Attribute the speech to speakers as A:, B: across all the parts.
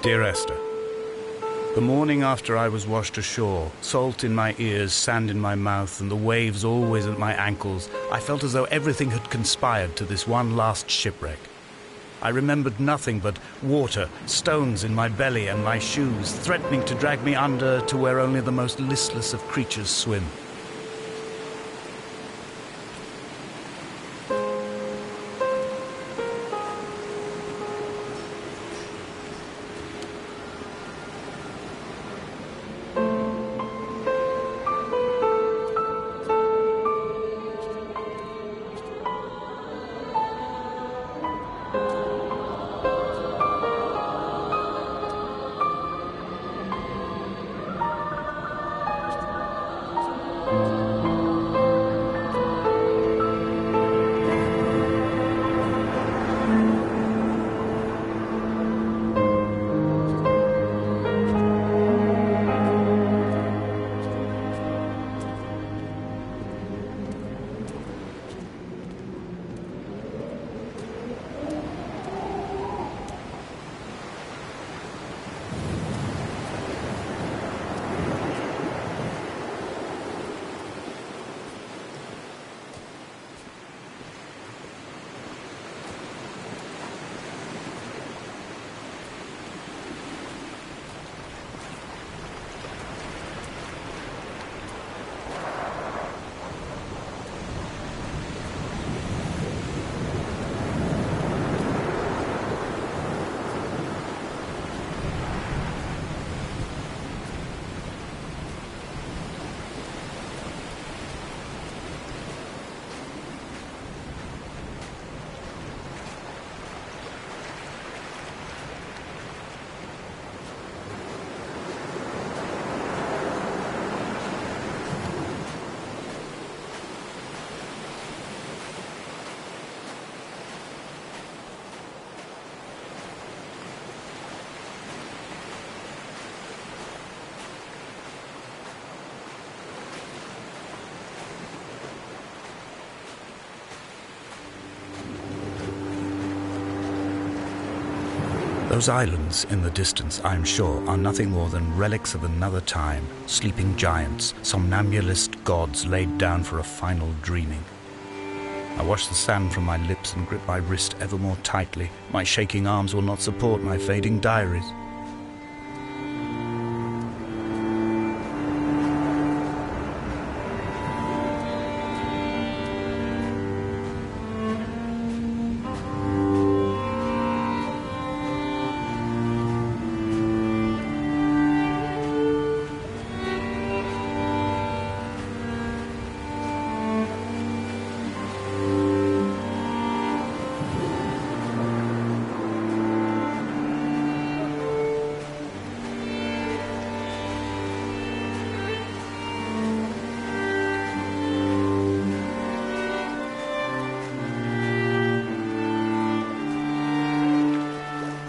A: Dear Esther, the morning after I was washed ashore, salt in my ears, sand in my mouth, and the waves always at my ankles, I felt as though everything had conspired to this one last shipwreck. I remembered nothing but water, stones in my belly and my shoes, threatening to drag me under to where only the most listless of creatures swim. Those islands in the distance, I am sure, are nothing more than relics of another time, sleeping giants, somnambulist gods laid down for a final dreaming. I wash the sand from my lips and grip my wrist ever more tightly. My shaking arms will not support my fading diaries.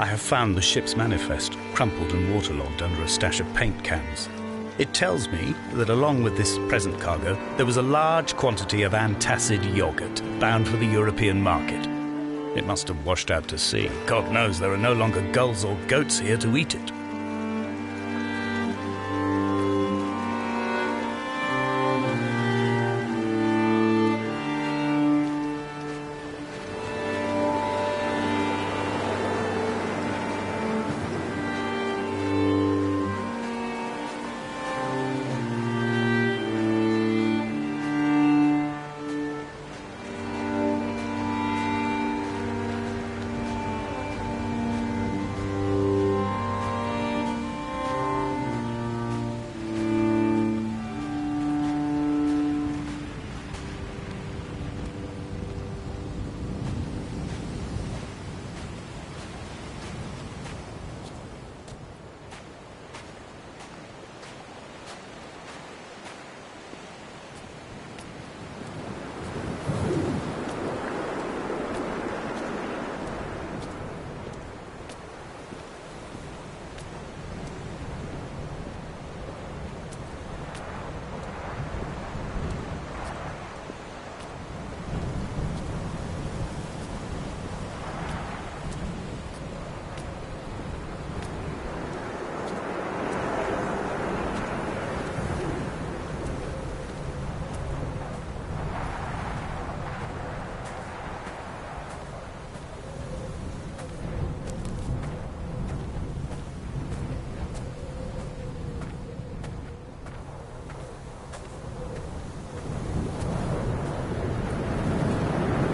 A: I have found the ship's manifest, crumpled and waterlogged under a stash of paint cans. It tells me that along with this present cargo, there was a large quantity of antacid yogurt bound for the European market. It must have washed out to sea. God knows there are no longer gulls or goats here to eat it.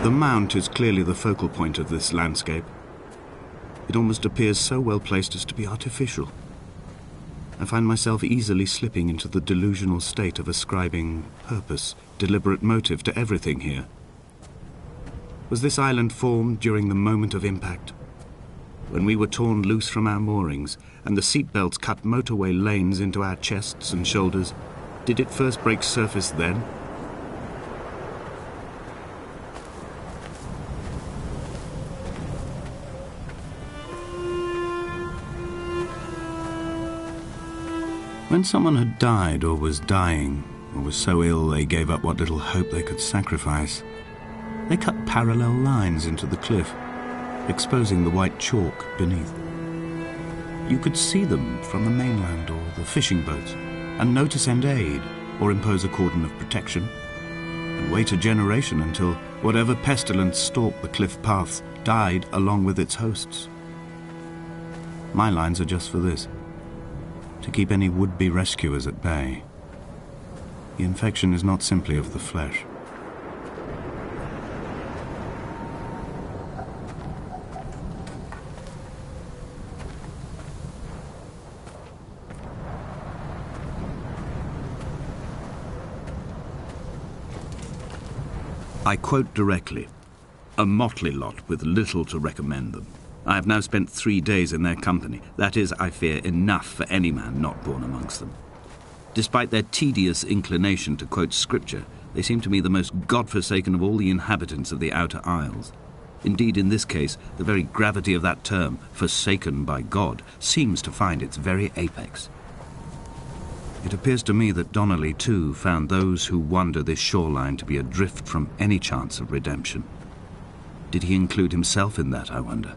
A: The mount is clearly the focal point of this landscape. It almost appears so well placed as to be artificial. I find myself easily slipping into the delusional state of ascribing purpose, deliberate motive to everything here. Was this island formed during the moment of impact? When we were torn loose from our moorings and the seatbelts cut motorway lanes into our chests and shoulders, did it first break surface then? When someone had died or was dying, or was so ill they gave up what little hope they could sacrifice, they cut parallel lines into the cliff, exposing the white chalk beneath. You could see them from the mainland or the fishing boats, and know to send aid or impose a cordon of protection, and wait a generation until whatever pestilence stalked the cliff paths died along with its hosts. My lines are just for this: to keep any would-be rescuers at bay. The infection is not simply of the flesh. I quote directly, "A motley lot with little to recommend them. I have now spent 3 days in their company. That is, I fear, enough for any man not born amongst them. Despite their tedious inclination to quote scripture, they seem to me the most God-forsaken of all the inhabitants of the outer isles. Indeed, in this case, the very gravity of that term, forsaken by God, seems to find its very apex. It appears to me that Donnelly, too, found those who wander this shoreline to be adrift from any chance of redemption. Did he include himself in that, I wonder?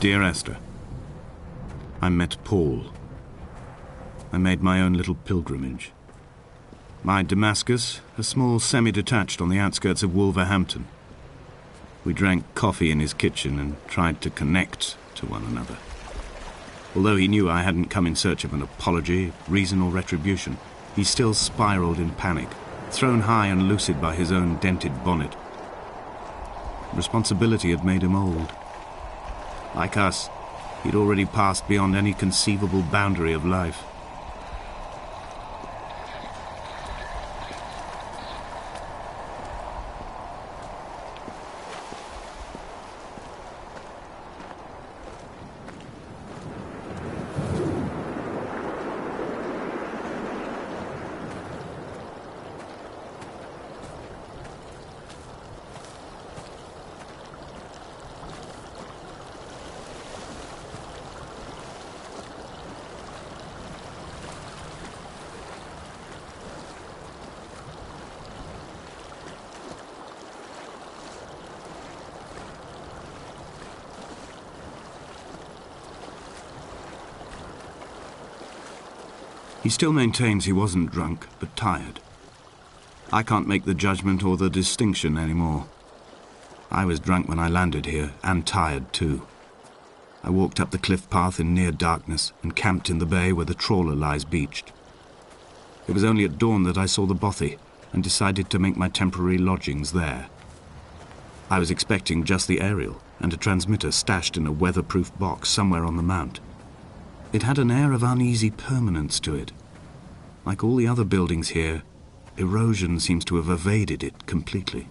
A: Dear Esther, I met Paul. I made my own little pilgrimage. My Damascus, a small semi-detached on the outskirts of Wolverhampton. We drank coffee in his kitchen and tried to connect to one another. Although he knew I hadn't come in search of an apology, reason or retribution, he still spiraled in panic, thrown high and lucid by his own dented bonnet. Responsibility had made him old. Like us, he'd already passed beyond any conceivable boundary of life. He still maintains he wasn't drunk, but tired. I can't make the judgment or the distinction anymore. I was drunk when I landed here, and tired too. I walked up the cliff path in near darkness and camped in the bay where the trawler lies beached. It was only at dawn that I saw the bothy and decided to make my temporary lodgings there. I was expecting just the aerial and a transmitter stashed in a weatherproof box somewhere on the mount. It had an air of uneasy permanence to it. Like all the other buildings here, erosion seems to have evaded it completely.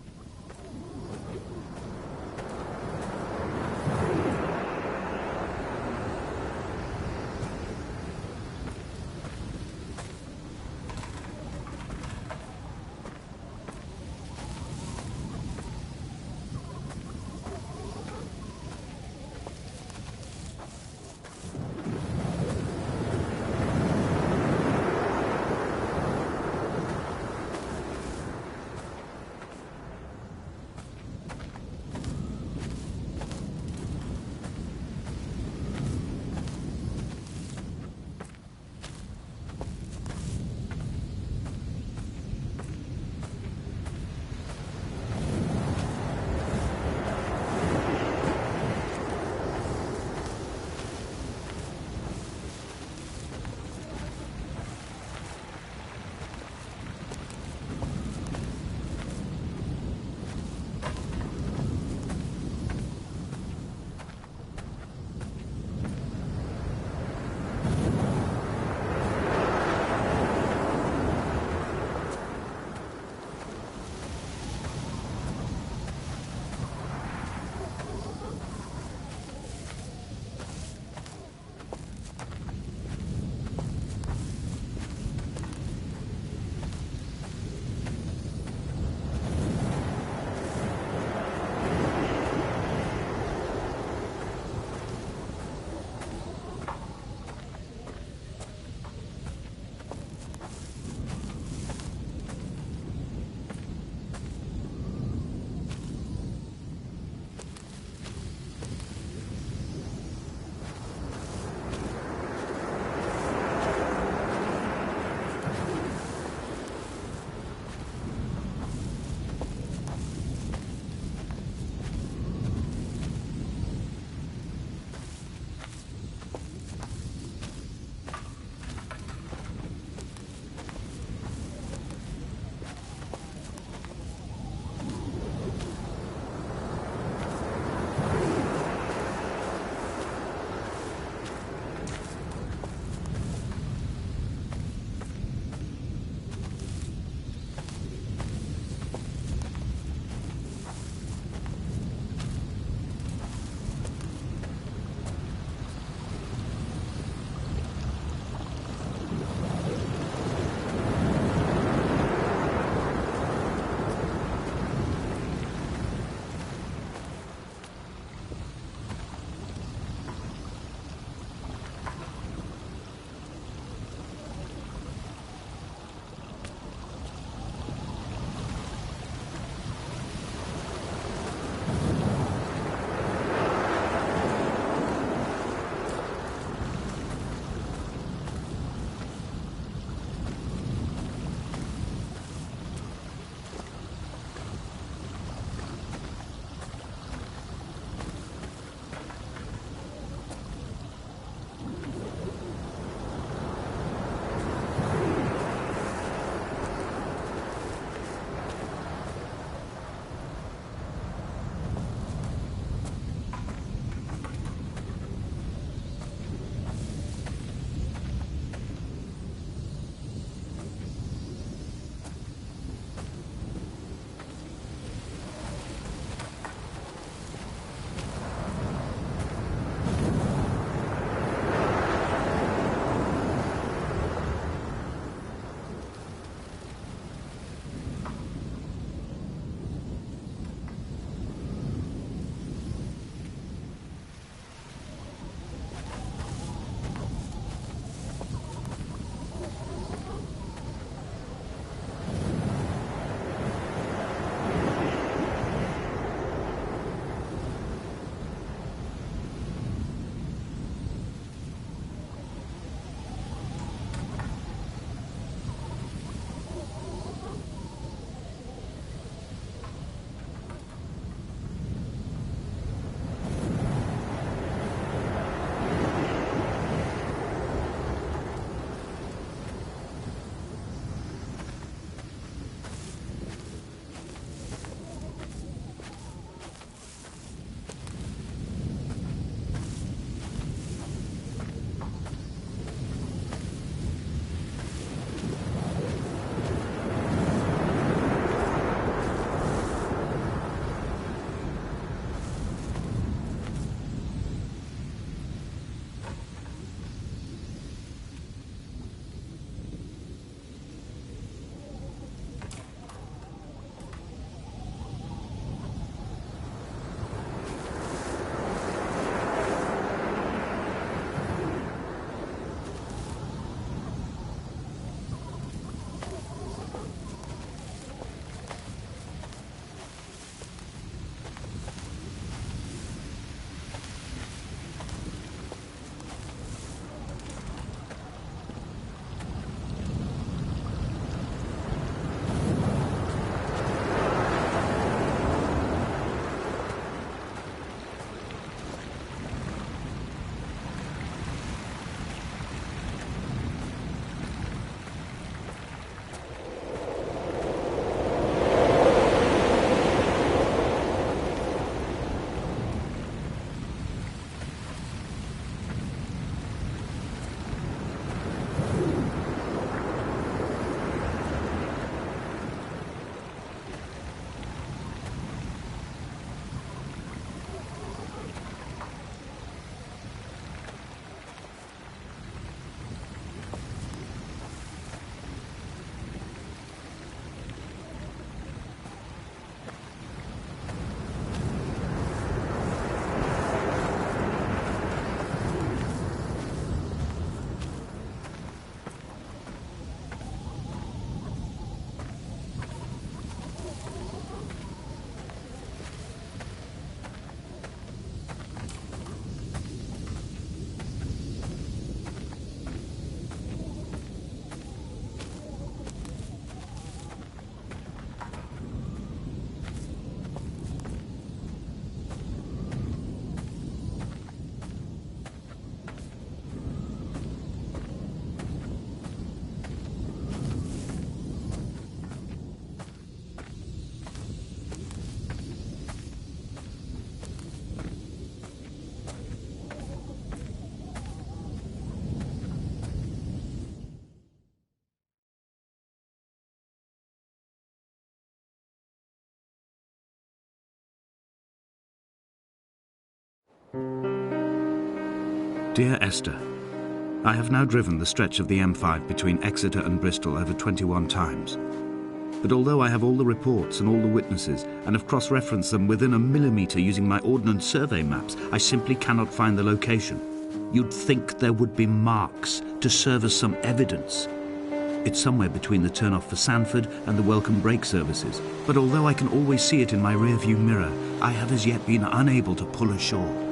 A: Dear Esther, I have now driven the stretch of the M5 between Exeter and Bristol over 21 times. But although I have all the reports and all the witnesses and have cross-referenced them within a millimetre using my Ordnance Survey maps, I simply cannot find the location. You'd think there would be marks to serve as some evidence. It's somewhere between the turn-off for Sandford and the welcome brake services. But although I can always see it in my rear-view mirror, I have as yet been unable to pull ashore.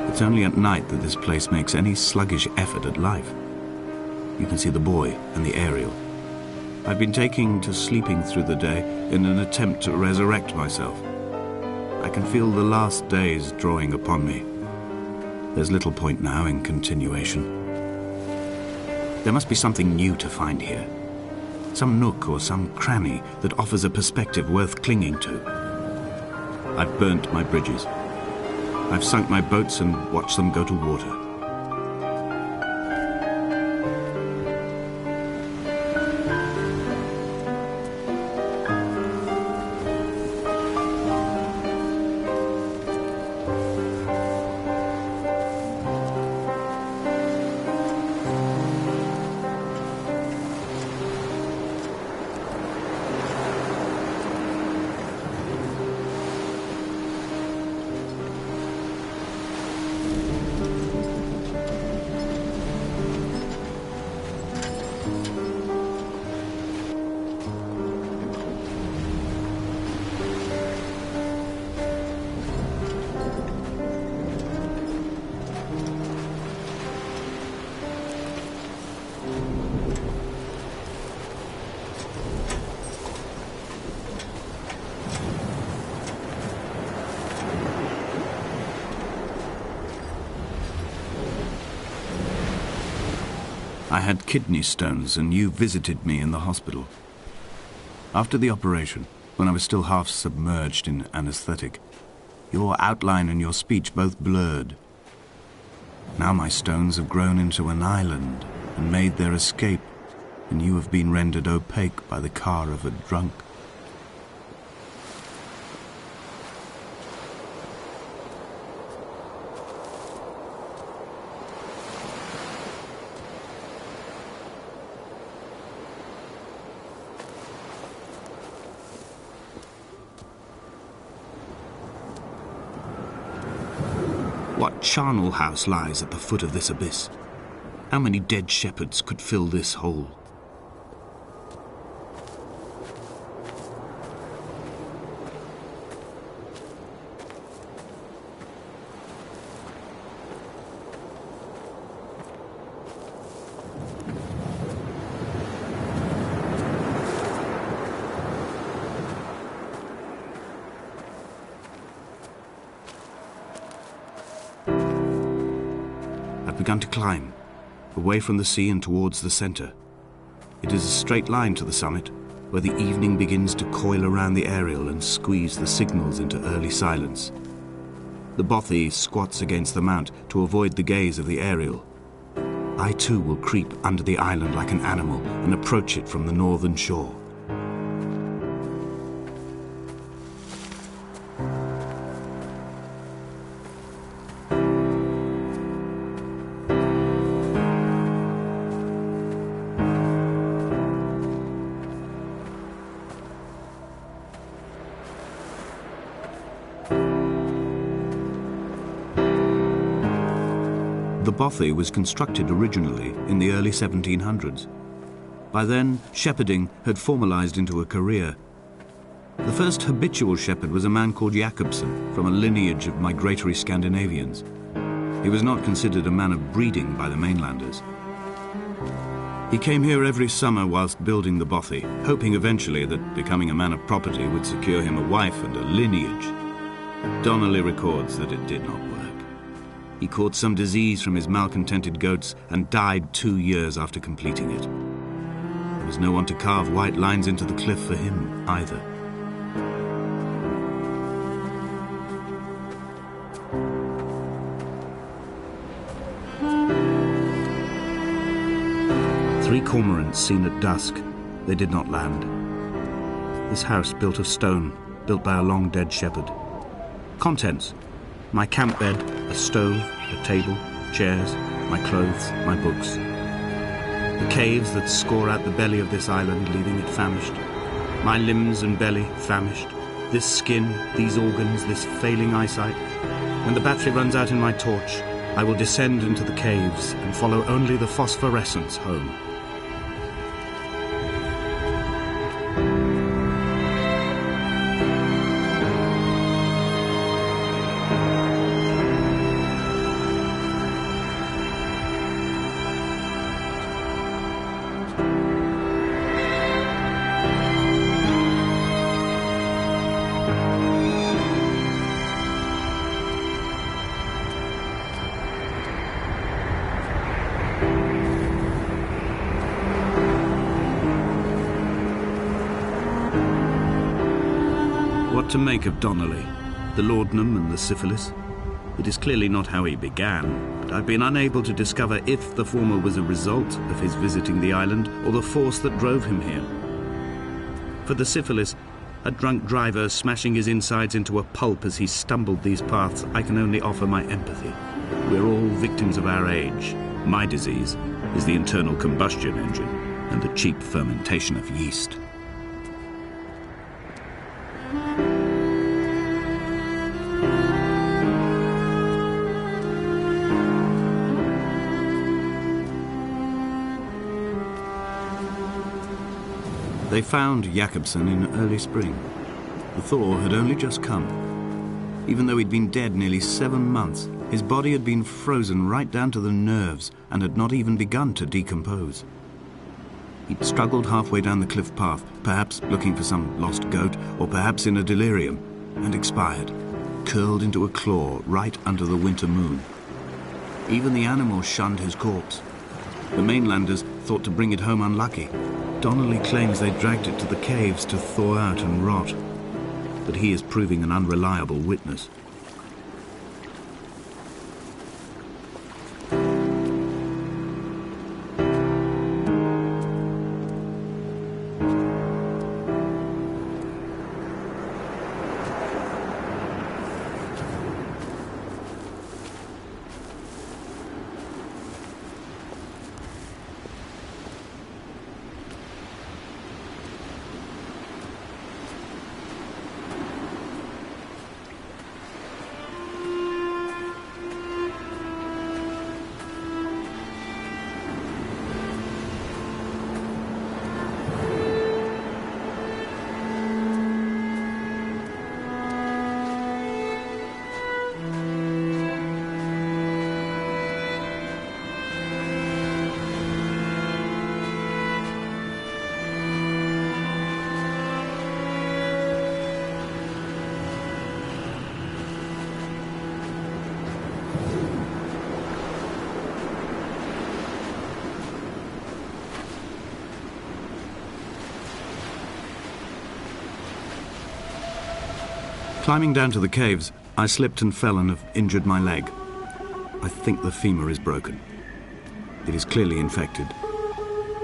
A: It's only at night that this place makes any sluggish effort at life. You can see the buoy and the aerial. I've been taking to sleeping through the day in an attempt to resurrect myself. I can feel the last days drawing upon me. There's little point now in continuation. There must be something new to find here. Some nook or some cranny that offers a perspective worth clinging to. I've burnt my bridges. I've sunk my boats and watched them go to water. I had kidney stones and you visited me in the hospital. After the operation, when I was still half submerged in anesthetic, your outline and your speech both blurred. Now my stones have grown into an island and made their escape, and you have been rendered opaque by the car of a drunk. What charnel house lies at the foot of this abyss? How many dead shepherds could fill this hole? I've begun to climb, away from the sea and towards the centre. It is a straight line to the summit, where the evening begins to coil around the aerial and squeeze the signals into early silence. The bothy squats against the mount to avoid the gaze of the aerial. I too will creep under the island like an animal and approach it from the northern shore. The bothy was constructed originally in the early 1700s. By then, shepherding had formalized into a career,
B: The first habitual shepherd was a man called Jakobsen, from a lineage of migratory Scandinavians. He was not considered a man of breeding by the mainlanders. He came here every summer whilst building the bothy, hoping eventually that becoming a man of property would secure him a wife and a lineage. Donnelly records that it did not work. He caught some disease from his malcontented goats and died 2 years after completing it. There was no one to carve white lines into the cliff for him either. Three cormorants seen at dusk. They did not land. This house built of stone, built by a long-dead shepherd. Contents: my camp bed, a stove, a table, chairs, my clothes, my books. The caves that score out the belly of this island, leaving it famished. My limbs and belly famished. This skin, these organs, this failing eyesight. When the battery runs out in my torch, I will descend into the caves and follow only the phosphorescence home. What to make of Donnelly, the laudanum and the syphilis? It is clearly not how he began, but I've been unable to discover if the former was a result of his visiting the island or the force that drove him here. For the syphilis, a drunk driver smashing his insides into a pulp as he stumbled these paths, I can only offer my empathy. We're all victims of our age. My disease is the internal combustion engine and the cheap fermentation of yeast. They found Jakobsen in early spring. The thaw had only just come. Even though he'd been dead nearly 7 months, his body had been frozen right down to the nerves and had not even begun to decompose. He'd struggled halfway down the cliff path, perhaps looking for some lost goat, or perhaps in a delirium, and expired, curled into a claw right under the winter moon. Even the animals shunned his corpse. The mainlanders thought to bring it home unlucky. Donnelly claims they dragged it to the caves to thaw out and rot, but he is proving an unreliable witness. Climbing down to the caves, I slipped and fell and have injured my leg. I think the femur is broken. It is clearly infected.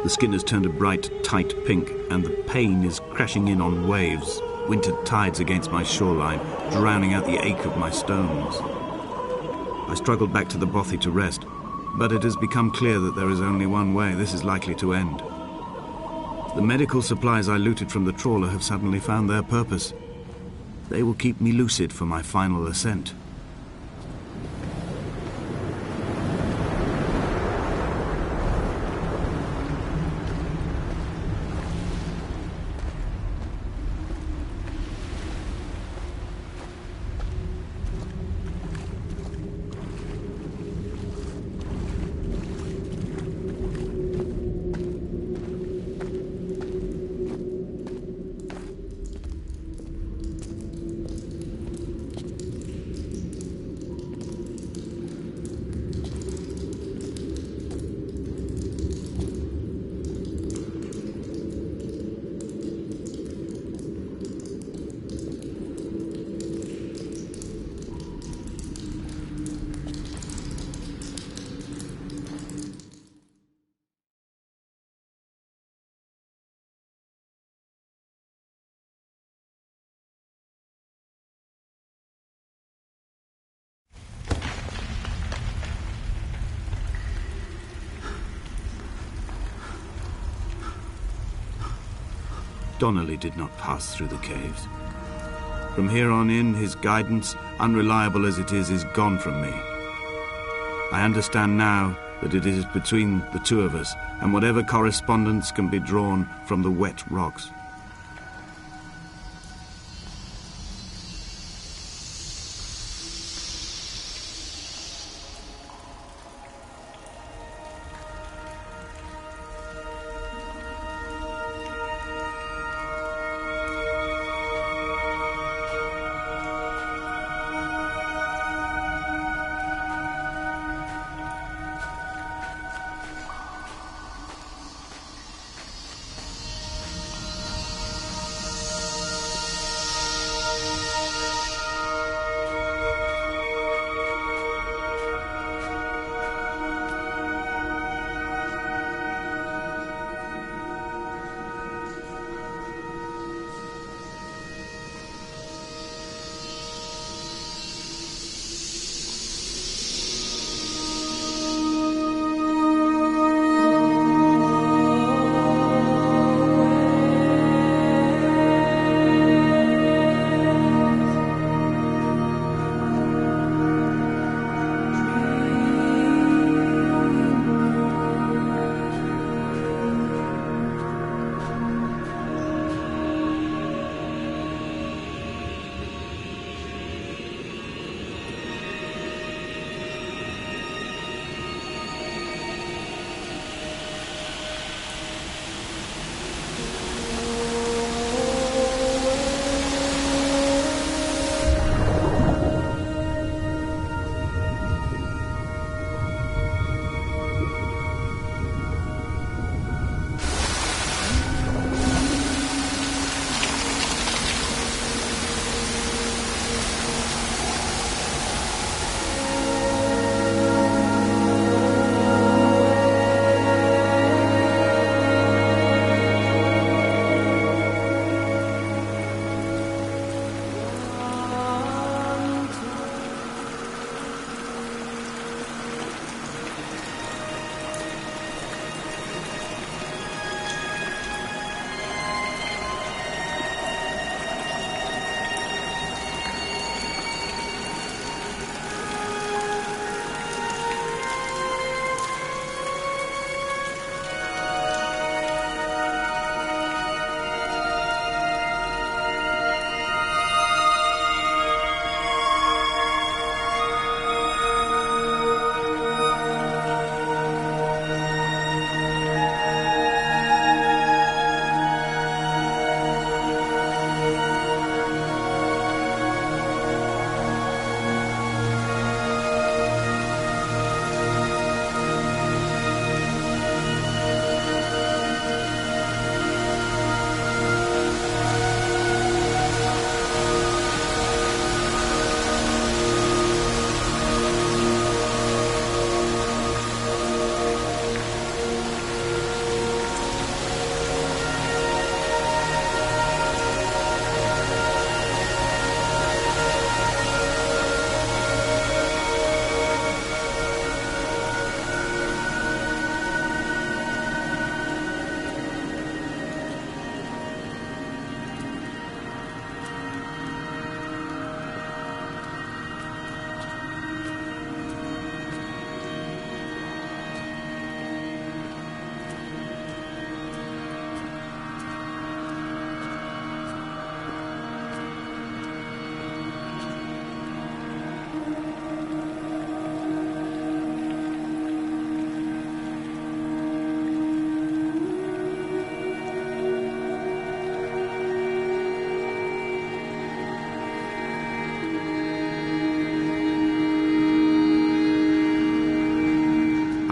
B: The skin has turned a bright, tight pink, and the pain is crashing in on waves, winter tides against my shoreline, drowning out the ache of my stones. I struggled back to the bothy to rest, but it has become clear that there is only one way this is likely to end. The medical supplies I looted from the trawler have suddenly found their purpose. They will keep me lucid for my final ascent. Donnelly did not pass through the caves. From here on in, his guidance, unreliable as it is gone from me. I understand now that it is between the two of us, and whatever correspondence can be drawn from the wet rocks.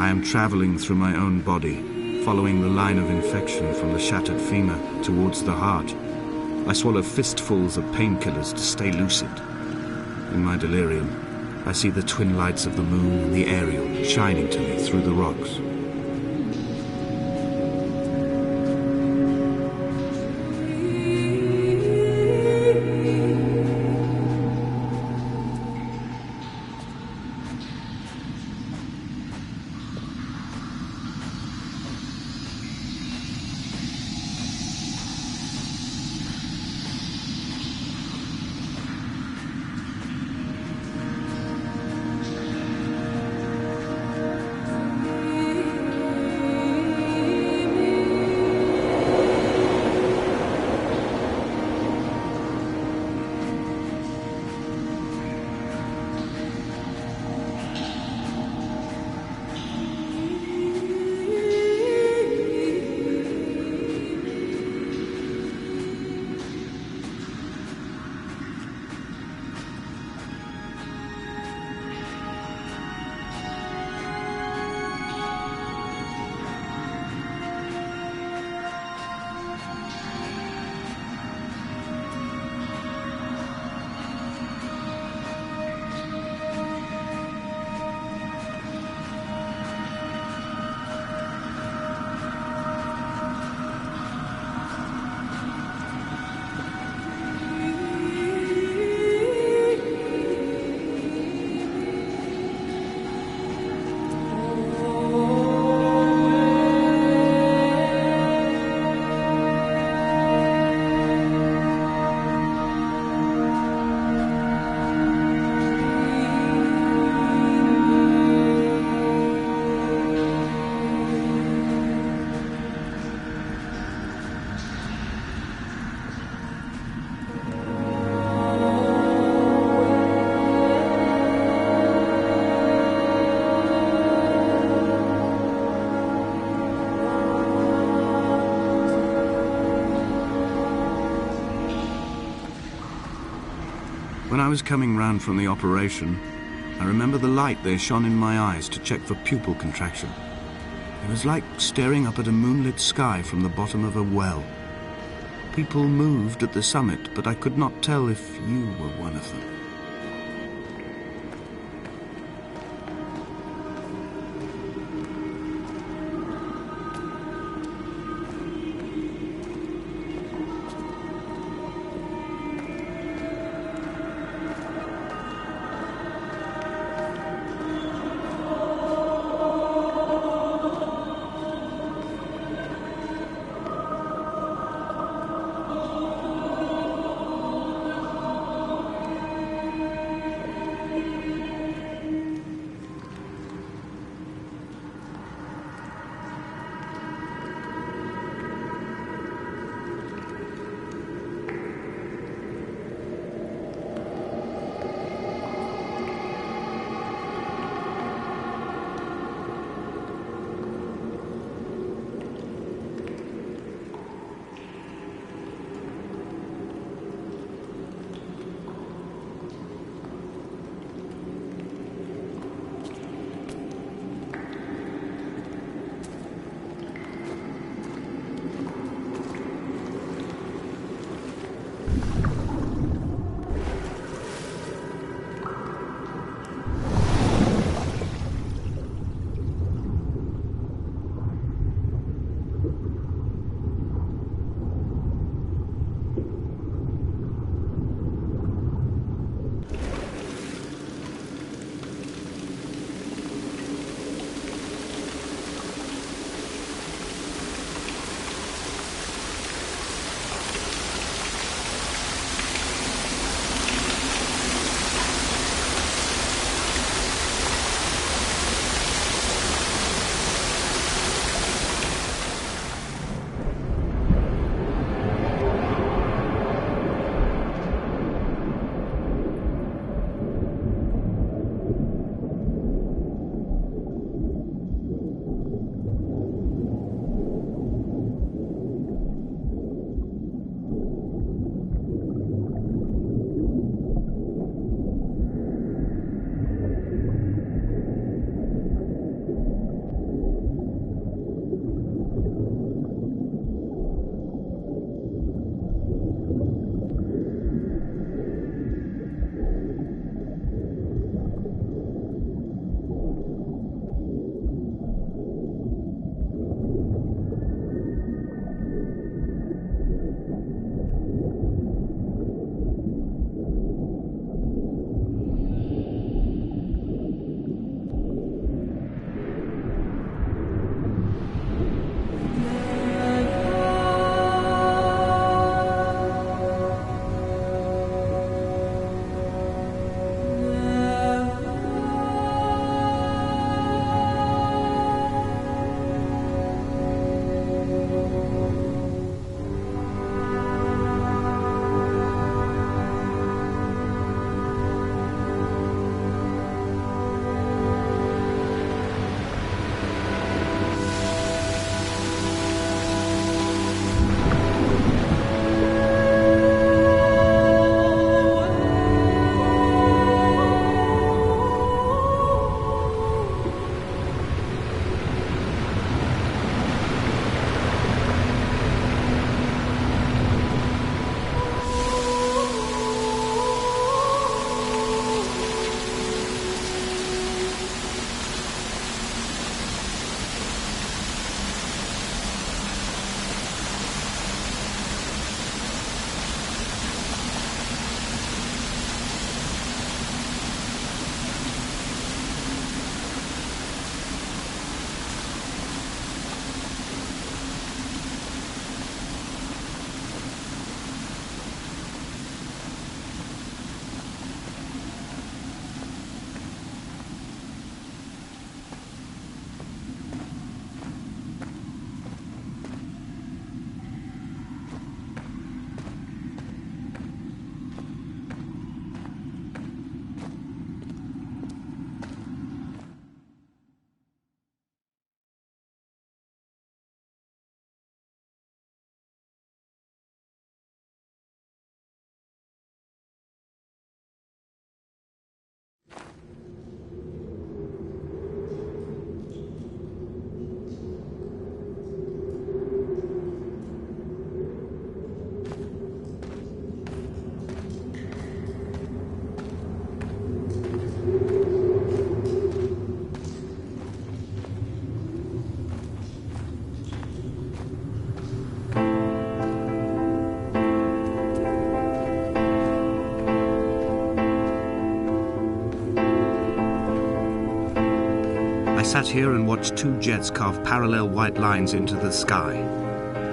B: I am traveling through my own body, following the line of infection from the shattered femur towards the heart. I swallow fistfuls of painkillers to stay lucid. In my delirium, I see the twin lights of the moon and the Ariel shining to me through the rocks. I was coming round from the operation, I remember the light they shone in my eyes to check for pupil contraction. It was like staring up at a moonlit sky from the bottom of a well. People moved at the summit, but I could not tell if you were one of them. sat here and watched two jets carve parallel white lines into the sky.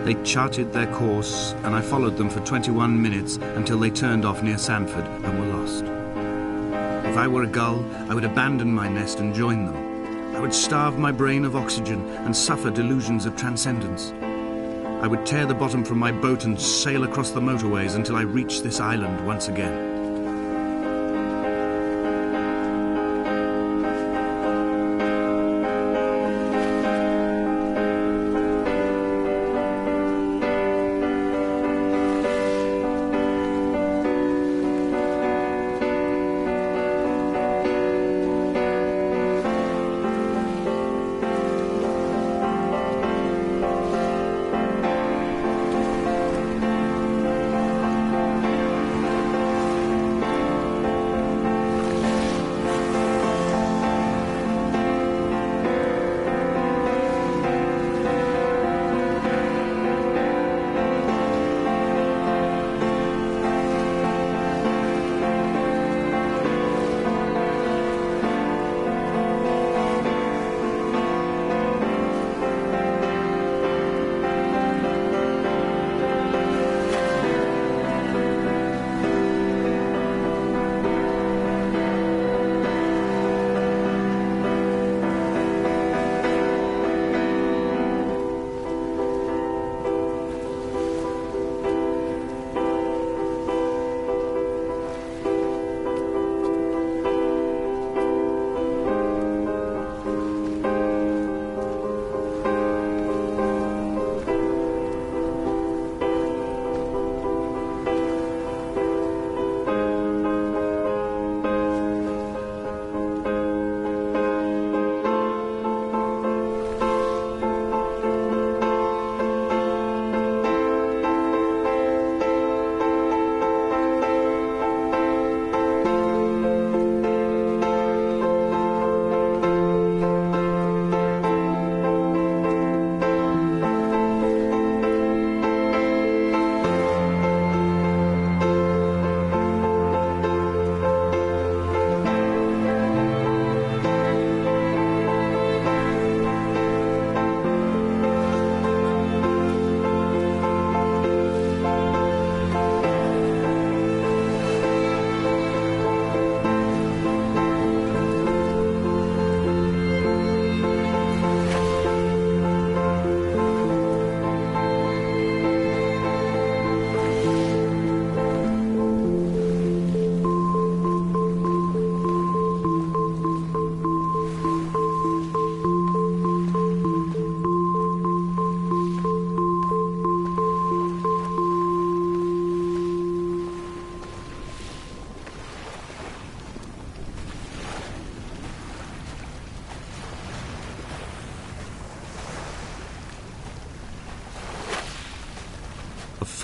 B: They charted their course, and I followed them for 21 minutes until they turned off near Sanford and were lost. If I were a gull, I would abandon my nest and join them. I would starve my brain of oxygen and suffer delusions of transcendence. I would tear the bottom from my boat and sail across the motorways until I reached this island once again.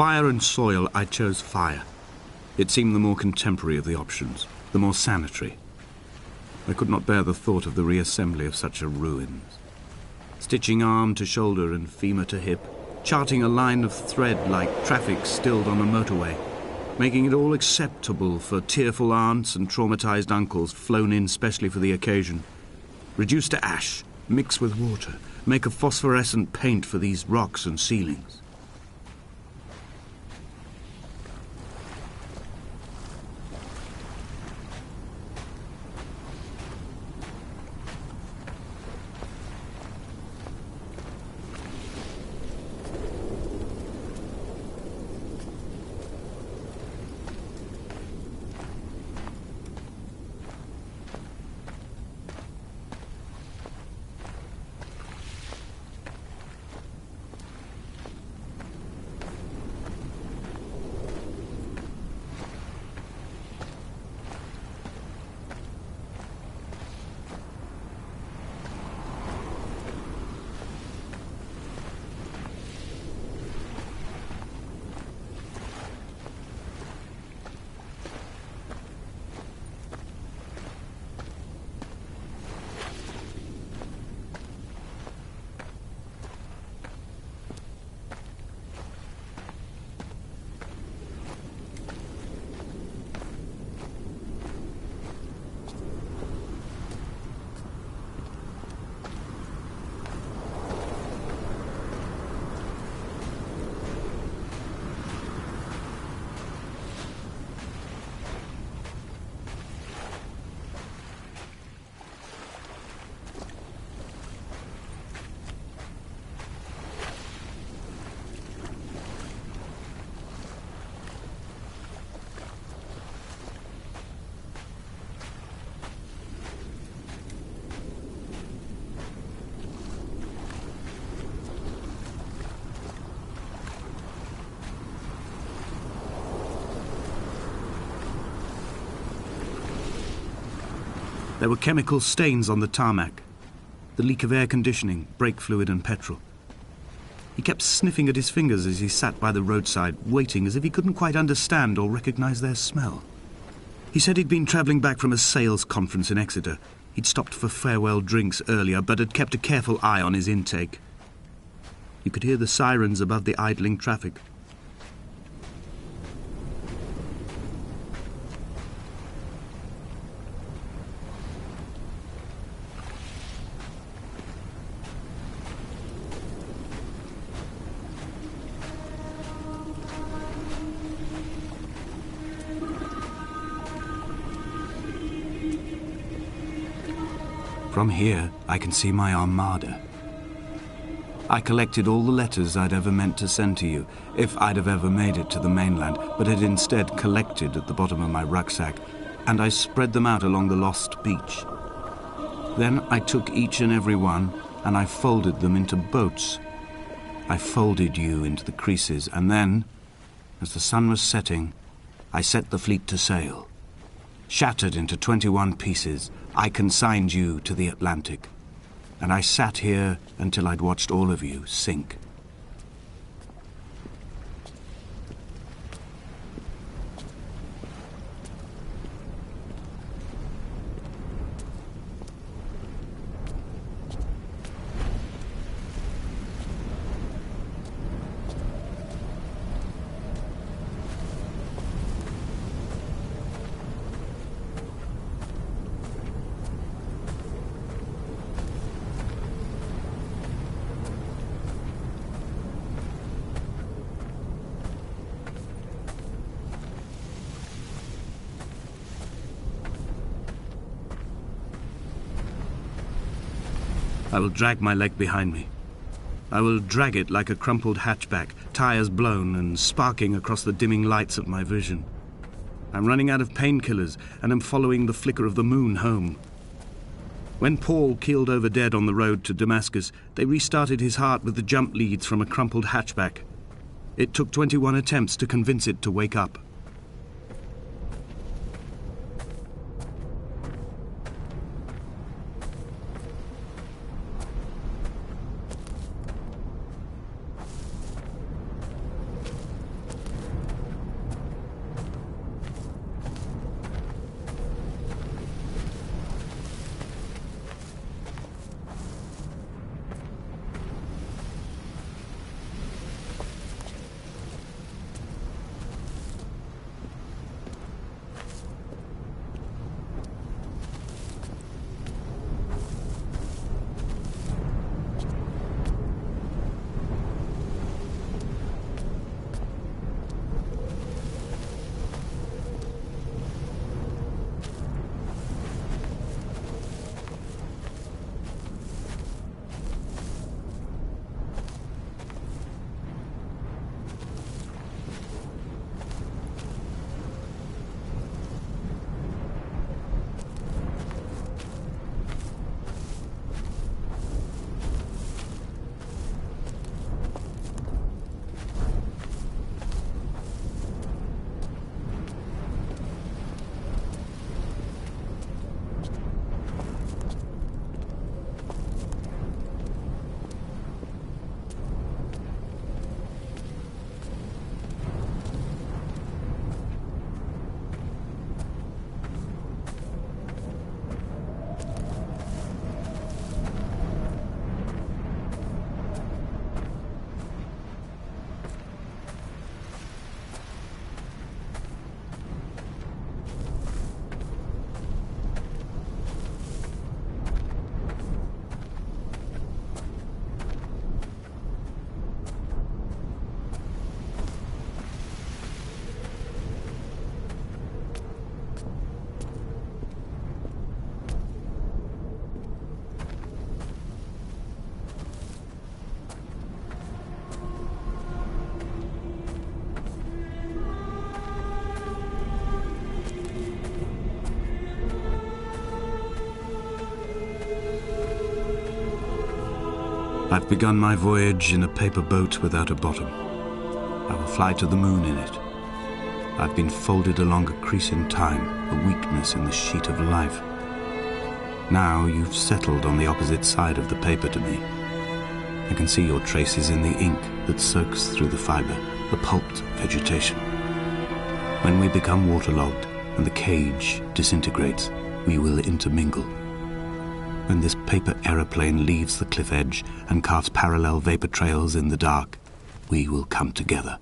B: Fire and soil, I chose fire. It seemed the more contemporary of the options, the more sanitary. I could not bear the thought of the reassembly of such a ruins. Stitching arm to shoulder and femur to hip, charting a line of thread like traffic stilled on a motorway, making it all acceptable for tearful aunts and traumatized uncles flown in specially for the occasion. Reduce to ash, mix with water, make a phosphorescent paint for these rocks and ceilings.
A: There were chemical stains on the tarmac, the leak of air conditioning, brake fluid and petrol. He kept sniffing at his fingers as he sat by the roadside, waiting as if he couldn't quite understand or recognize their smell. He said he'd been travelling back from a sales conference in Exeter. He'd stopped for farewell drinks earlier, but had kept a careful eye on his intake. You could hear the sirens above the idling traffic. From here, I can see my armada. I collected all the letters I'd ever meant to send to you, if I'd have ever made it to the mainland, but had instead collected at the bottom of my rucksack, and I spread them out along the lost beach. Then I took each and every one, and I folded them into boats. I folded you into the creases, and then, as the sun was setting, I set the fleet to sail. Shattered into 21 pieces, I consigned you to the Atlantic, and I sat here until I'd watched all of you sink. I will drag my leg behind me. I will drag it like a crumpled hatchback, tires blown and sparking across the dimming lights of my vision. I'm running out of painkillers and am following the flicker of the moon home. When Paul keeled over dead on the road to Damascus, they restarted his heart with the jump leads from a crumpled hatchback. It took 21 attempts to convince it to wake up. I've begun my voyage in a paper boat without a bottom. I will fly to the moon in it. I've been folded along a crease in time, a weakness in the sheet of life.
B: Now you've settled on the opposite side of the paper to me. I can see your traces in the ink that soaks through the fibre, the pulped vegetation. When we become waterlogged and the cage disintegrates, we will intermingle. When this paper aeroplane leaves the cliff edge and carves parallel vapor trails in the dark, we will come together.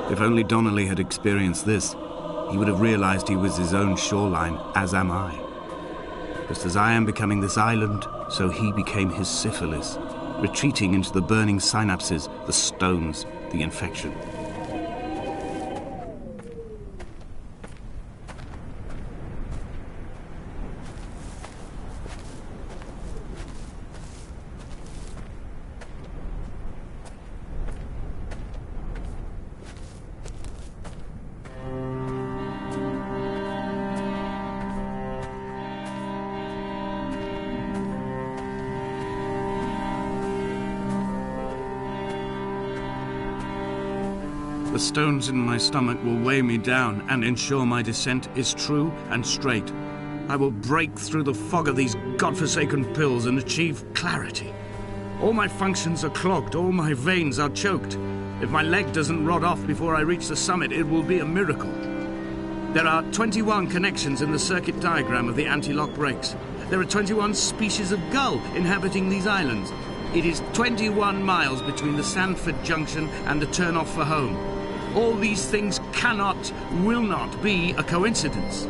B: If only Donnelly had experienced this, he would have realized he was his own shoreline, as am I. Just as I am becoming this island, so he became his syphilis, retreating into the burning synapses, the stones, the infection. The stones in my stomach will weigh me down and ensure my descent is true and straight. I will break through the fog of these godforsaken pills and achieve clarity. All my functions are clogged, all my veins are choked. If my leg doesn't rot off before I reach the summit, it will be a miracle. There are 21 connections in the circuit diagram of the anti-lock brakes. There are 21 species of gull inhabiting these islands. It is 21 miles between the Sandford Junction and the turn-off for home. All these things cannot, will not be a coincidence.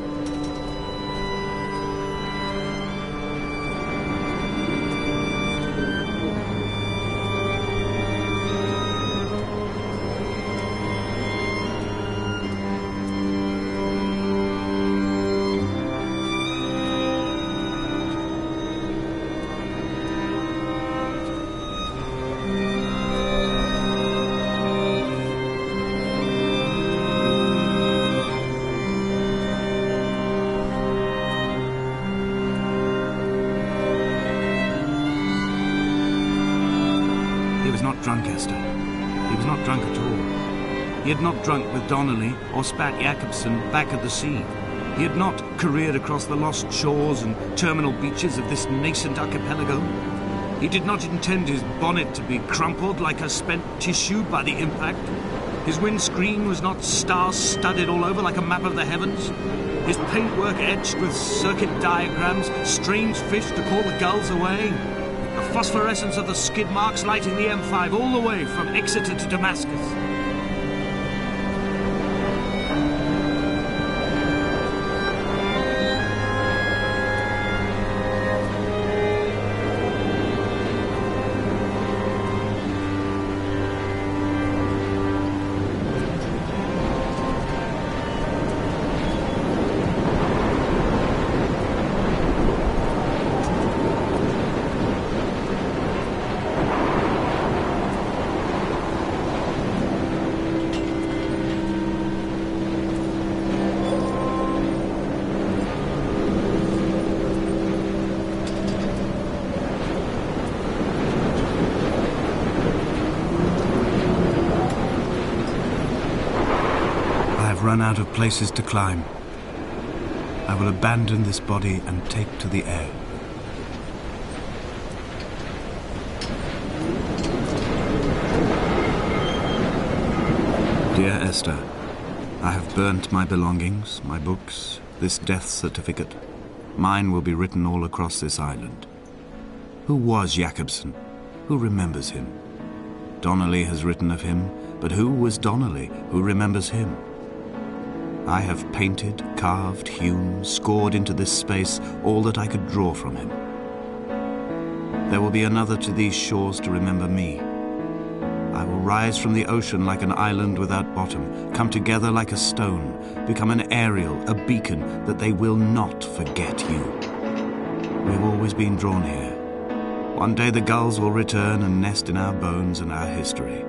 B: Drunk, Esther. He was not drunk at all. He had not drunk with Donnelly or spat Jacobson back at the sea. He had not careered across the lost shores and terminal beaches of this nascent archipelago. He did not intend his bonnet to be crumpled like a spent tissue by the impact. His windscreen was not star-studded all over like a map of the heavens. His paintwork etched with circuit diagrams, strange fish to call the gulls away. The phosphorescence of the skid marks lighting the M5 all the way from Exeter to Damascus. Run out of places to climb. I will abandon this body and take to the air. Dear Esther, I have burnt my belongings, my books, this death certificate. Mine will be written all across this island. Who was Jacobson? Who remembers him? Donnelly has written of him, but who was Donnelly? Who remembers him? I have painted, carved, hewn, scored into this space all that I could draw from him. There will be another to these shores to remember me. I will rise from the ocean like an island without bottom, come together like a stone, become an aerial, a beacon, that they will not forget you. We've always been drawn here. One day the gulls will return and nest in our bones and our history.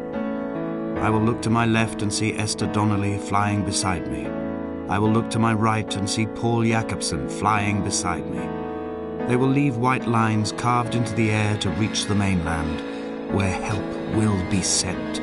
B: I will look to my left and see Esther Donnelly flying beside me. I will look to my right and see Paul Jakobsen flying beside me. They will leave white lines carved into the air to reach the mainland, where help will be sent.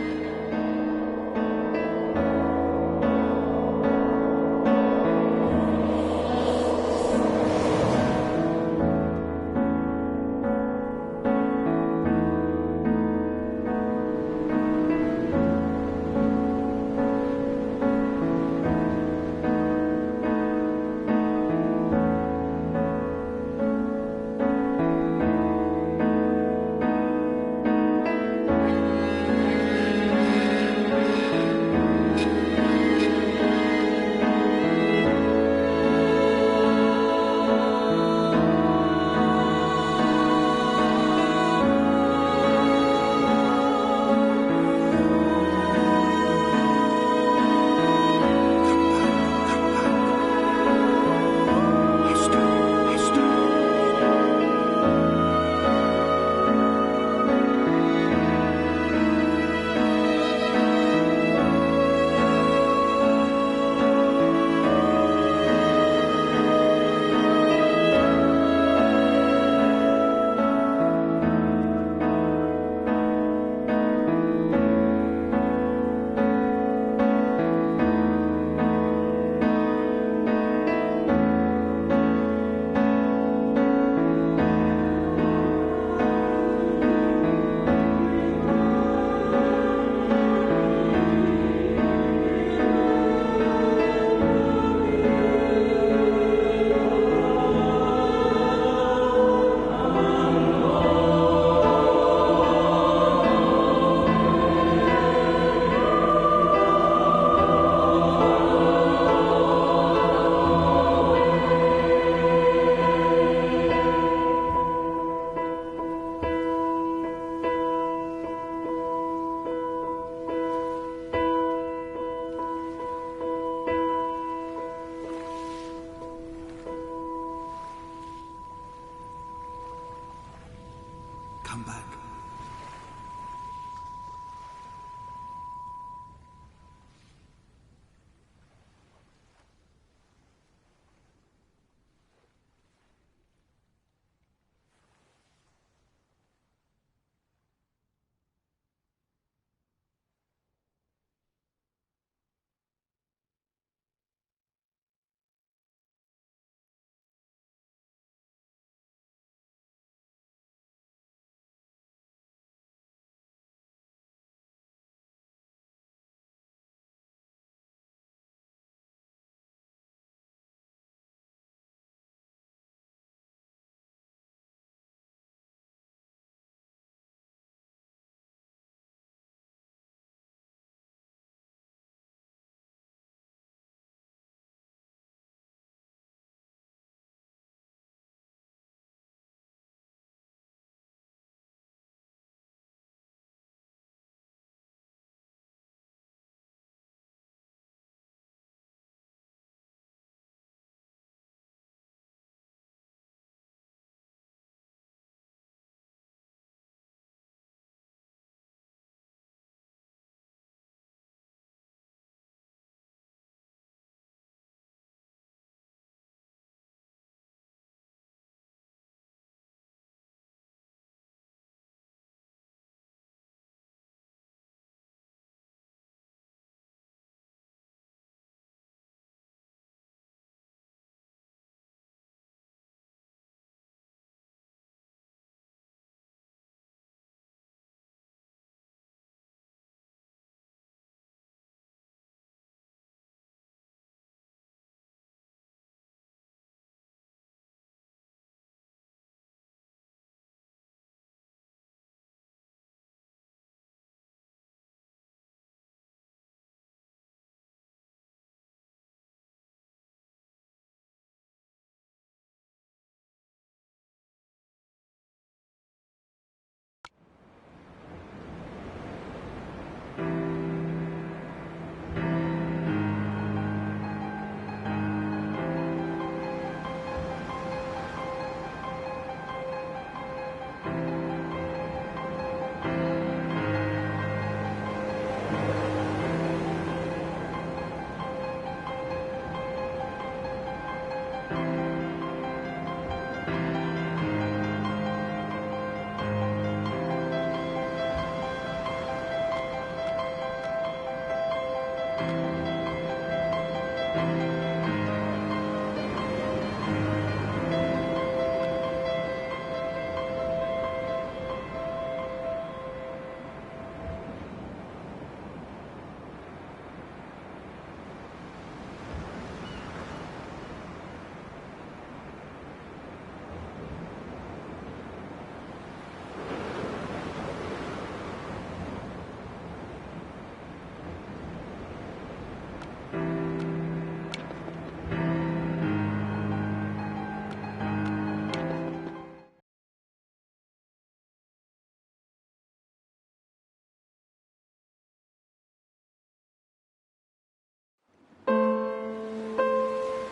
B: Come back.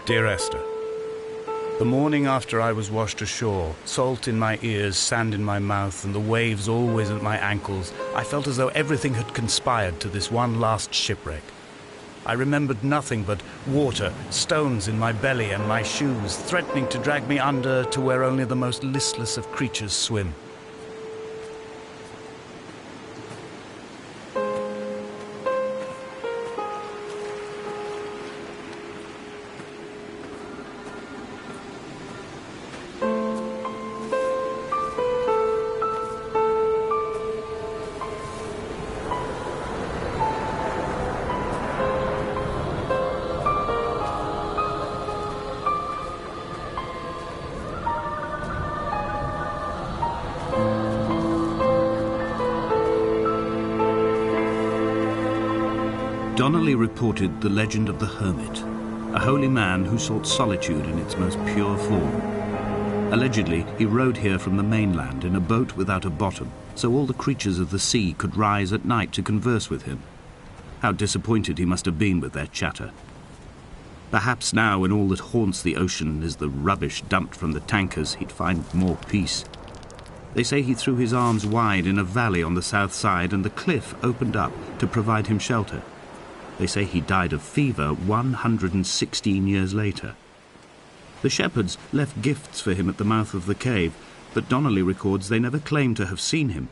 A: Dear Esther, the morning after I was washed ashore, salt in my ears, sand in my mouth, and the waves always at my ankles, I felt as though everything had conspired to this one last shipwreck. I remembered nothing but water, stones in my belly and my shoes, threatening to drag me under to where only the most listless of creatures swim.
B: Donnelly reported the legend of the hermit, a holy man who sought solitude in its most pure form. Allegedly, he rode here from the mainland in a boat without a bottom, so all the creatures of the sea could rise at night to converse with him. How disappointed he must have been with their chatter. Perhaps now, when all that haunts the ocean is the rubbish dumped from the tankers, he'd find more peace. They say he threw his arms wide in a valley on the south side, and the cliff opened up to provide him shelter. They say he died of fever 116 years later. The shepherds left gifts for him at the mouth of the cave, but Donnelly records they never claimed to have seen him.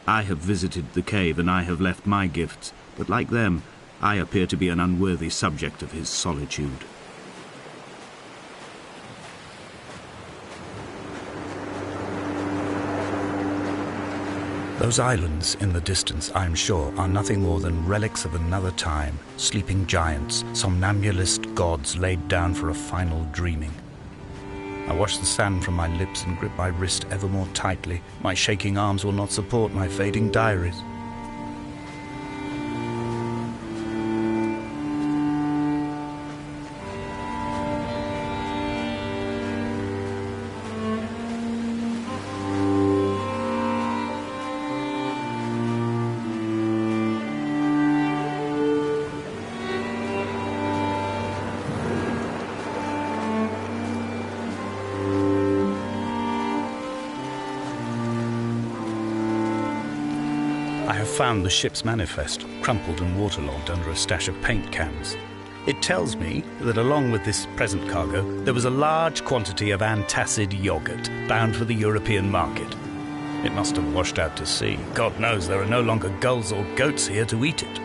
B: I have visited the cave and I have left my gifts, but like them, I appear to be an unworthy subject of his solitude.
A: Those islands in the distance, I'm sure, are nothing more than relics of another time, sleeping giants, somnambulist gods laid down for a final dreaming. I wash the sand from my lips and grip my wrist ever more tightly. My shaking arms will not support my fading diaries. I have found the ship's manifest, crumpled and waterlogged under a stash of paint cans. It tells me that along with this present cargo, there was a large quantity of antacid yogurt bound for the European market. It must have washed out to sea. God knows there are no longer gulls or goats here to eat it.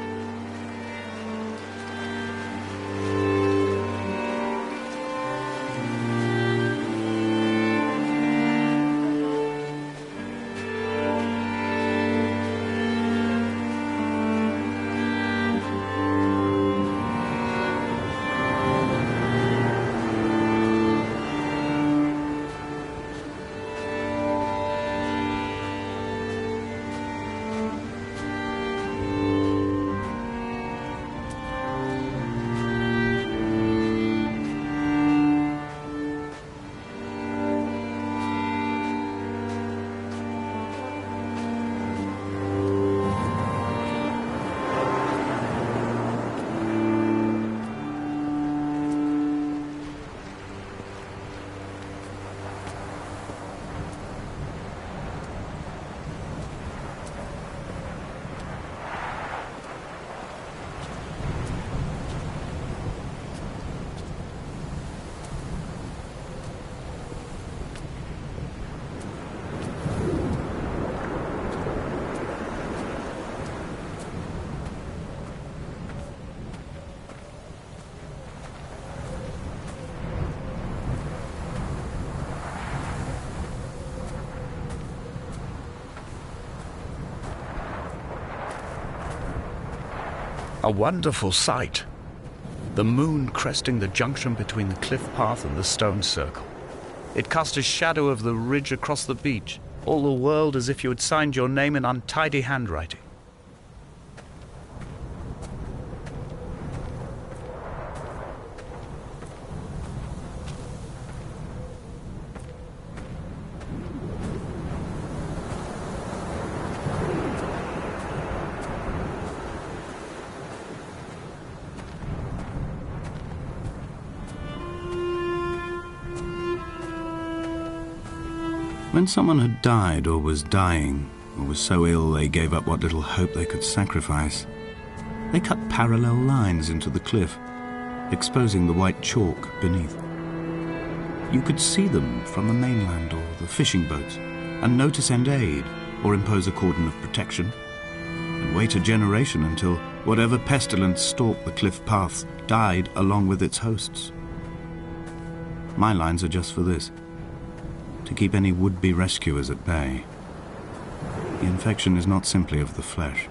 A: A wonderful sight. The moon cresting the junction between the cliff path and the stone circle. It cast a shadow of the ridge across the beach, all the world as if you had signed your name in untidy handwriting.
B: When someone had died or was dying, or was so ill they gave up what little hope they could sacrifice, they cut parallel lines into the cliff, exposing the white chalk beneath. You could see them from the mainland or the fishing boats, and know to send aid or impose a cordon of protection, and wait a generation until whatever pestilence stalked the cliff paths died along with its hosts. My lines are just for this, to keep any would-be rescuers at bay. The infection is not simply of the flesh.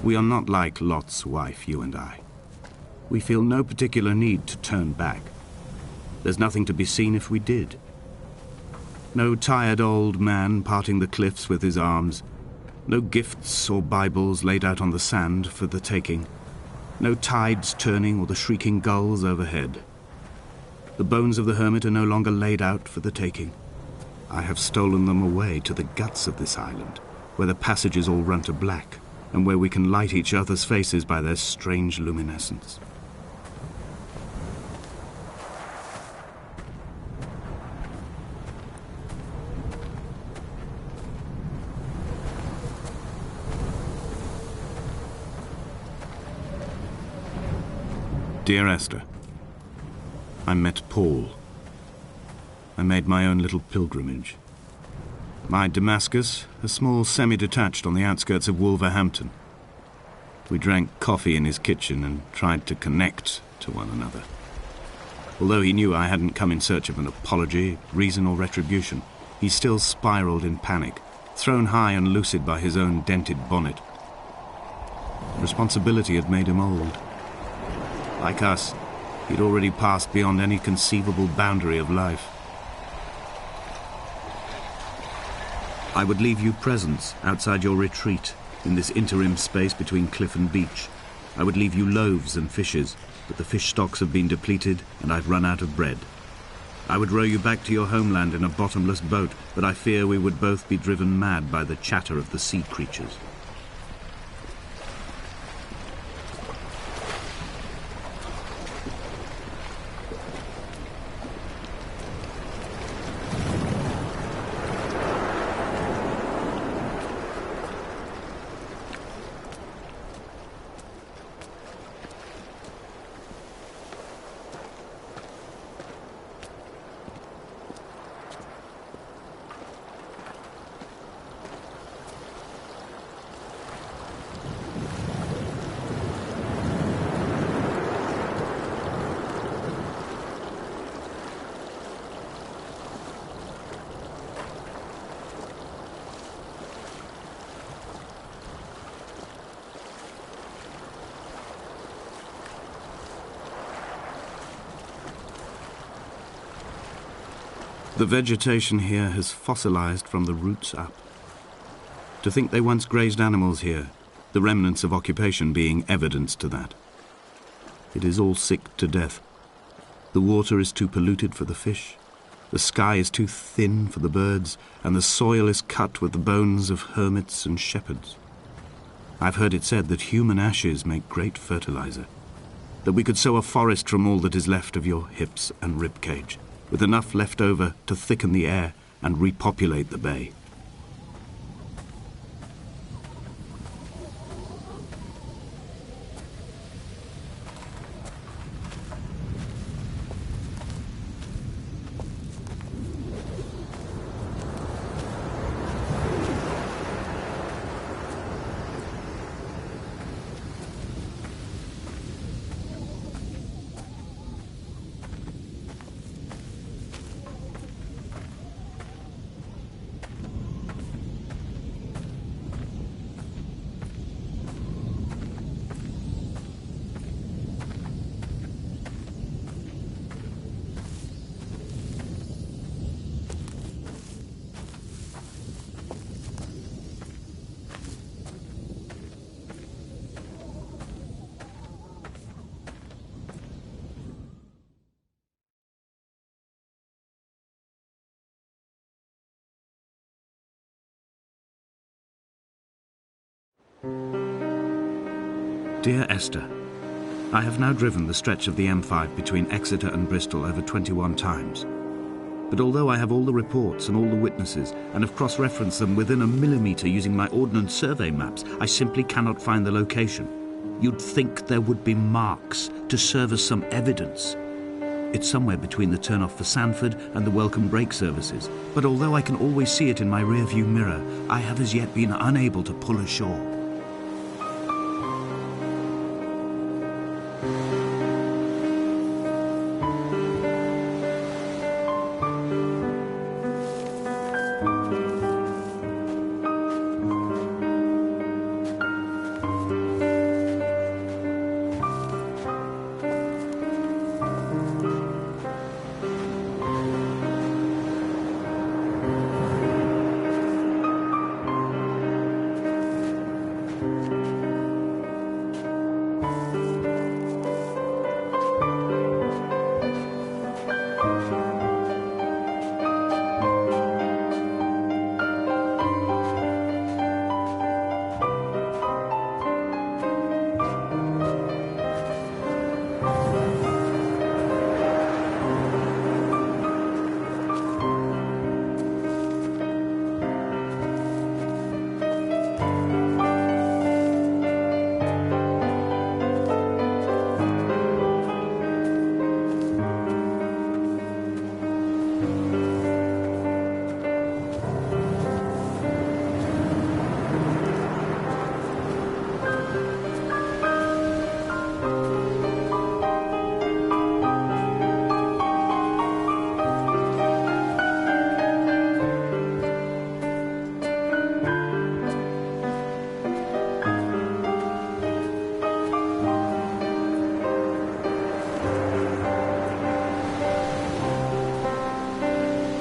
B: We are not like Lot's wife, you and I. We feel no particular need to turn back. There's nothing to be seen if we did. No tired old man parting the cliffs with his arms. No gifts or Bibles laid out on the sand for the taking. No tides turning or the shrieking gulls overhead. The bones of the hermit are no longer laid out for the taking. I have stolen them away to the guts of this island, where the passages all run to black, and where we can light each other's faces by their strange luminescence. Dear Esther, I met Paul. I made my own little pilgrimage. My Damascus, a small semi-detached on the outskirts of Wolverhampton. We drank coffee in his kitchen and tried to connect to one another. Although he knew I hadn't come in search of an apology, reason or retribution, he still spiraled in panic, thrown high and lucid by his own dented bonnet. Responsibility had made him old. Like us, he'd already passed beyond any conceivable boundary of life. I would leave you presents outside your retreat in this interim space between cliff and beach. I would leave you loaves and fishes, but the fish stocks have been depleted and I've run out of bread. I would row you back to your homeland in a bottomless boat, but I fear we would both be driven mad by the chatter of the sea creatures. The vegetation here has fossilized from the roots up. To think they once grazed animals here, the remnants of occupation being evidence to that. It is all sick to death. The water is too polluted for the fish, the sky is too thin for the birds, and the soil is cut with the bones of hermits and shepherds. I've heard it said that human ashes make great fertilizer, that we could sow a forest from all that is left of your hips and rib cage, with enough left over to thicken the air and repopulate the bay. Dear Esther, I have now driven the stretch of the M5 between Exeter and Bristol over 21 times. But although I have all the reports and all the witnesses, and have cross-referenced them within a millimetre using my Ordnance Survey maps, I simply cannot find the location. You'd think there would be marks to serve as some evidence. It's somewhere between the turn-off for Sanford and the welcome brake services, but although I can always see it in my rear-view mirror, I have as yet been unable to pull ashore.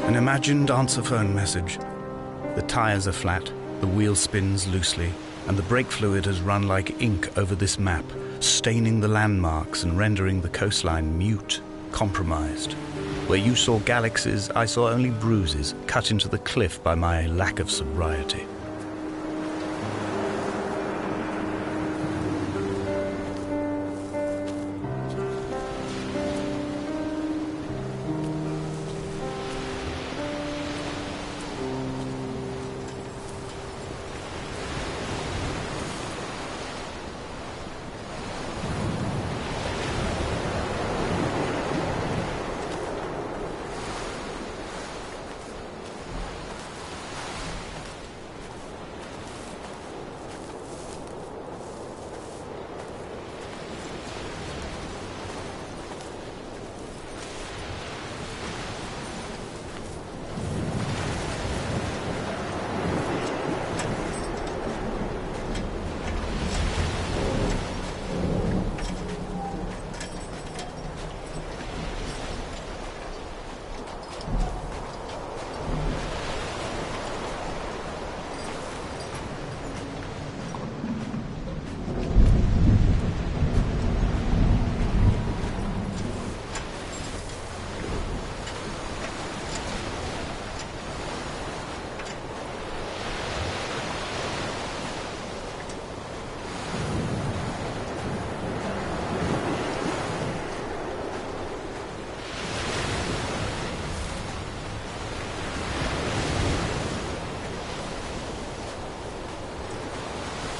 A: An imagined answer phone message. The tyres are flat, the wheel spins loosely, and the brake fluid has run like ink over this map, staining the landmarks and rendering the coastline mute, compromised. Where you saw galaxies, I saw only bruises cut into the cliff by my lack of sobriety.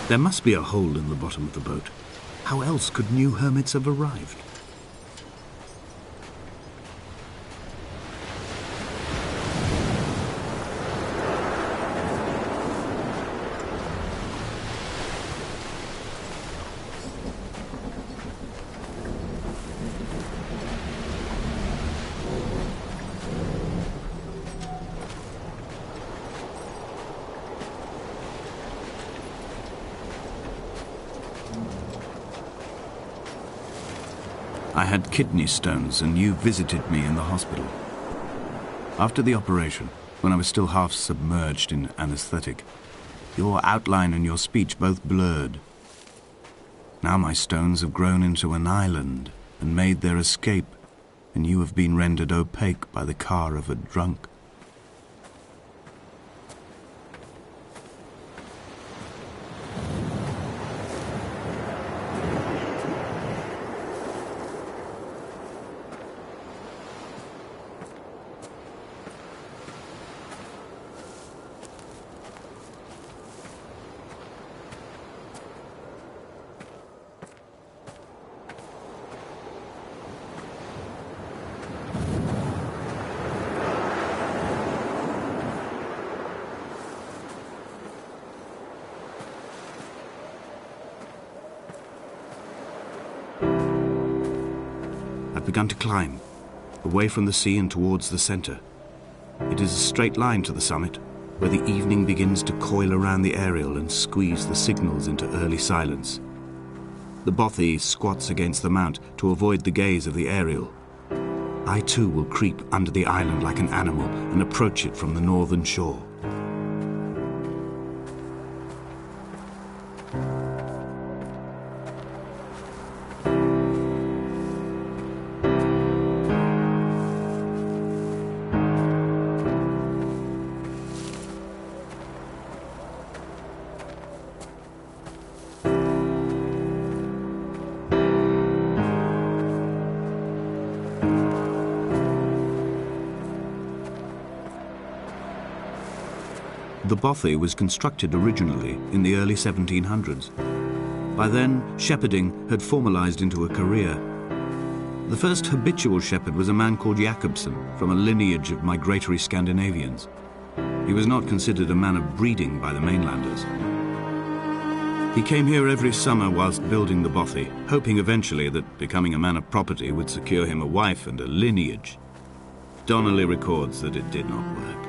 B: There must be a hole in the bottom of the boat. How else could new hermits have arrived? I had kidney stones and you visited me in the hospital. After the operation, when I was still half submerged in anesthetic, your outline and your speech both blurred. Now my stones have grown into an island and made their escape, and you have been rendered opaque by the car of a drunk. I've begun to climb, away from the sea and towards the centre. It is a straight line to the summit, where the evening begins to coil around the aerial and squeeze the signals into early silence. The bothy squats against the mount to avoid the gaze of the aerial. I too will creep under the island like an animal and approach it from the northern shore. The bothy was constructed originally in the early 1700s. By then, shepherding had formalized into a career. The first habitual shepherd was a man called Jakobsen, from a lineage of migratory Scandinavians. He was not considered a man of breeding by the mainlanders. He came here every summer whilst building the bothy, hoping eventually that becoming a man of property would secure him a wife and a lineage. Donnelly records that it did not work.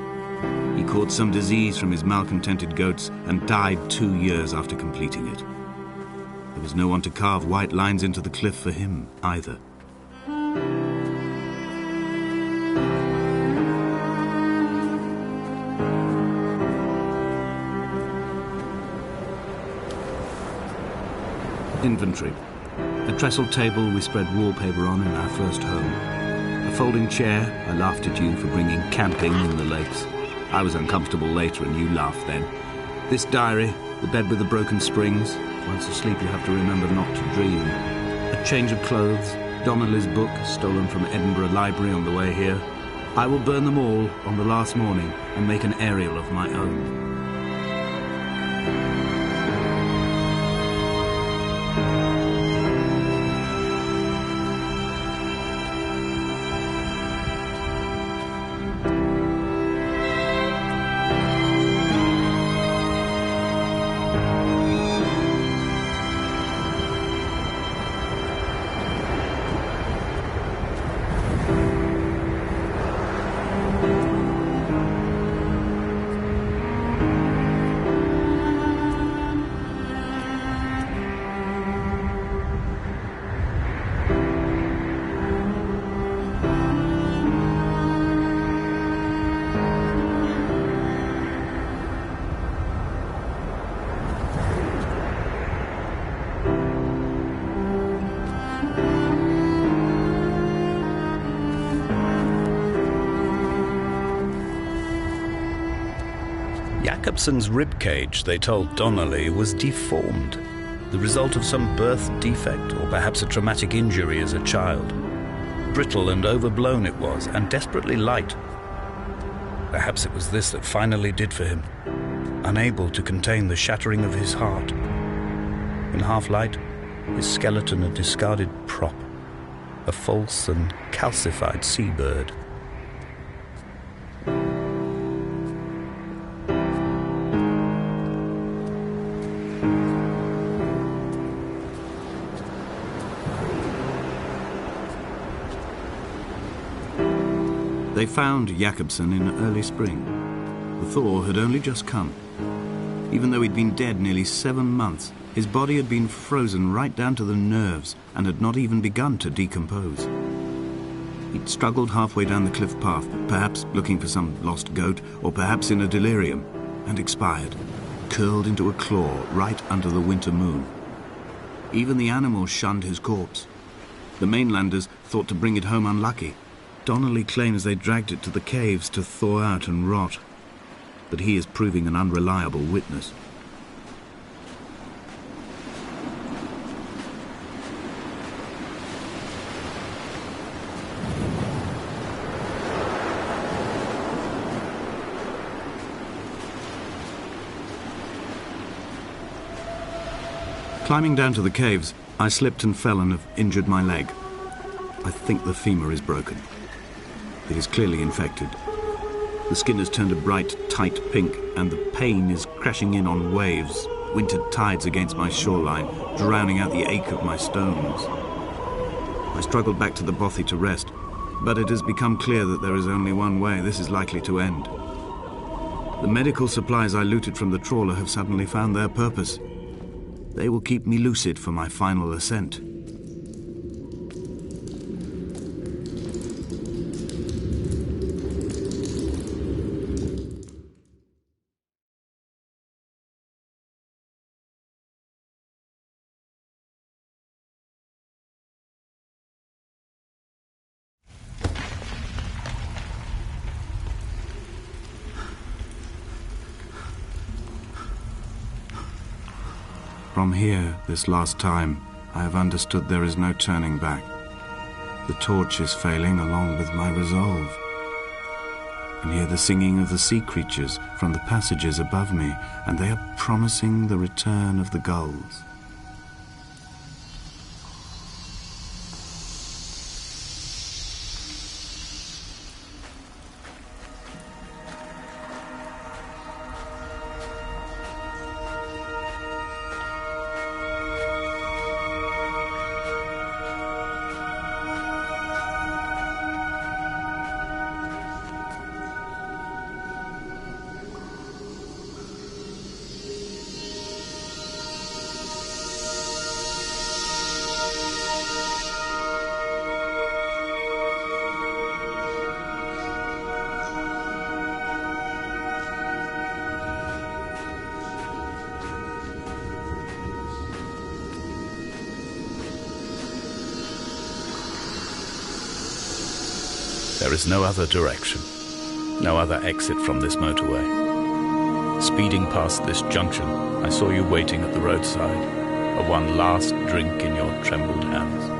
B: He caught some disease from his malcontented goats and died 2 years after completing it. There was no one to carve white lines into the cliff for him either. Inventory. A trestle table we spread wallpaper on in our first home. A folding chair. I laughed at you for bringing camping in the lakes. I was uncomfortable later and you laughed then. This diary, the bed with the broken springs. Once asleep you have to remember not to dream. A change of clothes, Donnelly's book, stolen from Edinburgh Library on the way here. I will burn them all on the last morning and make an aerial of my own.
A: Jakobsen's ribcage, they told Donnelly, was deformed, the result of some birth defect or perhaps a traumatic injury as a child. Brittle and overblown it was, and desperately light. Perhaps it was this that finally did for him, unable to contain the shattering of his heart. In half-light, his skeleton a discarded prop, a false and calcified seabird.
B: They found Jakobsen in early spring. The thaw had only just come. Even though he'd been dead nearly 7 months, his body had been frozen right down to the nerves and had not even begun to decompose. He'd struggled halfway down the cliff path, perhaps looking for some lost goat, or perhaps in a delirium, and expired, curled into a claw right under the winter moon. Even the animals shunned his corpse. The mainlanders thought to bring it home unlucky. Donnelly claims they dragged it to the caves to thaw out and rot, but he is proving an unreliable witness. Climbing down to the caves, I slipped and fell and have injured my leg. I think the femur is broken. It is clearly infected. The skin has turned a bright, tight pink, and the pain is crashing in on waves, winter tides against my shoreline, drowning out the ache of my stones. I struggled back to the bothy to rest, but it has become clear that there is only one way this is likely to end. The medical supplies I looted from the trawler have suddenly found their purpose. They will keep me lucid for my final ascent. From here, this last time, I have understood there is no turning back. The torch is failing along with my resolve. I can hear the singing of the sea creatures from the passages above me, and they are promising the return of the gulls.
A: There is no other direction, no other exit from this motorway. Speeding past this junction, I saw you waiting at the roadside, a one last drink in your trembled hands.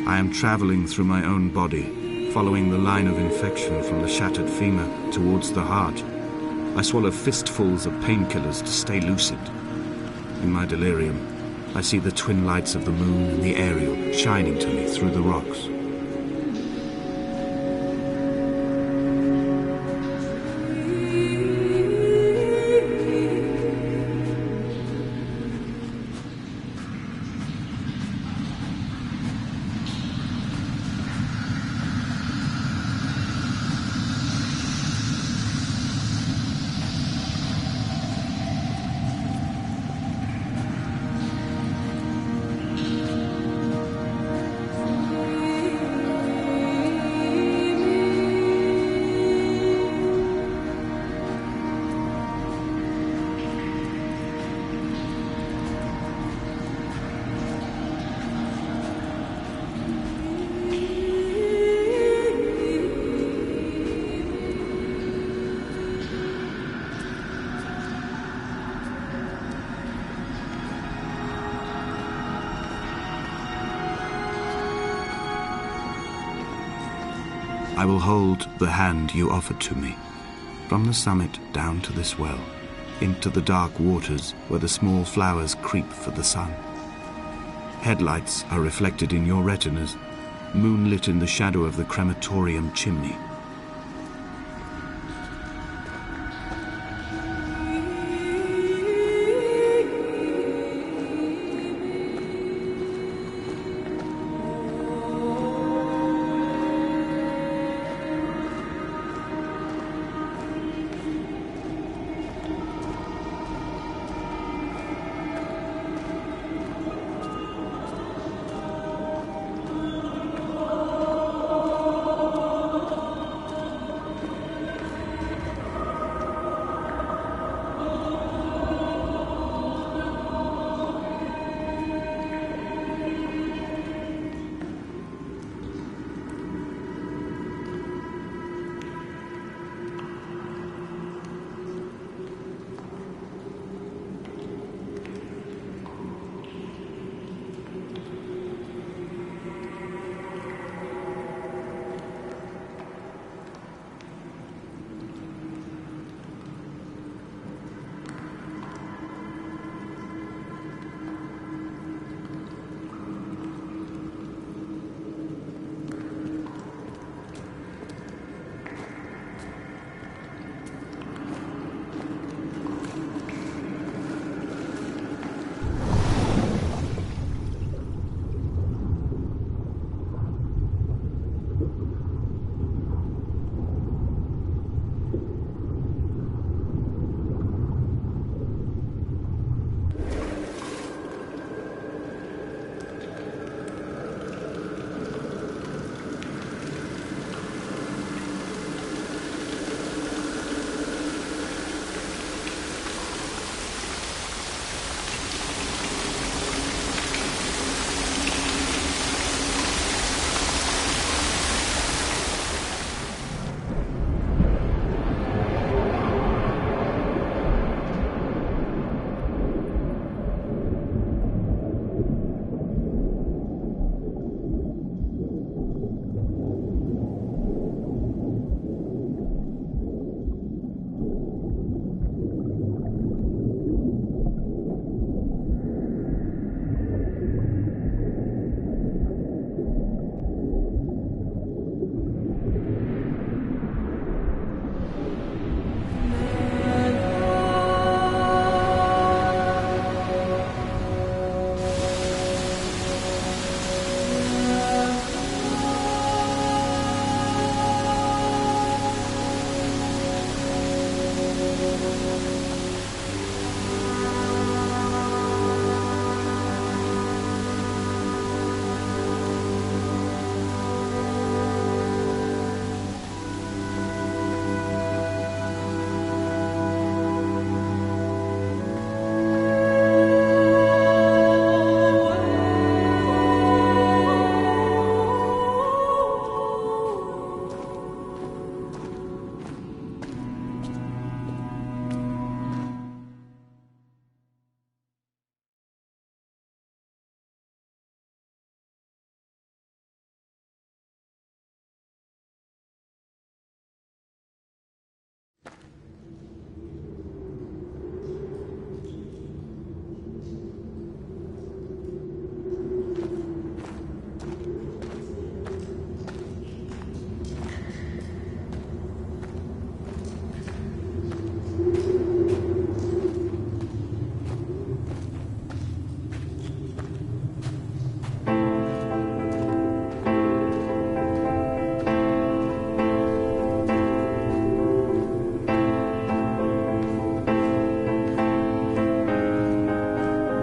B: I am traveling through my own body, following the line of infection from the shattered femur towards the heart. I swallow fistfuls of painkillers to stay lucid. In my delirium, I see the twin lights of the moon and the Ariel shining to me through the rocks. I will hold the hand you offered to me, from the summit down to this well, into the dark waters where the small flowers creep for the sun. Headlights are reflected in your retinas, moonlit in the shadow of the crematorium chimney.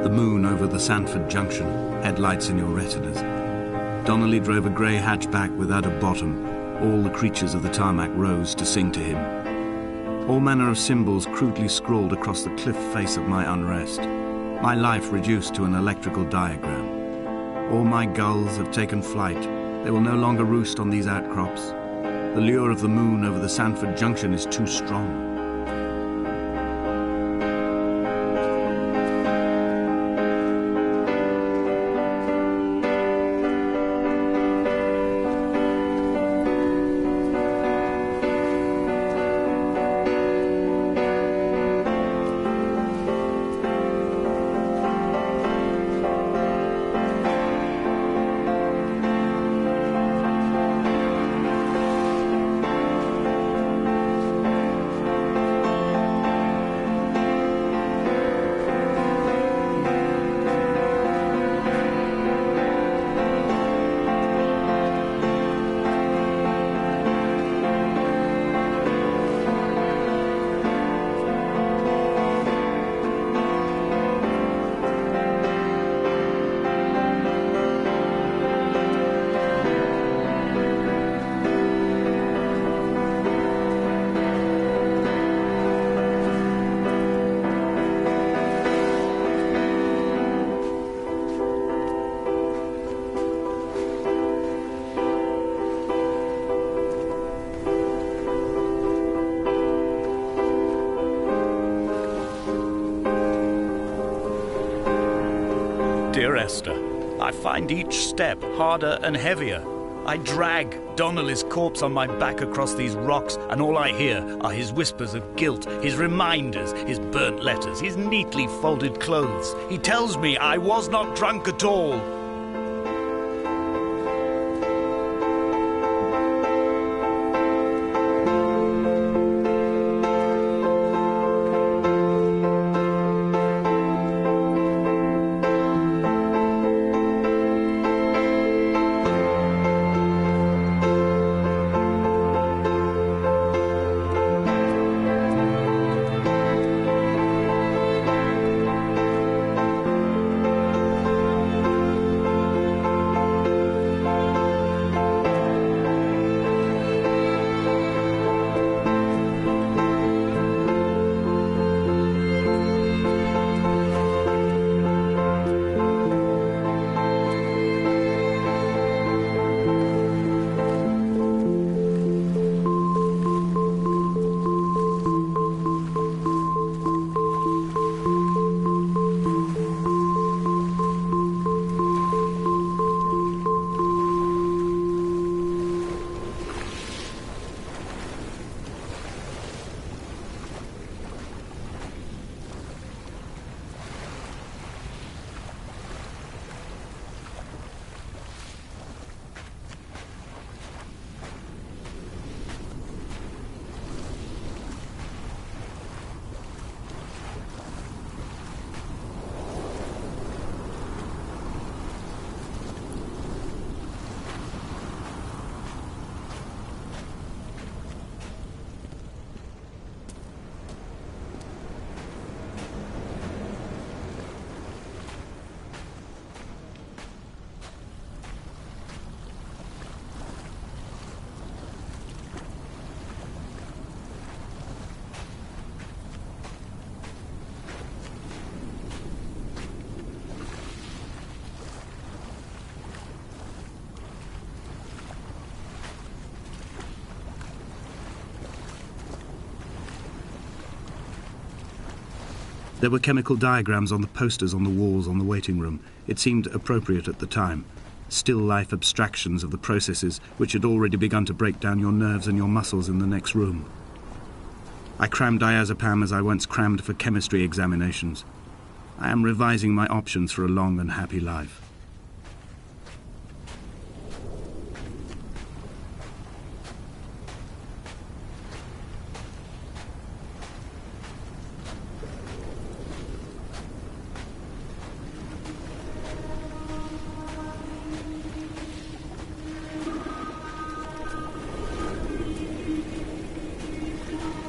B: The moon over the Sandford Junction, headlights in your retinas. Donnelly drove a grey hatchback without a bottom. All the creatures of the tarmac rose to sing to him. All manner of symbols crudely scrawled across the cliff face of my unrest. My life reduced to an electrical diagram. All my gulls have taken flight. They will no longer roost on these outcrops. The lure of the moon over the Sandford Junction is too strong.
A: Dear Esther, I find each step harder and heavier. I drag Donnelly's corpse on my back across these rocks, and all I hear are his whispers of guilt, his reminders, his burnt letters, his neatly folded clothes. He tells me I was not drunk at all.
B: There were chemical diagrams on the posters on the walls on the waiting room. It seemed appropriate at the time. Still life abstractions of the processes which had already begun to break down your nerves and your muscles in the next room. I crammed diazepam as I once crammed for chemistry examinations. I am revising my options for a long and happy life.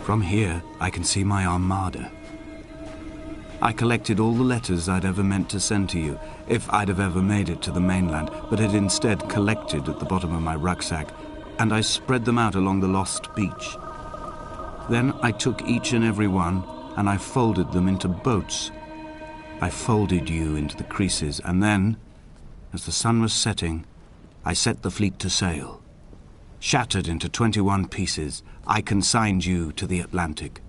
B: From here, I can see my armada. I collected all the letters I'd ever meant to send to you, if I'd have ever made it to the mainland, but had instead collected at the bottom of my rucksack, and I spread them out along the lost beach. Then I took each and every one, and I folded them into boats. I folded you into the creases, and then, as the sun was setting, I set the fleet to sail. Shattered into 21 pieces, I consigned you to the Atlantic,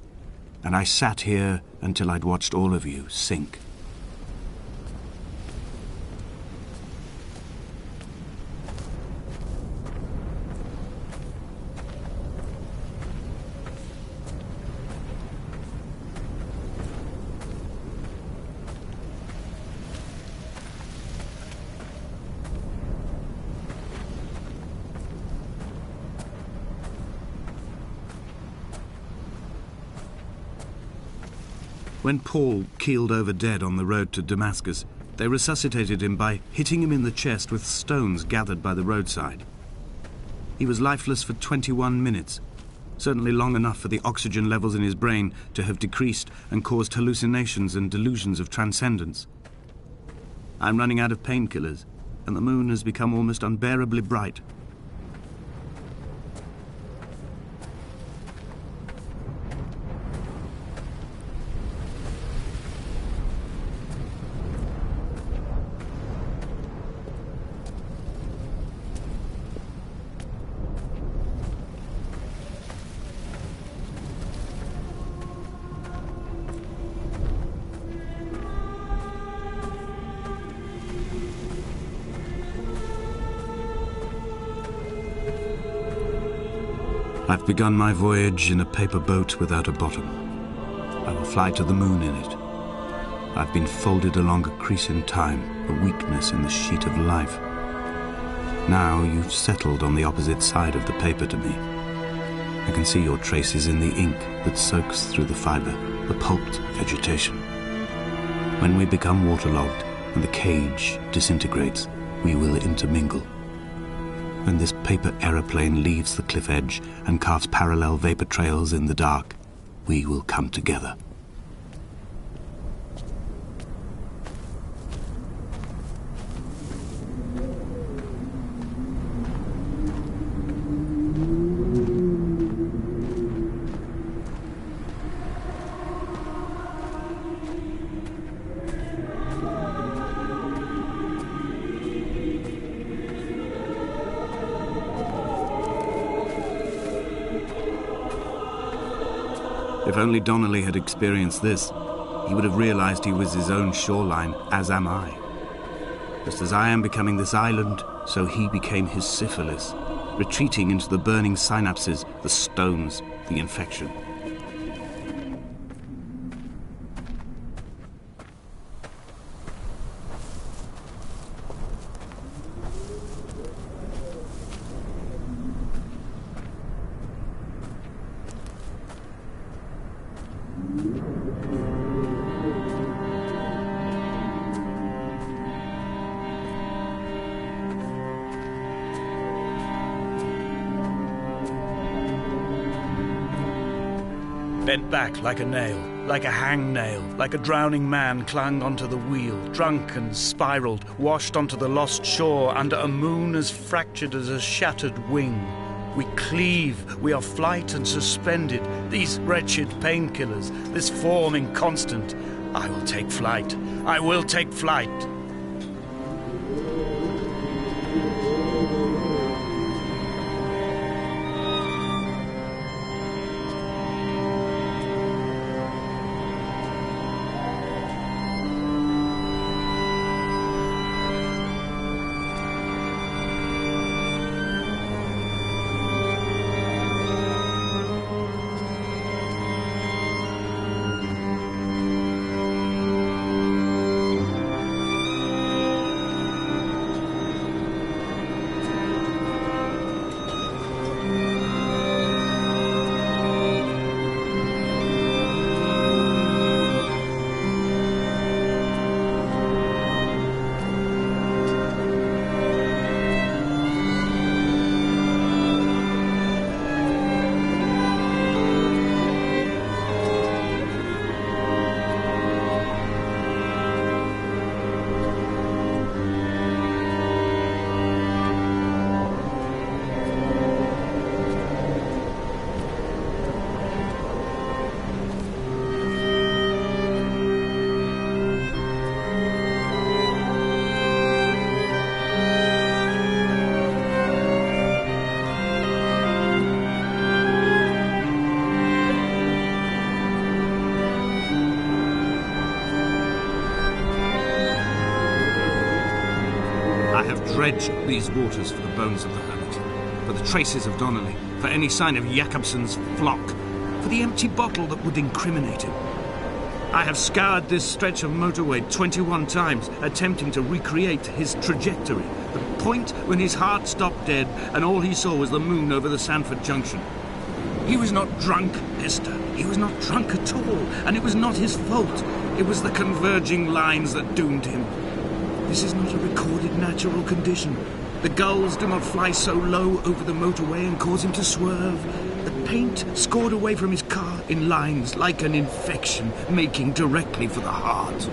B: and I sat here until I'd watched all of you sink. When Paul keeled over dead on the road to Damascus, they resuscitated him by hitting him in the chest with stones gathered by the roadside. He was lifeless for 21 minutes, certainly long enough for the oxygen levels in his brain to have decreased and caused hallucinations and delusions of transcendence. I'm running out of painkillers, and the moon has become almost unbearably bright. I've begun my voyage in a paper boat without a bottom. I will fly to the moon in it. I've been folded along a crease in time, a weakness in the sheet of life. Now you've settled on the opposite side of the paper to me. I can see your traces in the ink that soaks through the fiber, the pulped vegetation. When we become waterlogged and the cage disintegrates, we will intermingle. When this paper aeroplane leaves the cliff edge and carves parallel vapor trails in the dark, we will come together. If only Donnelly had experienced this, he would have realized he was his own shoreline, as am I. Just as I am becoming this island, so he became his syphilis, retreating into the burning synapses, the stones, the infection.
A: Bent back like a nail, like a hangnail, like a drowning man clung onto the wheel, drunk and spiraled, washed onto the lost shore under a moon as fractured as a shattered wing. We cleave, we are flight and suspended, these wretched painkillers, this form inconstant. I will take flight, I will take flight.
C: have dredged these waters for the bones of the hermit, for the traces of Donnelly, for any sign of Jakobsen's flock, for the empty bottle that would incriminate him. I have scoured this stretch of motorway 21 times, attempting to recreate his trajectory, the point when his heart stopped dead and all he saw was the moon over the Sanford Junction. He was not drunk, Esther. He was not drunk at all, and it was not his fault. It was the converging lines that doomed him. This is not a recorded natural condition. The gulls do not fly so low over the motorway and cause him to swerve. The paint scored away from his car in lines like an infection, making directly for the heart.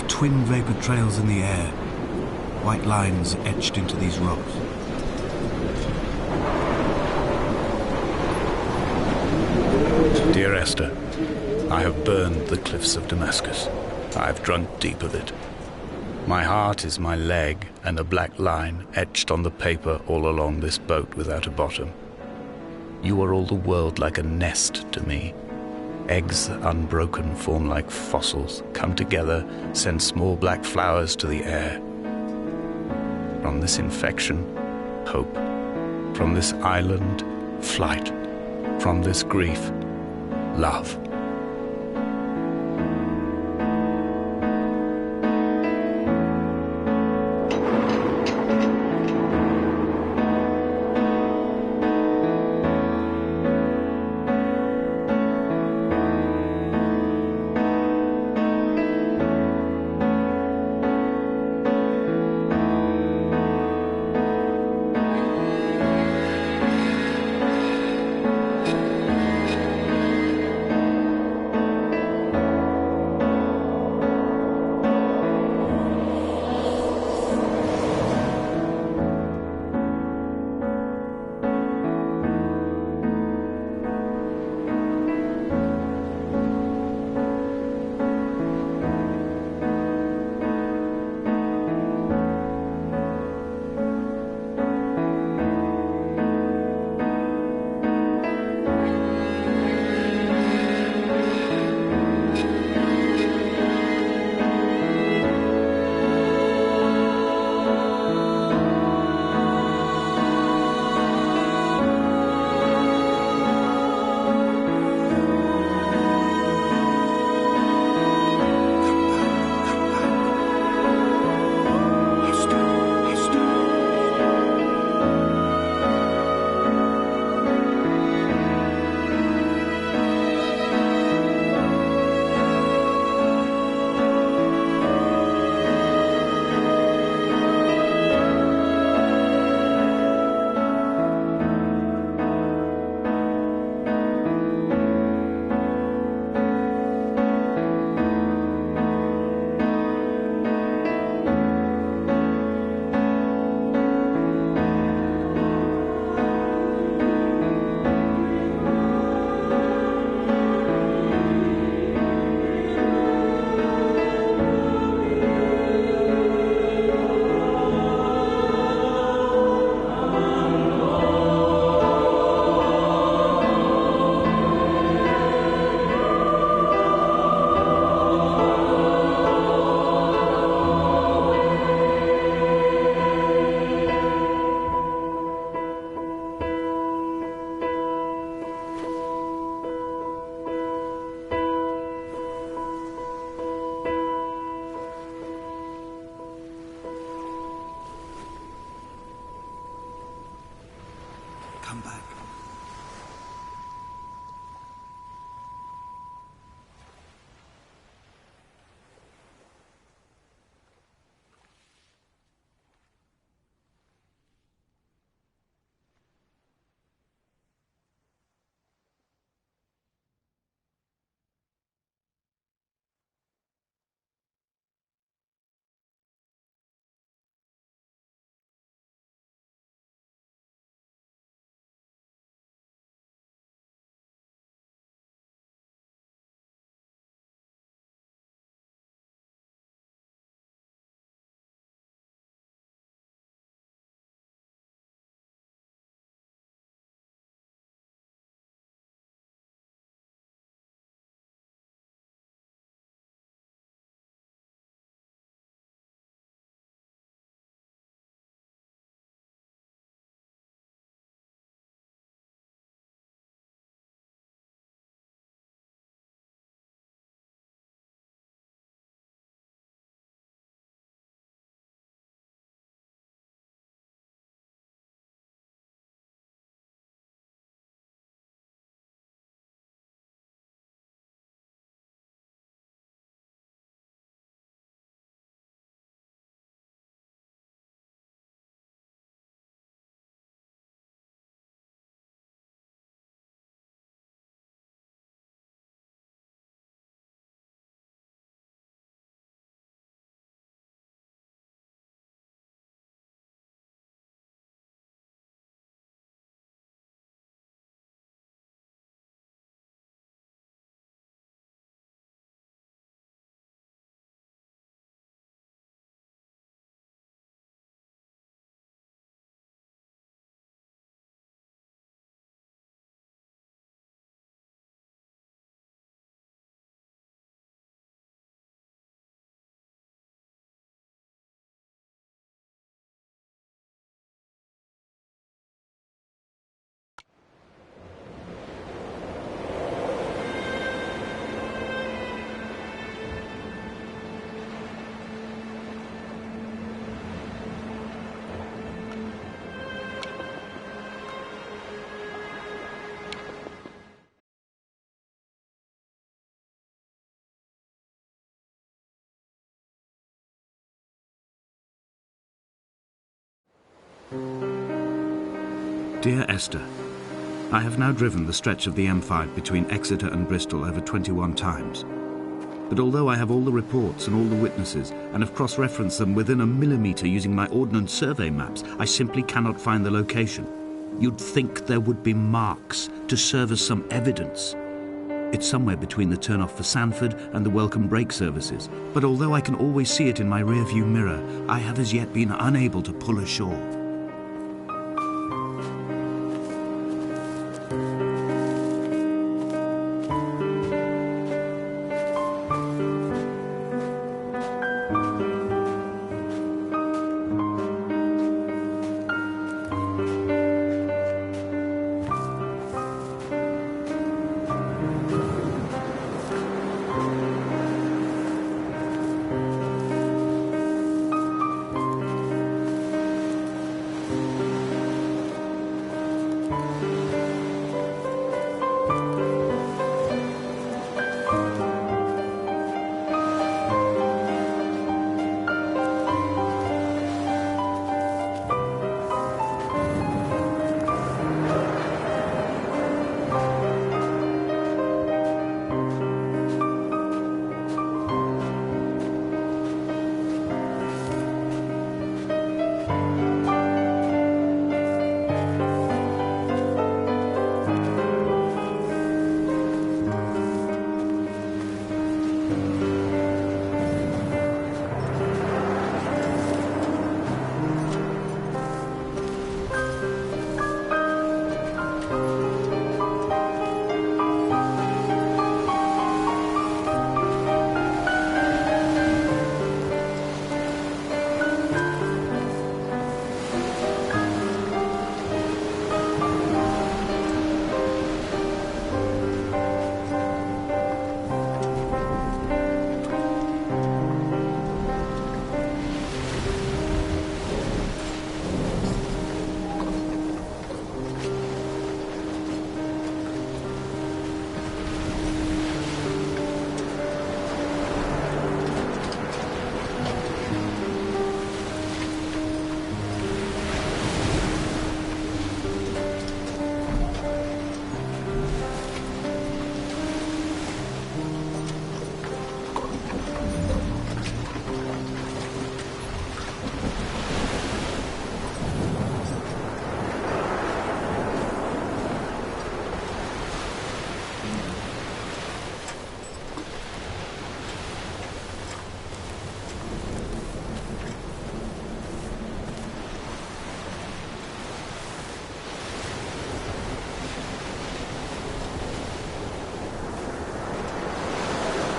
B: Twin vapor trails in the air, white lines etched into these rocks.
A: Dear Esther, I have burned the cliffs of Damascus. I have drunk deep of it. My heart is my leg, and a black line etched on the paper all along this boat without a bottom. You are all the world like a nest to me. Eggs unbroken form like fossils, come together, send small black flowers to the air. From this infection, hope. From this island, flight. From this grief, love.
B: Come back. Dear Esther, I have now driven the stretch of the M5 between Exeter and Bristol over 21 times. But although I have all the reports and all the witnesses, and have cross-referenced them within a millimetre using my Ordnance Survey maps, I simply cannot find the location. You'd think there would be marks to serve as some evidence. It's somewhere between the turn-off for Sanford and the welcome brake services, but although I can always see it in my rear-view mirror, I have as yet been unable to pull ashore.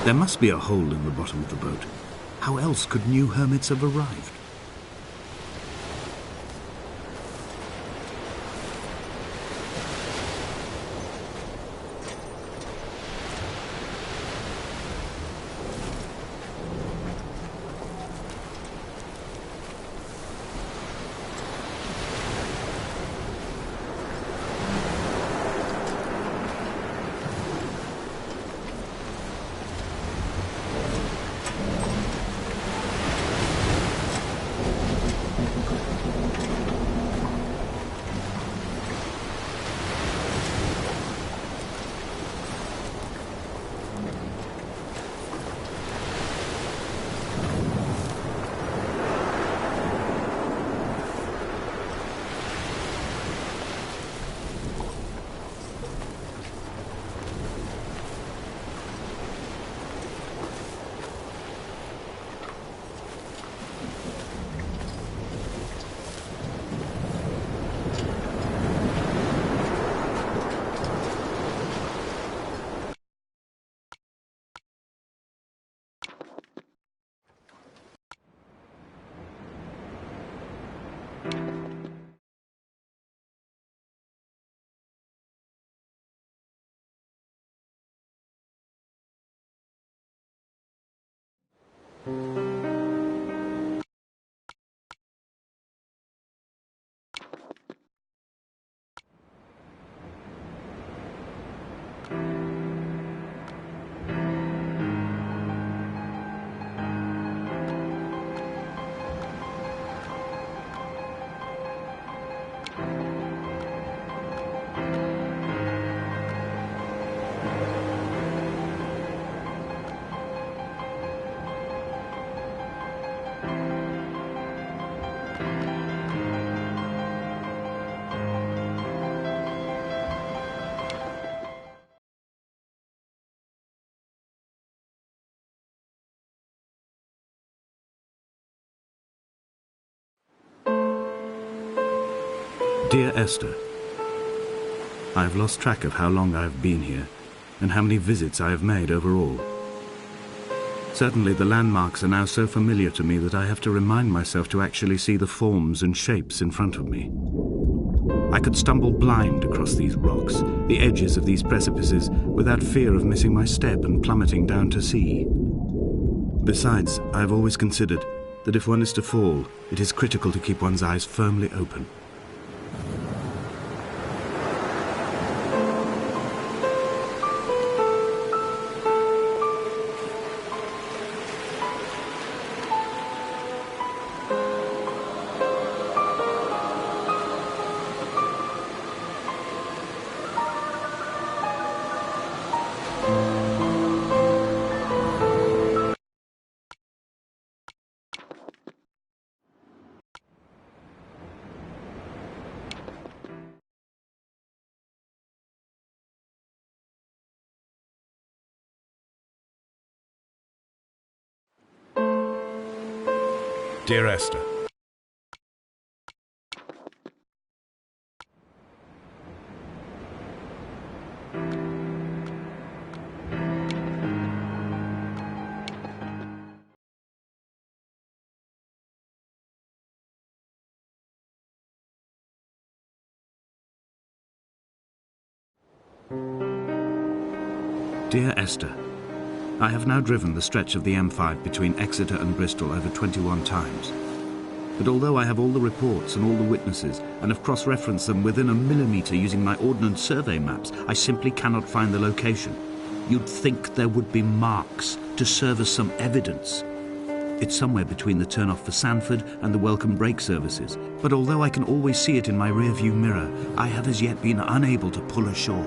B: There must be a hole in the bottom of the boat. How else could new hermits have arrived? Dear Esther, I have lost track of how long I have been here and how many visits I have made overall. Certainly the landmarks are now so familiar to me that I have to remind myself to actually see the forms and shapes in front of me. I could stumble blind across these rocks, the edges of these precipices, without fear of missing my step and plummeting down to sea. Besides, I have always considered that if one is to fall, it is critical to keep one's eyes firmly open.
A: Dear Esther,
B: Dear Esther, I have now driven the stretch of the M5 between Exeter and Bristol over 21 times. But although I have all the reports and all the witnesses, and have cross-referenced them within a millimetre using my Ordnance Survey maps, I simply cannot find the location. You'd think there would be marks to serve as some evidence. It's somewhere between the turn-off for Sanford and the welcome brake services, but although I can always see it in my rear-view mirror, I have as yet been unable to pull ashore.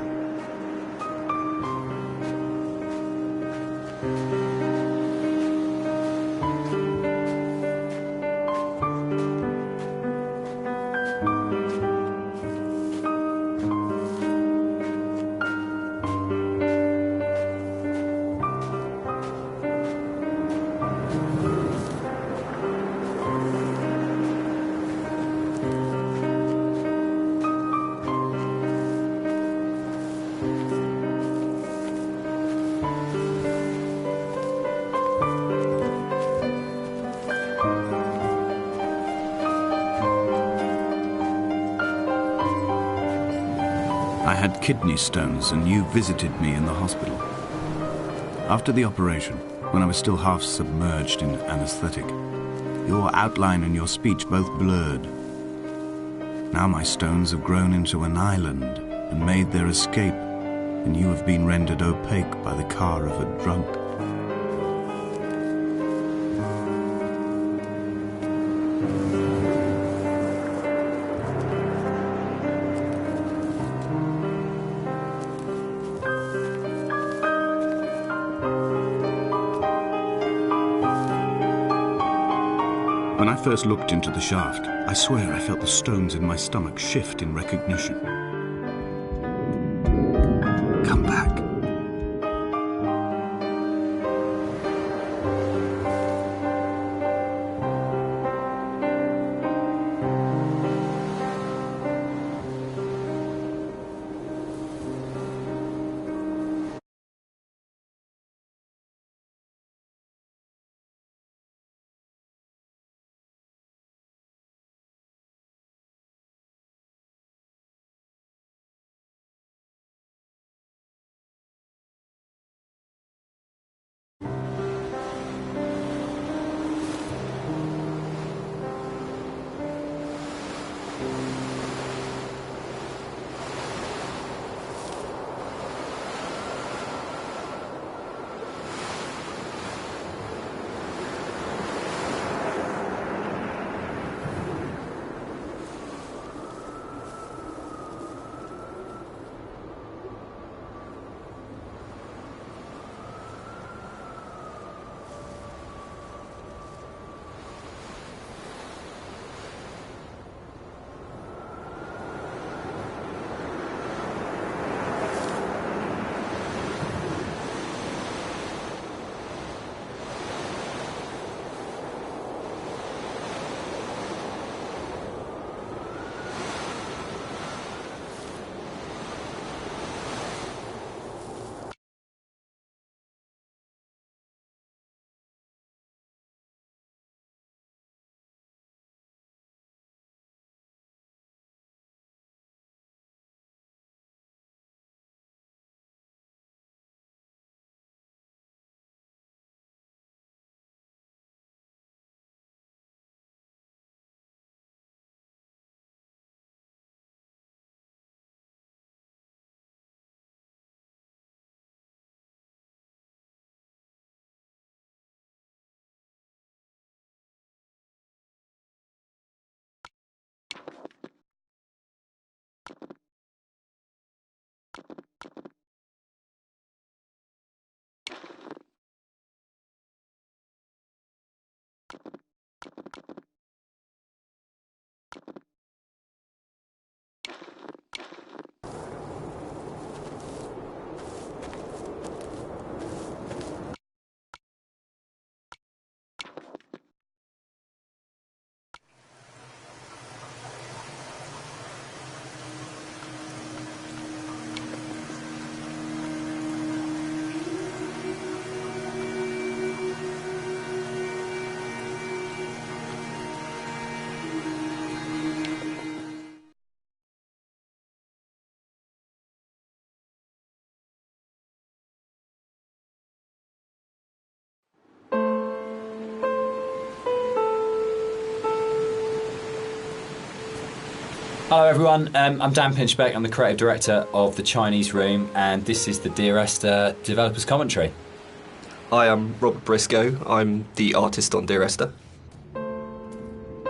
B: I had kidney stones and you visited me in the hospital. After the operation, when I was still half submerged in anaesthetic, your outline and your speech both blurred. Now my stones have grown into an island and made their escape, and you have been rendered opaque by the car of a drunk. When I first looked into the shaft, I swear I felt the stones in my stomach shift in recognition. Come back.
D: Hello everyone, I'm Dan Pinchbeck, I'm the creative director of the Chinese Room, and this is the Dear Esther Developers Commentary.
E: Hi, I'm Robert Briscoe, I'm the artist on Dear Esther.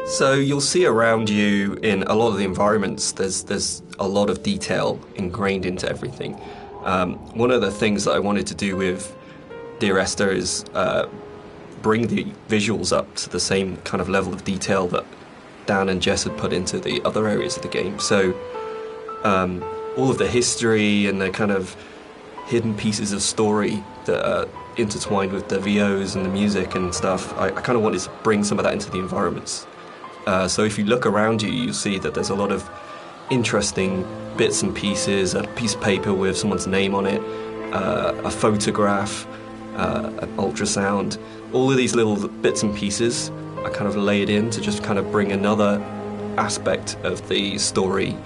E: So you'll see around you in a lot of the environments, there's a lot of detail ingrained into everything. One of the things that I wanted to do with Dear Esther is bring the visuals up to the same kind of level of detail that Dan and Jess had put into the other areas of the game. So all of the history and the kind of hidden pieces of story that are intertwined with the VOs and the music and stuff, I kind of wanted to bring some of that into the environments. So if you look around you, you'll see that there's a lot of interesting bits and pieces, a piece of paper with someone's name on it, a photograph, an ultrasound. All of these little bits and pieces are kind of laid in to just kind of bring another aspect of the story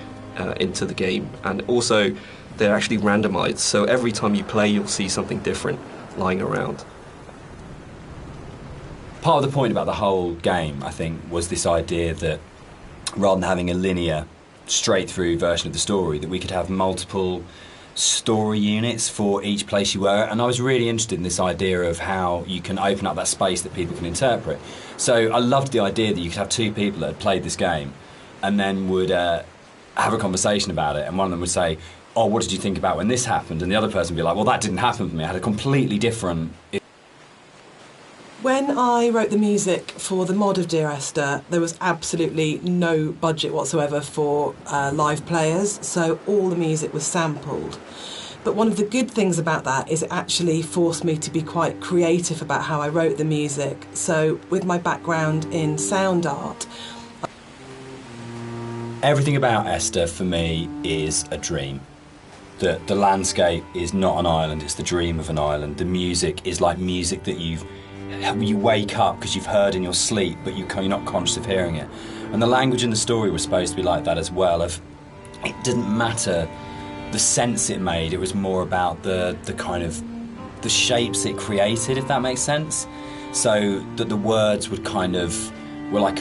E: into the game. And also, they're actually randomized, so every time you play, you'll see something different lying around.
D: Part of the point about the whole game, I think, was this idea that rather than having a linear, straight-through version of the story, that we could have multiple story units for each place you were, and I was really interested in this idea of how you can open up that space that people can interpret. So I loved the idea that you could have two people that had played this game and then would have a conversation about it, and one of them would say, oh, what did you think about when this happened? And the other person would be like, well, that didn't happen for me. I had a completely different...
F: When I wrote the music for the mod of Dear Esther, there was absolutely no budget whatsoever for live players, so all the music was sampled. But one of the good things about that is it actually forced me to be quite creative about how I wrote the music. So with my background in sound art...
D: Everything about Esther, for me, is a dream. The landscape is not an island, it's the dream of an island. The music is like music that you wake up because you've heard in your sleep, but you're not conscious of hearing it. And the language in the story was supposed to be like that as well. It didn't matter the sense it made, it was more about the kind of the shapes it created, if that makes sense. So that the words would were like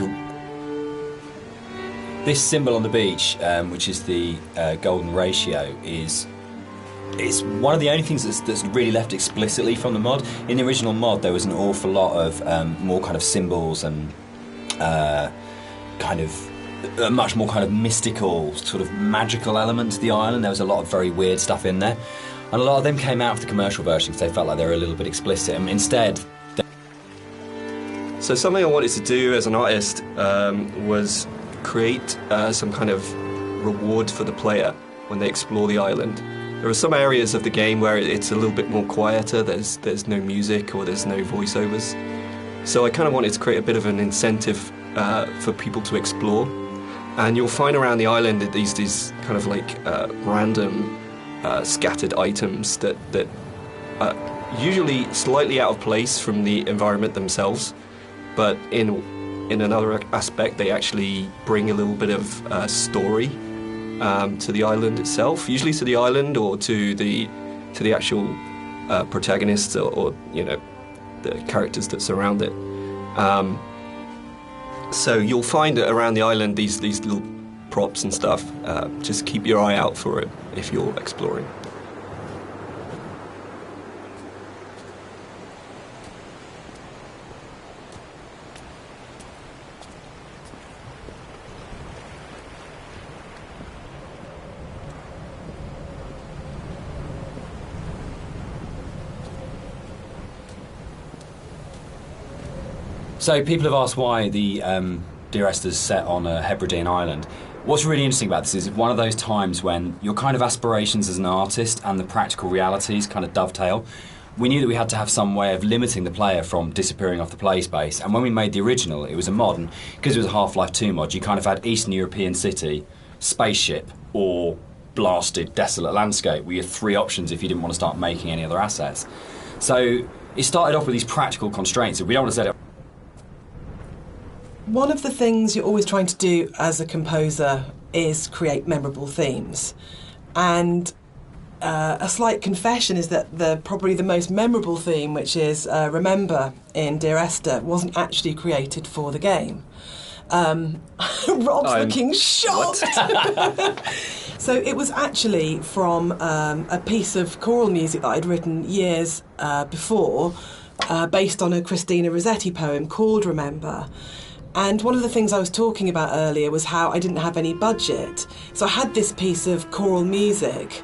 D: this symbol on the beach, which is the golden ratio, is one of the only things that's really left explicitly from the mod. In the original mod, there was an awful lot of more kind of symbols and kind of a much more kind of mystical, sort of magical element to the island. There was a lot of very weird stuff in there, and a lot of them came out of the commercial version because they felt like they were a little bit explicit. And instead,
E: So something I wanted to do as an artist was create some kind of reward for the player when they explore the island. There are some areas of the game where it's a little bit more quieter, there's no music or there's no voiceovers. So I kind of wanted to create a bit of an incentive for people to explore. And you'll find around the island that these kind of like random scattered items that are usually slightly out of place from the environment themselves, but in another aspect they actually bring a little bit of story to the island itself, usually to the island or to the actual protagonists or the characters that surround it. So you'll find that around the island these little props and stuff. Just keep your eye out for it if you're exploring.
D: So people have asked why the Dear Esther's set on a Hebridean island. What's really interesting about this is one of those times when your kind of aspirations as an artist and the practical realities kind of dovetail. We knew that we had to have some way of limiting the player from disappearing off the play space, and when we made the original, it was a mod, and because it was a Half-Life 2 mod, you kind of had Eastern European city, spaceship, or blasted, desolate landscape, were your three options if you didn't want to start making any other assets. So it started off with these practical constraints. We don't want to set it.
F: One of the things you're always trying to do as a composer is create memorable themes. And a slight confession is that probably the most memorable theme, which is Remember in Dear Esther, wasn't actually created for the game. Rob's looking shocked. So it was actually from a piece of choral music that I'd written years before, based on a Christina Rossetti poem called Remember. And one of the things I was talking about earlier was how I didn't have any budget. So I had this piece of choral music,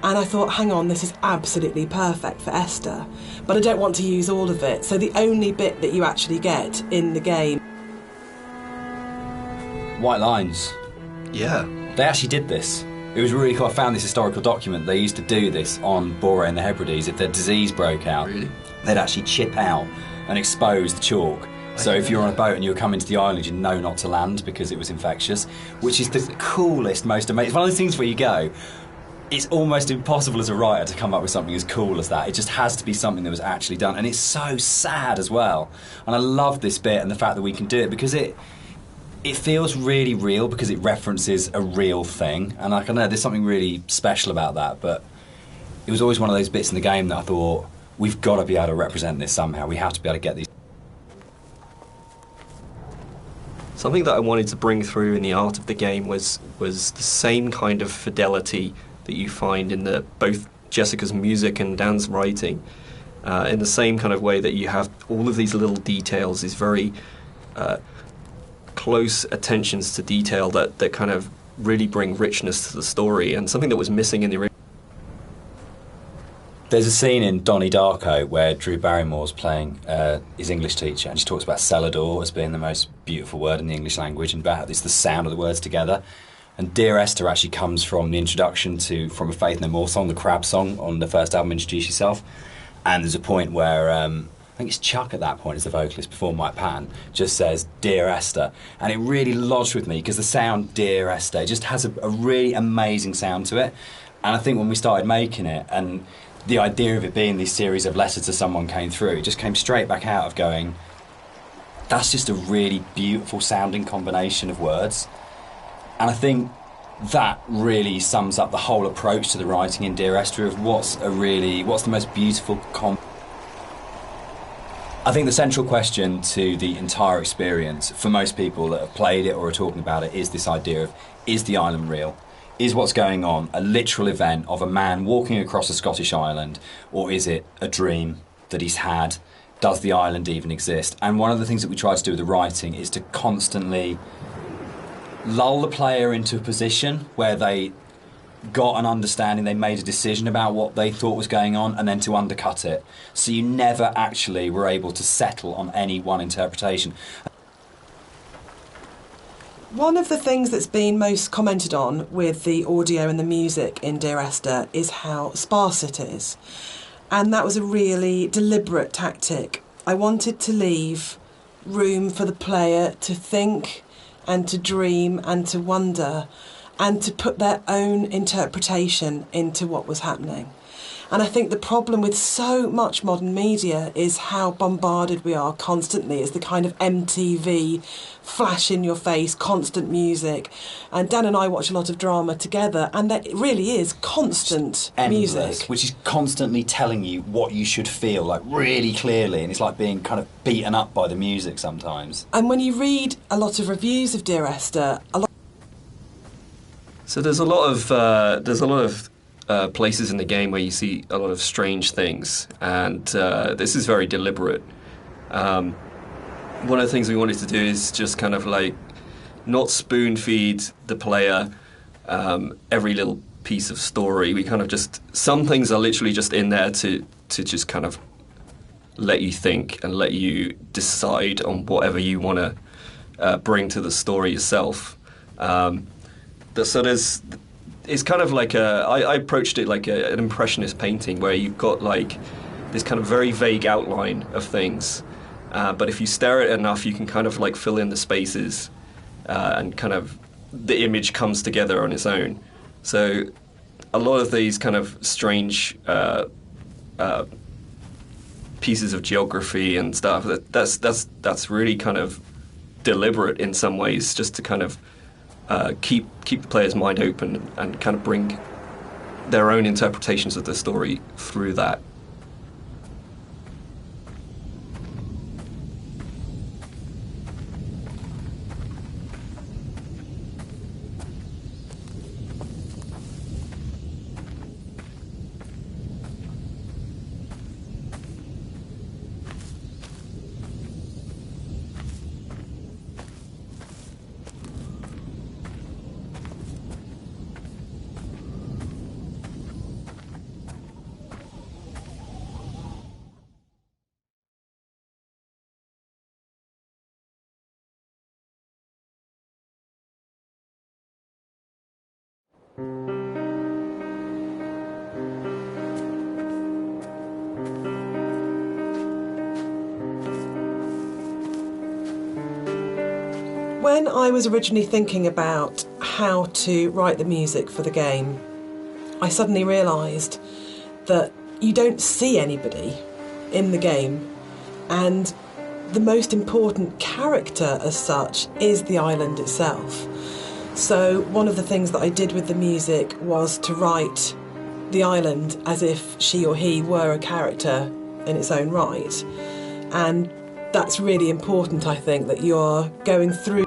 F: and I thought, hang on, this is absolutely perfect for Esther, but I don't want to use all of it. So the only bit that you actually get in the game.
D: White Lines.
E: Yeah.
D: They actually did this. It was really cool. I found this historical document. They used to do this on Boré and the Hebrides. If their disease broke out,
E: Really?
D: they'd actually chip out and expose the chalk. So if you're on a boat and you were coming to the island, you know not to land because it was infectious, which is the coolest, most amazing. It's one of those things where you go, it's almost impossible as a writer to come up with something as cool as that. It just has to be something that was actually done. And it's so sad as well. And I love this bit and the fact that we can do it because it feels really real because it references a real thing. And I don't know, there's something really special about that. But it was always one of those bits in the game that I thought, we've got to be able to represent this somehow. We have to be able to get these.
E: Something that I wanted to bring through in the art of the game was the same kind of fidelity that you find in both Jessica's music and Dan's writing, in the same kind of way that you have all of these little details, these very close attentions to detail that kind of really bring richness to the story, and something that was missing in the original.
D: There's a scene in Donnie Darko where Drew Barrymore's playing his English teacher, and she talks about cellador as being the most beautiful word in the English language, and about it's the sound of the words together. And Dear Esther actually comes from the introduction to From a Faith No More song, the Crab song on the first album, Introduce Yourself. And there's a point where, I think it's Chuck at that point as the vocalist before Mike Patton, just says, Dear Esther. And it really lodged with me because the sound Dear Esther just has a really amazing sound to it. And I think when we started making it, and the idea of it being this series of letters to someone came through, it just came straight back out of going, that's just a really beautiful sounding combination of words. And I think that really sums up the whole approach to the writing in Dear Esther of what's the most beautiful I think the central question to the entire experience for most people that have played it or are talking about it is this idea of, is the island real? Is what's going on a literal event of a man walking across a Scottish island, or is it a dream that he's had? Does the island even exist? And one of the things that we try to do with the writing is to constantly lull the player into a position where they got an understanding, they made a decision about what they thought was going on, and then to undercut it. So you never actually were able to settle on any one interpretation.
F: One of the things that's been most commented on with the audio and the music in Dear Esther is how sparse it is. And that was a really deliberate tactic. I wanted to leave room for the player to think and to dream and to wonder and to put their own interpretation into what was happening. And I think the problem with so much modern media is how bombarded we are constantly. It's the kind of MTV, flash in your face, constant music. And Dan and I watch a lot of drama together, and that really is constant
D: Endless,
F: music.
D: which is constantly telling you what you should feel, like really clearly, and it's like being kind of beaten up by the music sometimes.
F: And when you read a lot of reviews of Dear Esther,
E: So there's a lot of places in the game where you see a lot of strange things, and this is very deliberate. One of the things we wanted to do is just kind of like not spoon feed the player every little piece of story. We kind of just, some things are literally just in there to just kind of let you think and let you decide on whatever you want to bring to the story yourself. So it's kind of like I approached it like an impressionist painting, where you've got like this kind of very vague outline of things, but if you stare at it enough, you can kind of like fill in the spaces, and kind of the image comes together on its own. So a lot of these kind of strange pieces of geography and stuff, that's really kind of deliberate in some ways, just to kind of keep the player's mind open and kind of bring their own interpretations of the story through that.
F: When I was originally thinking about how to write the music for the game, I suddenly realised that you don't see anybody in the game, and the most important character as such is the island itself. So one of the things that I did with the music was to write the island as if she or he were a character in its own right. And that's really important, I think, that you're going through.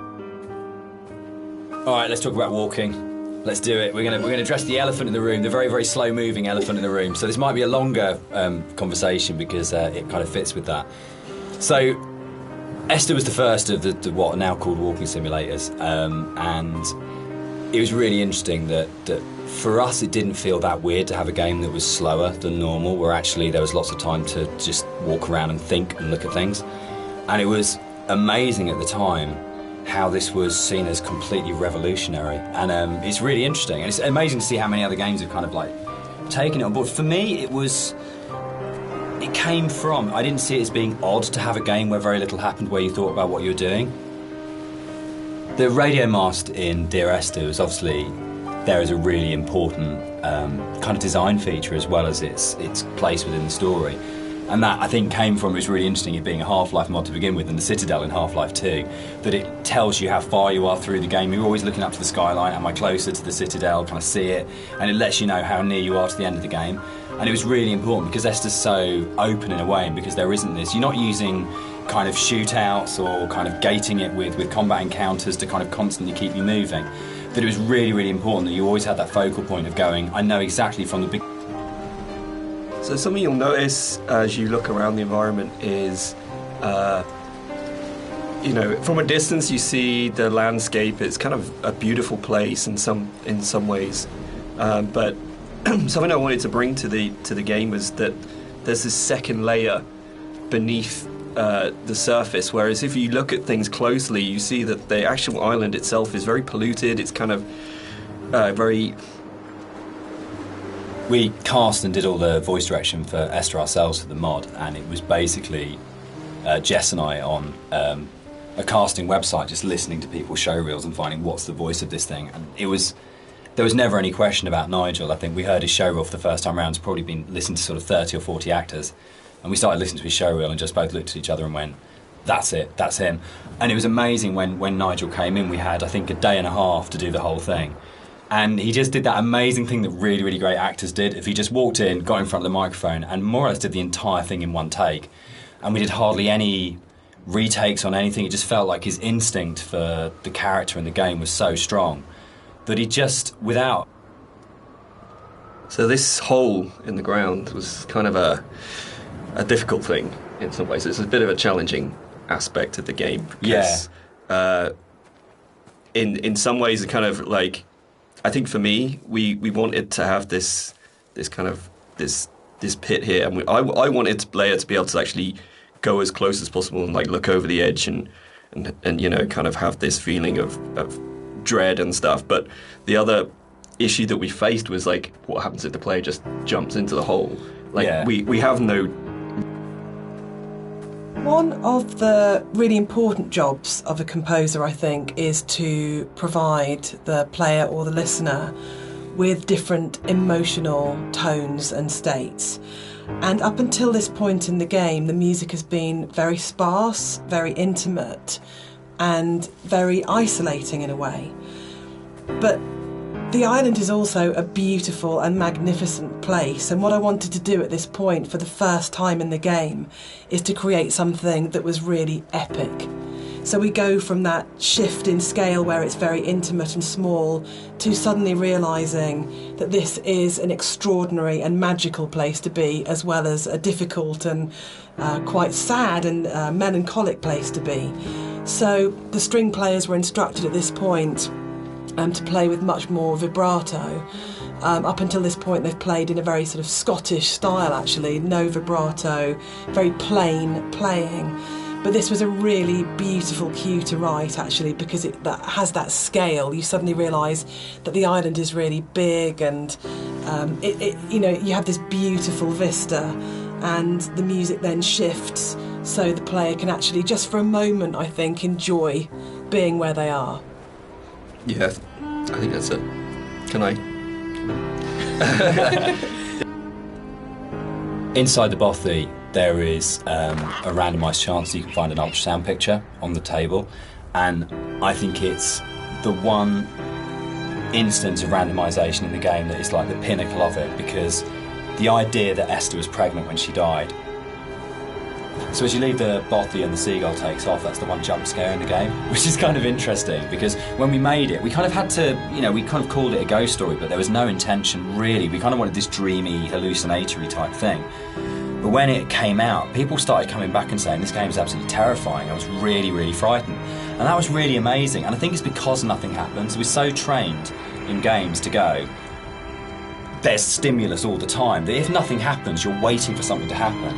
D: All right, let's talk about walking. Let's do it. We're gonna address the elephant in the room, the very, very slow-moving elephant in the room. So this might be a longer conversation because it kind of fits with that. So Esther was the first of the what are now called walking simulators, and it was really interesting that for us it didn't feel that weird to have a game that was slower than normal, where actually there was lots of time to just walk around and think and look at things. And it was amazing at the time how this was seen as completely revolutionary, and it's really interesting, and it's amazing to see how many other games have kind of like taken it on board. For me, it came from, I didn't see it as being odd to have a game where very little happened, where you thought about what you were doing. The radio mast in Dear Esther was obviously there as a really important kind of design feature, as well as its place within the story. And that, I think, came from, it was really interesting, it being a Half-Life mod to begin with, and the Citadel in Half-Life 2, that it tells you how far you are through the game. You're always looking up to the skyline, am I closer to the Citadel, can I see it? And it lets you know how near you are to the end of the game. And it was really important because Esther's so open in a way, and because there isn't this, you're not using kind of shootouts or kind of gating it with combat encounters to kind of constantly keep you moving. But it was really, really important that you always had that focal point of going, I know exactly from the beginning.
E: So something you'll notice as you look around the environment is, from a distance you see the landscape. It's kind of a beautiful place in some ways, but something I wanted to bring to the game was that there's this second layer beneath the surface. Whereas if you look at things closely, you see that the actual island itself is very polluted. It's kind of very.
D: We cast and did all the voice direction for Esther ourselves for the mod, and it was basically Jess and I on a casting website just listening to people's show reels and finding what's the voice of this thing. And there was never any question about Nigel. I think we heard his show reel for the first time around. It's probably been listened to sort of 30 or 40 actors, and we started listening to his show reel and just both looked at each other and went, that's it, that's him. And it was amazing when Nigel came in. We had, I think, a day and a half to do the whole thing. And he just did that amazing thing that really, really great actors did. If he just walked in, got in front of the microphone, and more or less did the entire thing in one take. And we did hardly any retakes on anything. It just felt like his instinct for the character in the game was so strong that he just, without...
E: So this hole in the ground was kind of a difficult thing in some ways. It's a bit of a challenging aspect of the game. Because, in some ways, it kind of like... I think for me, we wanted to have this this pit here, and I wanted the player to be able to actually go as close as possible and like look over the edge and you know, kind of have this feeling of dread and stuff. But the other issue that we faced was like, what happens if the player just jumps into the hole? Like we have no.
F: One of the really important jobs of a composer, I think, is to provide the player or the listener with different emotional tones and states. And up until this point in the game, the music has been very sparse, very intimate, and very isolating in a way. But the island is also a beautiful and magnificent place, and what I wanted to do at this point for the first time in the game is to create something that was really epic. So we go from that shift in scale where it's very intimate and small to suddenly realising that this is an extraordinary and magical place to be, as well as a difficult and quite sad and melancholic place to be. So the string players were instructed at this point to play with much more vibrato. Up until this point they've played in a very sort of Scottish style actually, no vibrato, very plain playing. But this was a really beautiful cue to write, actually, because that has that scale. You suddenly realise that the island is really big, and you know, you have this beautiful vista, and the music then shifts, so the player can actually, just for a moment, I think, enjoy being where they are.
E: Yeah, I think that's it. Can I?
D: Inside the bothy, there is a randomised chance that you can find an ultrasound picture on the table, and I think it's the one instance of randomisation in the game that is like the pinnacle of it, because the idea that Esther was pregnant when she died. So as you leave the bothy and the seagull takes off, that's the one jump scare in the game, which is kind of interesting, because when we made it, we kind of had to, you know, we kind of called it a ghost story, but there was no intention really. We kind of wanted this dreamy, hallucinatory type thing. But when it came out, people started coming back and saying, this game is absolutely terrifying. I was really, really frightened. And that was really amazing. And I think it's because nothing happens. We're so trained in games to go, there's stimulus all the time, that if nothing happens, you're waiting for something to happen.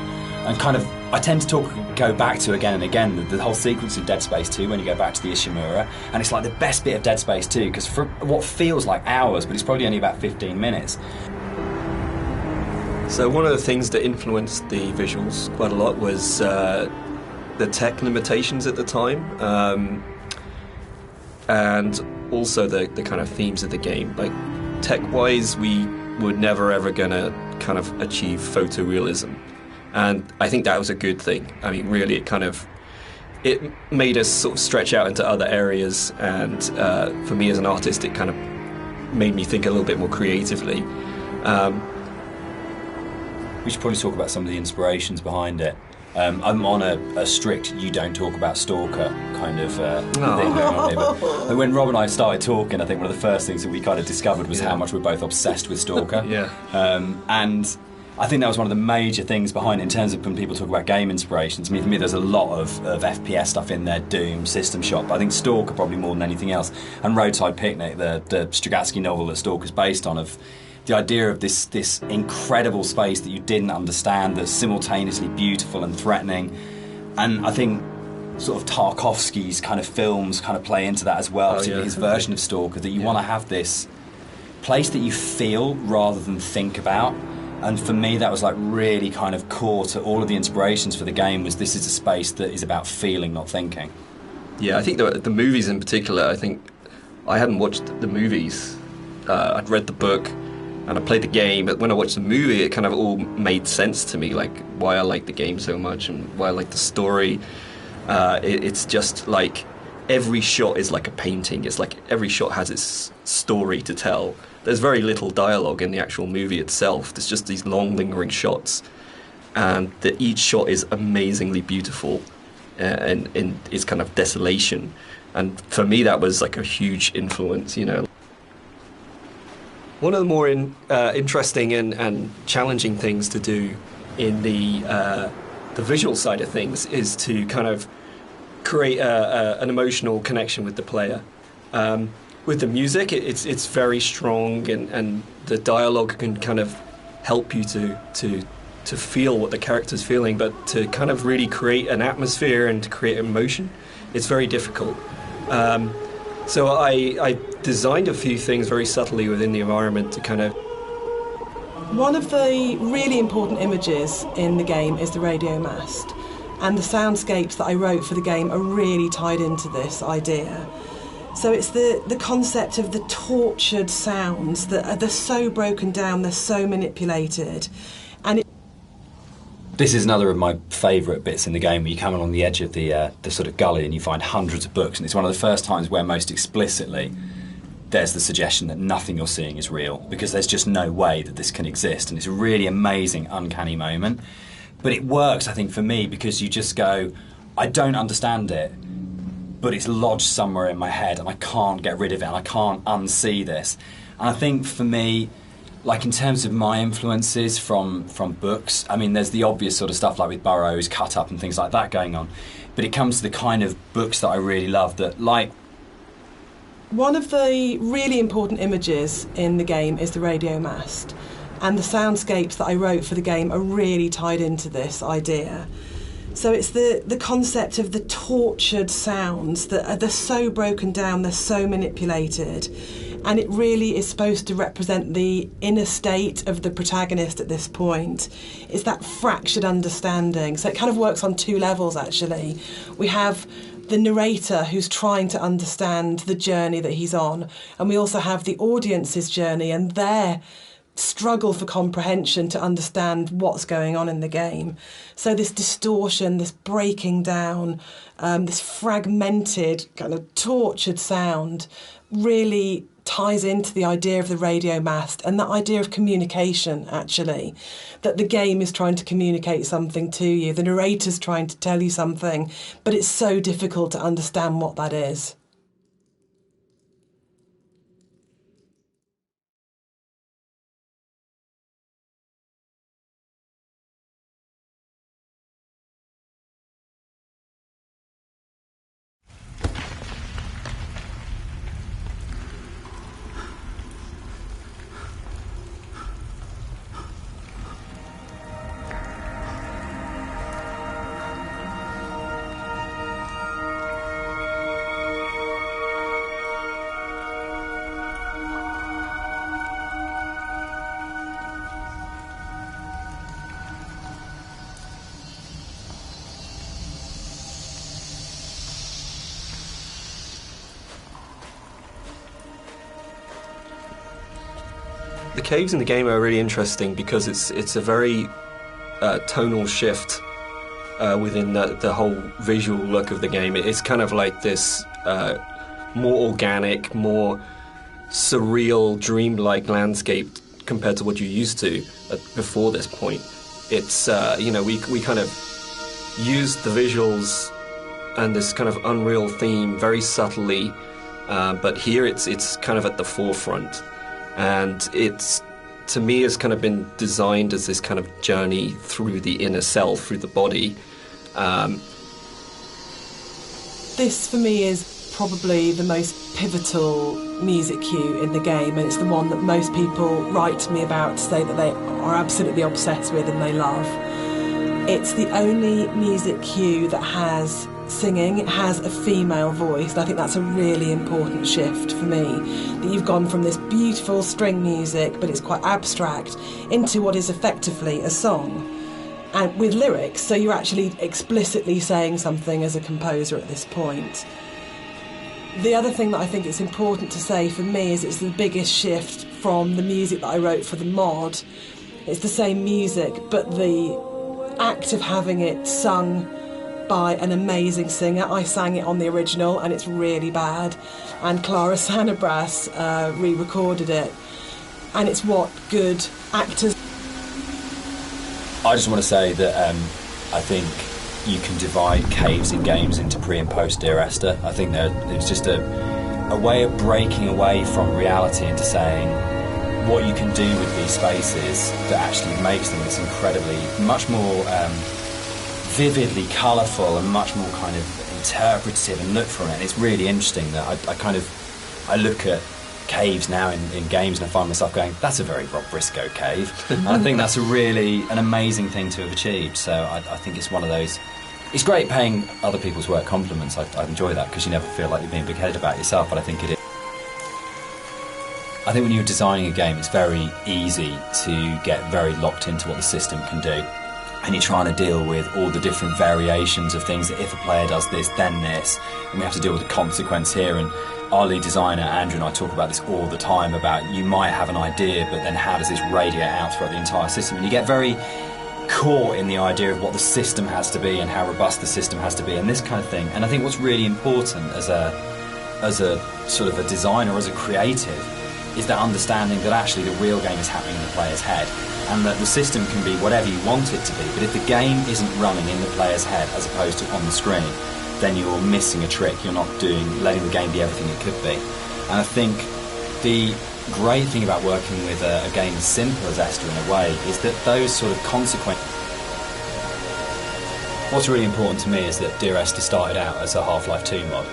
D: And kind of, I tend to go back to again and again the whole sequence in Dead Space 2 when you go back to the Ishimura, and it's like the best bit of Dead Space 2, because for what feels like hours, but it's probably only about 15 minutes.
E: So one of the things that influenced the visuals quite a lot was the tech limitations at the time, and also the kind of themes of the game. Like, tech-wise, we were never ever going to kind of achieve photorealism. And I think that was a good thing. I mean, really, it made us sort of stretch out into other areas, and for me as an artist, it kind of made me think a little bit more creatively.
D: We should probably talk about some of the inspirations behind it. I'm on a strict you don't talk about Stalker kind of thing going on here. But when Rob and I started talking, I think one of the first things that we kind of discovered was how much we're both obsessed with Stalker. And I think that was one of the major things behind it in terms of when people talk about game inspirations. I mean, for me, there's a lot of FPS stuff in there, Doom, System Shock, but I think Stalker probably more than anything else. And Roadside Picnic, the Strugatsky novel that Stalker's based on, of the idea of this incredible space that you didn't understand, that's simultaneously beautiful and threatening. And I think sort of Tarkovsky's kind of films kind of play into that as well, particularly his version of Stalker, that you want to have this place that you feel rather than think about. And for me, that was like really kind of core to all of the inspirations for the game, was this is a space that is about feeling, not thinking.
E: Yeah, I think the movies in particular, I think I hadn't watched the movies. I'd read the book and I played the game, but when I watched the movie, it kind of all made sense to me, like why I like the game so much and why I like the story. It's just like every shot is like a painting. It's like every shot has its story to tell. There's very little dialogue in the actual movie itself. There's just these long, lingering shots, and each shot is amazingly beautiful in its kind of desolation. And for me, that was like a huge influence, you know. One of the more interesting and challenging things to do in the visual side of things is to kind of create an emotional connection with the player. With the music, it's very strong, and the dialogue can kind of help you to feel what the character's feeling, but to kind of really create an atmosphere and to create emotion, it's very difficult. So I designed a few things very subtly within the environment to kind of...
F: One of the really important images in the game is the radio mast, and the soundscapes that I wrote for the game are really tied into this idea. So it's the concept of the tortured sounds that they're so broken down, they're so manipulated, and
D: This is another of my favourite bits in the game, where you come along the edge of the sort of gully and you find hundreds of books, and it's one of the first times where most explicitly there's the suggestion that nothing you're seeing is real, because there's just no way that this can exist, and it's a really amazing, uncanny moment. But it works, I think, for me, because you just go, I don't understand it, but it's lodged somewhere in my head and I can't get rid of it and I can't unsee this. And I think for me, like in terms of my influences from books, I mean, there's the obvious sort of stuff like with Burroughs, Cut Up and things like that going on, but it comes to the kind of books that I really love that, like...
F: One of the really important images in the game is the radio mast, and the soundscapes that I wrote for the game are really tied into this idea. So it's the concept of the tortured sounds that they're so broken down, they're so manipulated, and it really is supposed to represent the inner state of the protagonist at this point. It's that fractured understanding. So it kind of works on two levels, actually. We have the narrator who's trying to understand the journey that he's on, and we also have the audience's journey and their struggle for comprehension to understand what's going on in the game. So this distortion, this breaking down, this fragmented, kind of tortured sound really ties into the idea of the radio mast and that idea of communication, actually, that the game is trying to communicate something to you, the narrator's trying to tell you something, but it's so difficult to understand what that is.
E: The caves in the game are really interesting because it's a very tonal shift within the whole visual look of the game. It's kind of like this more organic, more surreal, dreamlike landscape compared to what you're used to before this point. It's we kind of used the visuals and this kind of unreal theme very subtly, but here it's kind of at the forefront. And it's, to me, has kind of been designed as this kind of journey through the inner self, through the body.
F: This, for me, is probably the most pivotal music cue in the game, and it's the one that most people write to me about to say that they are absolutely obsessed with and they love. It's the only music cue that has singing, it has a female voice, and I think that's a really important shift for me, that you've gone from this beautiful string music, but it's quite abstract, into what is effectively a song, and with lyrics, so you're actually explicitly saying something as a composer at this point. The other thing that I think it's important to say for me is it's the biggest shift from the music that I wrote for the mod. It's the same music, but the act of having it sung by an amazing singer. I sang it on the original and it's really bad, and Clara Sanabras re-recorded it, and it's what good actors...
D: I just want to say that I think you can divide caves in games into pre and post Dear Esther. I think that it's just a way of breaking away from reality into saying what you can do with these spaces that actually makes them this incredibly, much more vividly colourful and much more kind of interpretive and look for it. And it's really interesting that I look at caves now in games, and I find myself going, that's a very Rob Briscoe cave. And I think that's an amazing thing to have achieved. So I think it's one of those. It's great paying other people's work compliments. I enjoy that because you never feel like you're being big-headed about yourself, but I think it is. I think when you're designing a game, it's very easy to get very locked into what the system can do. And you're trying to deal with all the different variations of things, that if a player does this, then this, and we have to deal with the consequence here. And our lead designer, Andrew, and I talk about this all the time, about you might have an idea, but then how does this radiate out throughout the entire system? And you get very caught in the idea of what the system has to be and how robust the system has to be and this kind of thing. And I think what's really important as a sort of a designer, as a creative, is that understanding that actually the real game is happening in the player's head, and that the system can be whatever you want it to be, but if the game isn't running in the player's head as opposed to on the screen, then you're missing a trick. You're not letting the game be everything it could be. And I think the great thing about working with a game as simple as Esther in a way is that those sort of consequences. What's really important to me is that Dear Esther started out as a Half-Life 2 mod,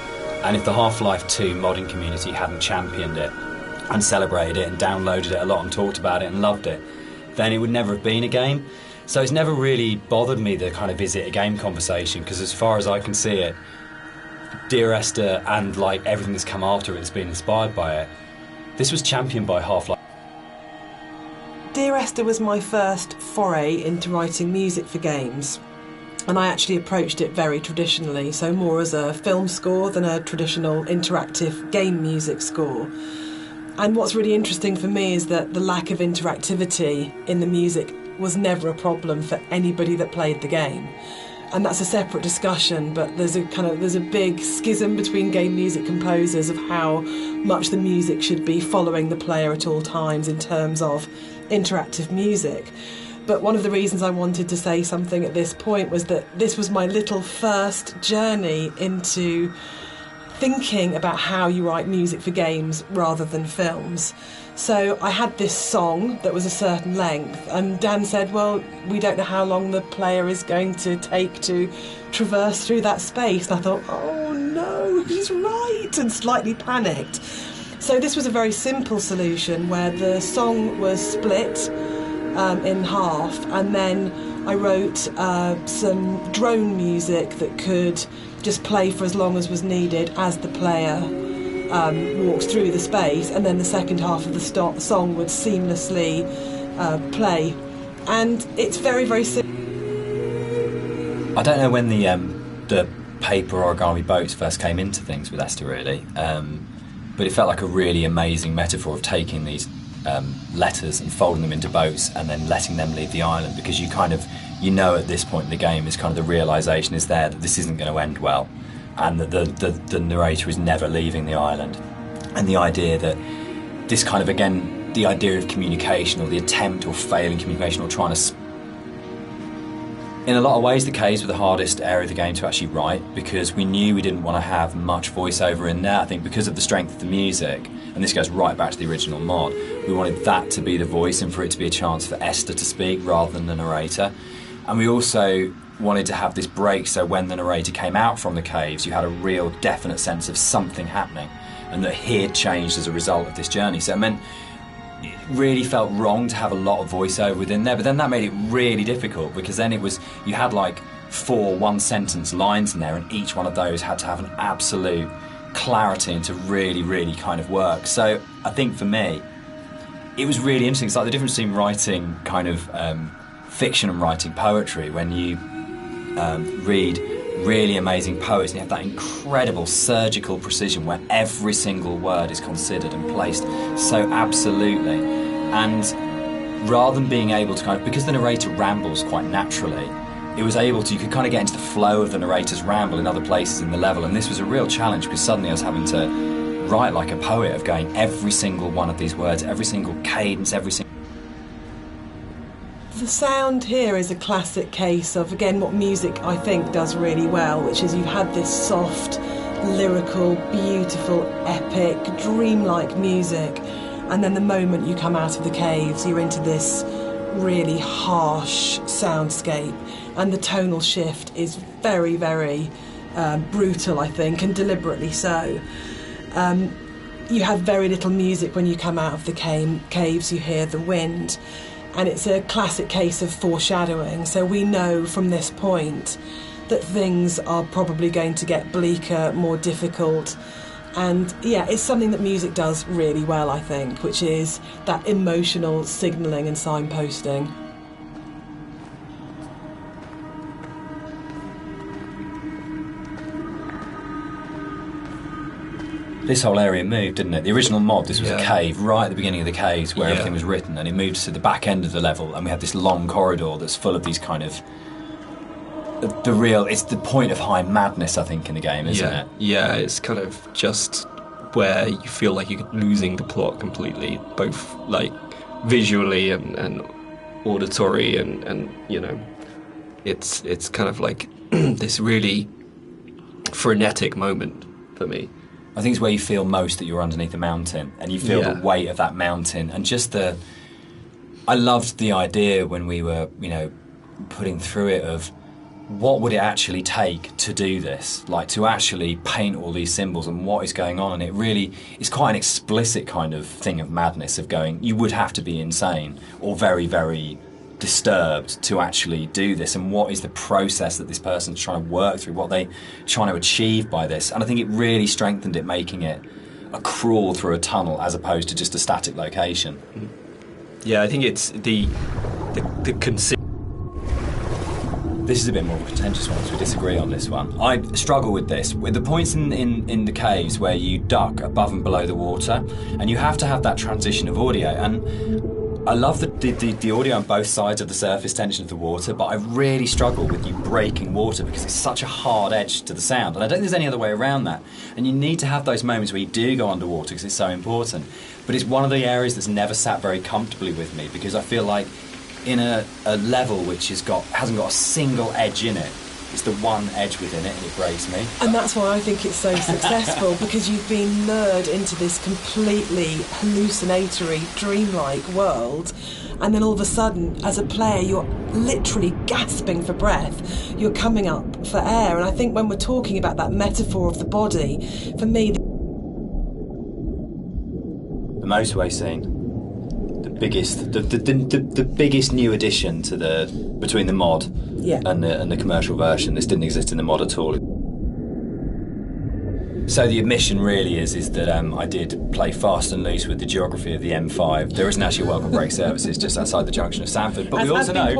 D: and if the Half-Life 2 modding community hadn't championed it and celebrated it and downloaded it a lot and talked about it and loved it, then it would never have been a game. So it's never really bothered me, the kind of is it a game conversation, because as far as I can see it, Dear Esther and like everything that's come after it has been inspired by it. This was championed by Half-Life.
F: Dear Esther was my first foray into writing music for games, and I actually approached it very traditionally, so more as a film score than a traditional interactive game music score. And what's really interesting for me is that the lack of interactivity in the music was never a problem for anybody that played the game. And that's a separate discussion, but there's a big schism between game music composers of how much the music should be following the player at all times in terms of interactive music. But one of the reasons I wanted to say something at this point was that this was my little first journey into thinking about how you write music for games rather than films. So I had this song that was a certain length, and Dan said, well, we don't know how long the player is going to take to traverse through that space. And I thought, oh no, he's right, and slightly panicked. So this was a very simple solution where the song was split in half, and then I wrote some drone music that could just play for as long as was needed as the player walks through the space, and then the second half of the song would seamlessly play. And it's very, very simple.
D: I don't know when the paper origami boats first came into things with Esther, really, but it felt like a really amazing metaphor of taking these letters and folding them into boats and then letting them leave the island, because you know at this point in the game is kind of the realisation is there that this isn't going to end well, and that the narrator is never leaving the island. And the idea that this kind of, again, the idea of communication, or the attempt or failing communication, or trying to... In a lot of ways, the caves were the hardest area of the game to actually write, because we knew we didn't want to have much voiceover in there. I think because of the strength of the music, and this goes right back to the original mod, we wanted that to be the voice and for it to be a chance for Esther to speak rather than the narrator. And we also wanted to have this break, so when the narrator came out from the caves, you had a real definite sense of something happening, and that he had changed as a result of this journey. So it meant it really felt wrong to have a lot of voiceover within there, but then that made it really difficult, because then you had like 4 one-sentence lines in there, and each one of those had to have an absolute clarity and to really, really kind of work. So I think for me, it was really interesting. It's like the difference between writing kind of fiction and writing poetry. When you read really amazing poets and you have that incredible surgical precision where every single word is considered and placed so absolutely, and rather than being able to kind of, because the narrator rambles quite naturally, you could kind of get into the flow of the narrator's ramble in other places in the level, and this was a real challenge because suddenly I was having to write like a poet, of going every single one of these words, every single cadence, every single...
F: The sound here is a classic case of, again, what music I think does really well, which is you've had this soft, lyrical, beautiful, epic, dreamlike music, and then the moment you come out of the caves, you're into this really harsh soundscape, and the tonal shift is very, very brutal, I think, and deliberately so. you have very little music when you come out of the caves. You hear the wind, and it's a classic case of foreshadowing. So we know from this point that things are probably going to get bleaker, more difficult. And yeah, it's something that music does really well, I think, which is that emotional signalling and signposting.
D: This whole area moved, didn't it? The original mod, this was a cave right at the beginning of the caves where everything was written, and it moved to the back end of the level, and we had this long corridor that's full of these kind of it's the point of high madness, I think, in the game, isn't it?
E: Yeah, it's kind of just where you feel like you're losing the plot completely, both like visually and auditory, and you know, it's kind of like this really frenetic moment for me.
D: I think it's where you feel most that you're underneath a mountain, and you feel the weight of that mountain, and just I loved the idea when we were, you know, putting through it of what would it actually take to do this, like to actually paint all these symbols and what is going on. And it really is quite an explicit kind of thing of madness, of going, you would have to be insane or very, very disturbed to actually do this, and what is the process that this person's trying to work through, what they trying to achieve by this. And I think it really strengthened it, making it a crawl through a tunnel as opposed to just a static location.
E: Yeah, I think it's the
D: This is a bit more of a contentious one, so we disagree on this one. I struggle with this, with the points in the caves where you duck above and below the water, and you have to have that transition of audio. And I love the audio on both sides of the surface tension of the water, but I really struggle with you breaking water because it's such a hard edge to the sound, and I don't think there's any other way around that. And you need to have those moments where you do go underwater because it's so important. But it's one of the areas that's never sat very comfortably with me, because I feel like in a level which hasn't got a single edge in it, it's the one edge within it, and it breaks me.
F: And that's why I think it's so successful, because you've been lured into this completely hallucinatory, dreamlike world, and then all of a sudden, as a player, you're literally gasping for breath. You're coming up for air. And I think when we're talking about that metaphor of the body, for me,
D: the motorway scene, the biggest new addition to between the mod and the commercial version. This didn't exist in the mod at all. So the admission really is that I did play fast and loose with the geography of the M5. There isn't actually a welcome break services just outside the junction of Sanford, but we also know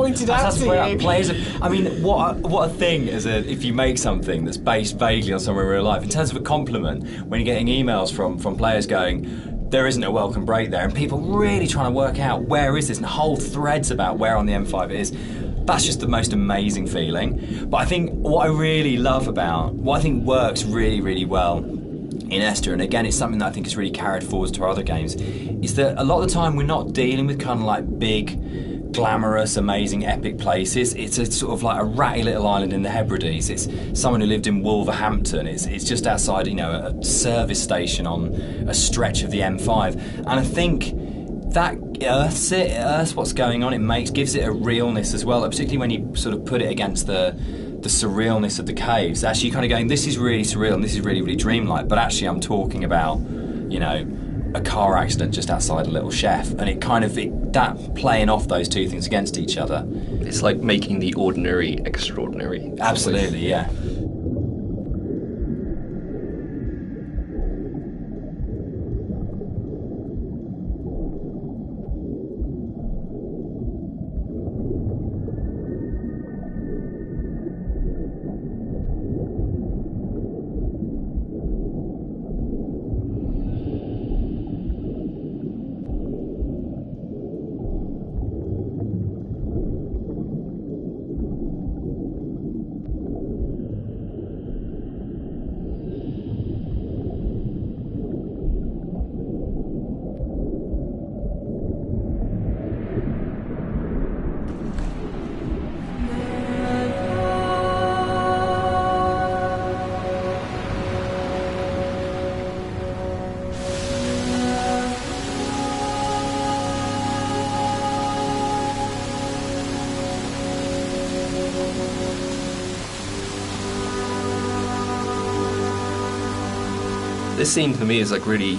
D: players. I mean, what a thing if you make something that's based vaguely on somewhere in real life. In terms of a compliment, when you're getting emails from players going, there isn't a welcome break there, and people really trying to work out where is this, and whole threads about where on the M5 it is. That's just the most amazing feeling. But I think what I really love about, what I think works really, really well in Esther, and again it's something that I think is really carried forward to our other games, is that a lot of the time we're not dealing with kind of like big, glamorous, amazing, epic places. It's a sort of like a ratty little island in the Hebrides. It's someone who lived in Wolverhampton. It's just outside, you know, a service station on a stretch of the M5. And I think that earths what's going on. It gives it a realness as well, particularly when you sort of put it against the surrealness of the caves. Actually, you're kind of going, this is really surreal and this is really, really dreamlike, but actually I'm talking about, you know, a car accident just outside a little chef, and that playing off those two things against each other.
E: It's like making the ordinary extraordinary.
D: Absolutely, yeah.
E: This scene for me is like really,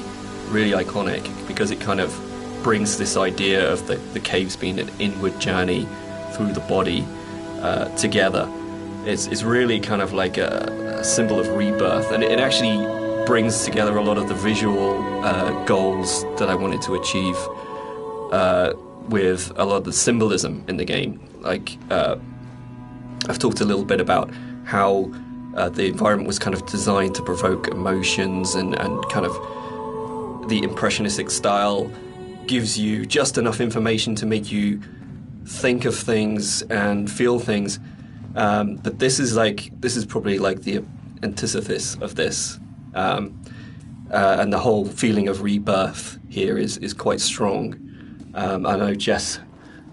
E: really iconic because it kind of brings this idea of the caves being an inward journey through the body together. It's really kind of like a symbol of rebirth, and it actually brings together a lot of the visual goals that I wanted to achieve with a lot of the symbolism in the game. Like, I've talked a little bit about how the environment was kind of designed to provoke emotions, and kind of the impressionistic style gives you just enough information to make you think of things and feel things. But this is probably like the antithesis of this. And the whole feeling of rebirth here is quite strong. I know Jess...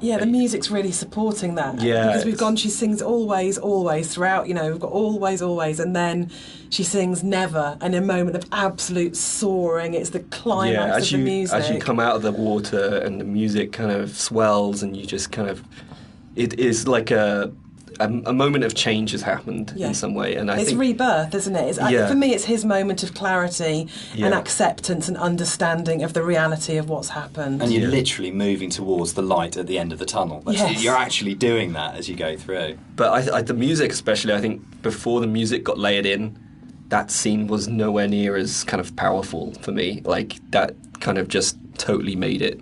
F: Yeah, the music's really supporting that.
E: Yeah.
F: Because we've gone, she sings always, always throughout, you know, we've got always, always, and then she sings never, and a moment of absolute soaring. It's the climax of the music.
E: As you come out of the water and the music kind of swells, and you just kind of... It is like a moment of change has happened in some way, and I think
F: rebirth, isn't it? For me, it's his moment of clarity and acceptance and understanding of the reality of what's happened.
D: And you're literally moving towards the light at the end of the tunnel. You're actually doing that as you go through.
E: But the music, especially, I think before the music got layered in, that scene was nowhere near as kind of powerful for me. Like, that kind of just totally made it.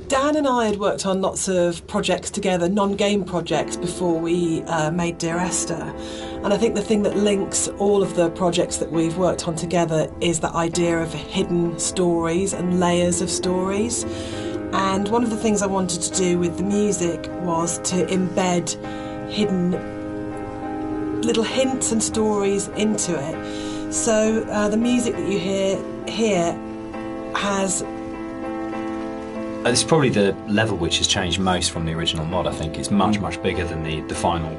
F: Dan and I had worked on lots of projects together, non-game projects, before we made Dear Esther. And I think the thing that links all of the projects that we've worked on together is that idea of hidden stories and layers of stories. And one of the things I wanted to do with the music was to embed hidden little hints and stories into it. So the music that you hear here has...
D: It's probably the level which has changed most from the original mod. I think it's much bigger than the final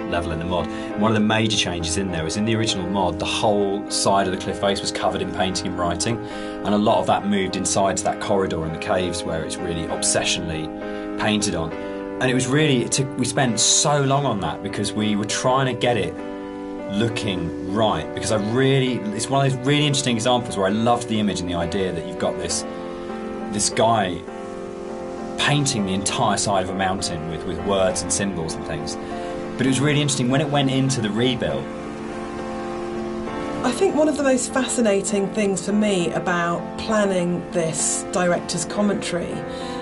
D: level in the mod. And one of the major changes in there is in the original mod, the whole side of the cliff face was covered in painting and writing, and a lot of that moved inside to that corridor in the caves where it's really obsessionally painted on. And it was really, we spent so long on that because we were trying to get it looking right, because it's one of those really interesting examples where I loved the image and the idea that you've got this guy painting the entire side of a mountain with words and symbols and things. But it was really interesting when it went into the rebuild.
F: I think one of the most fascinating things for me about planning this director's commentary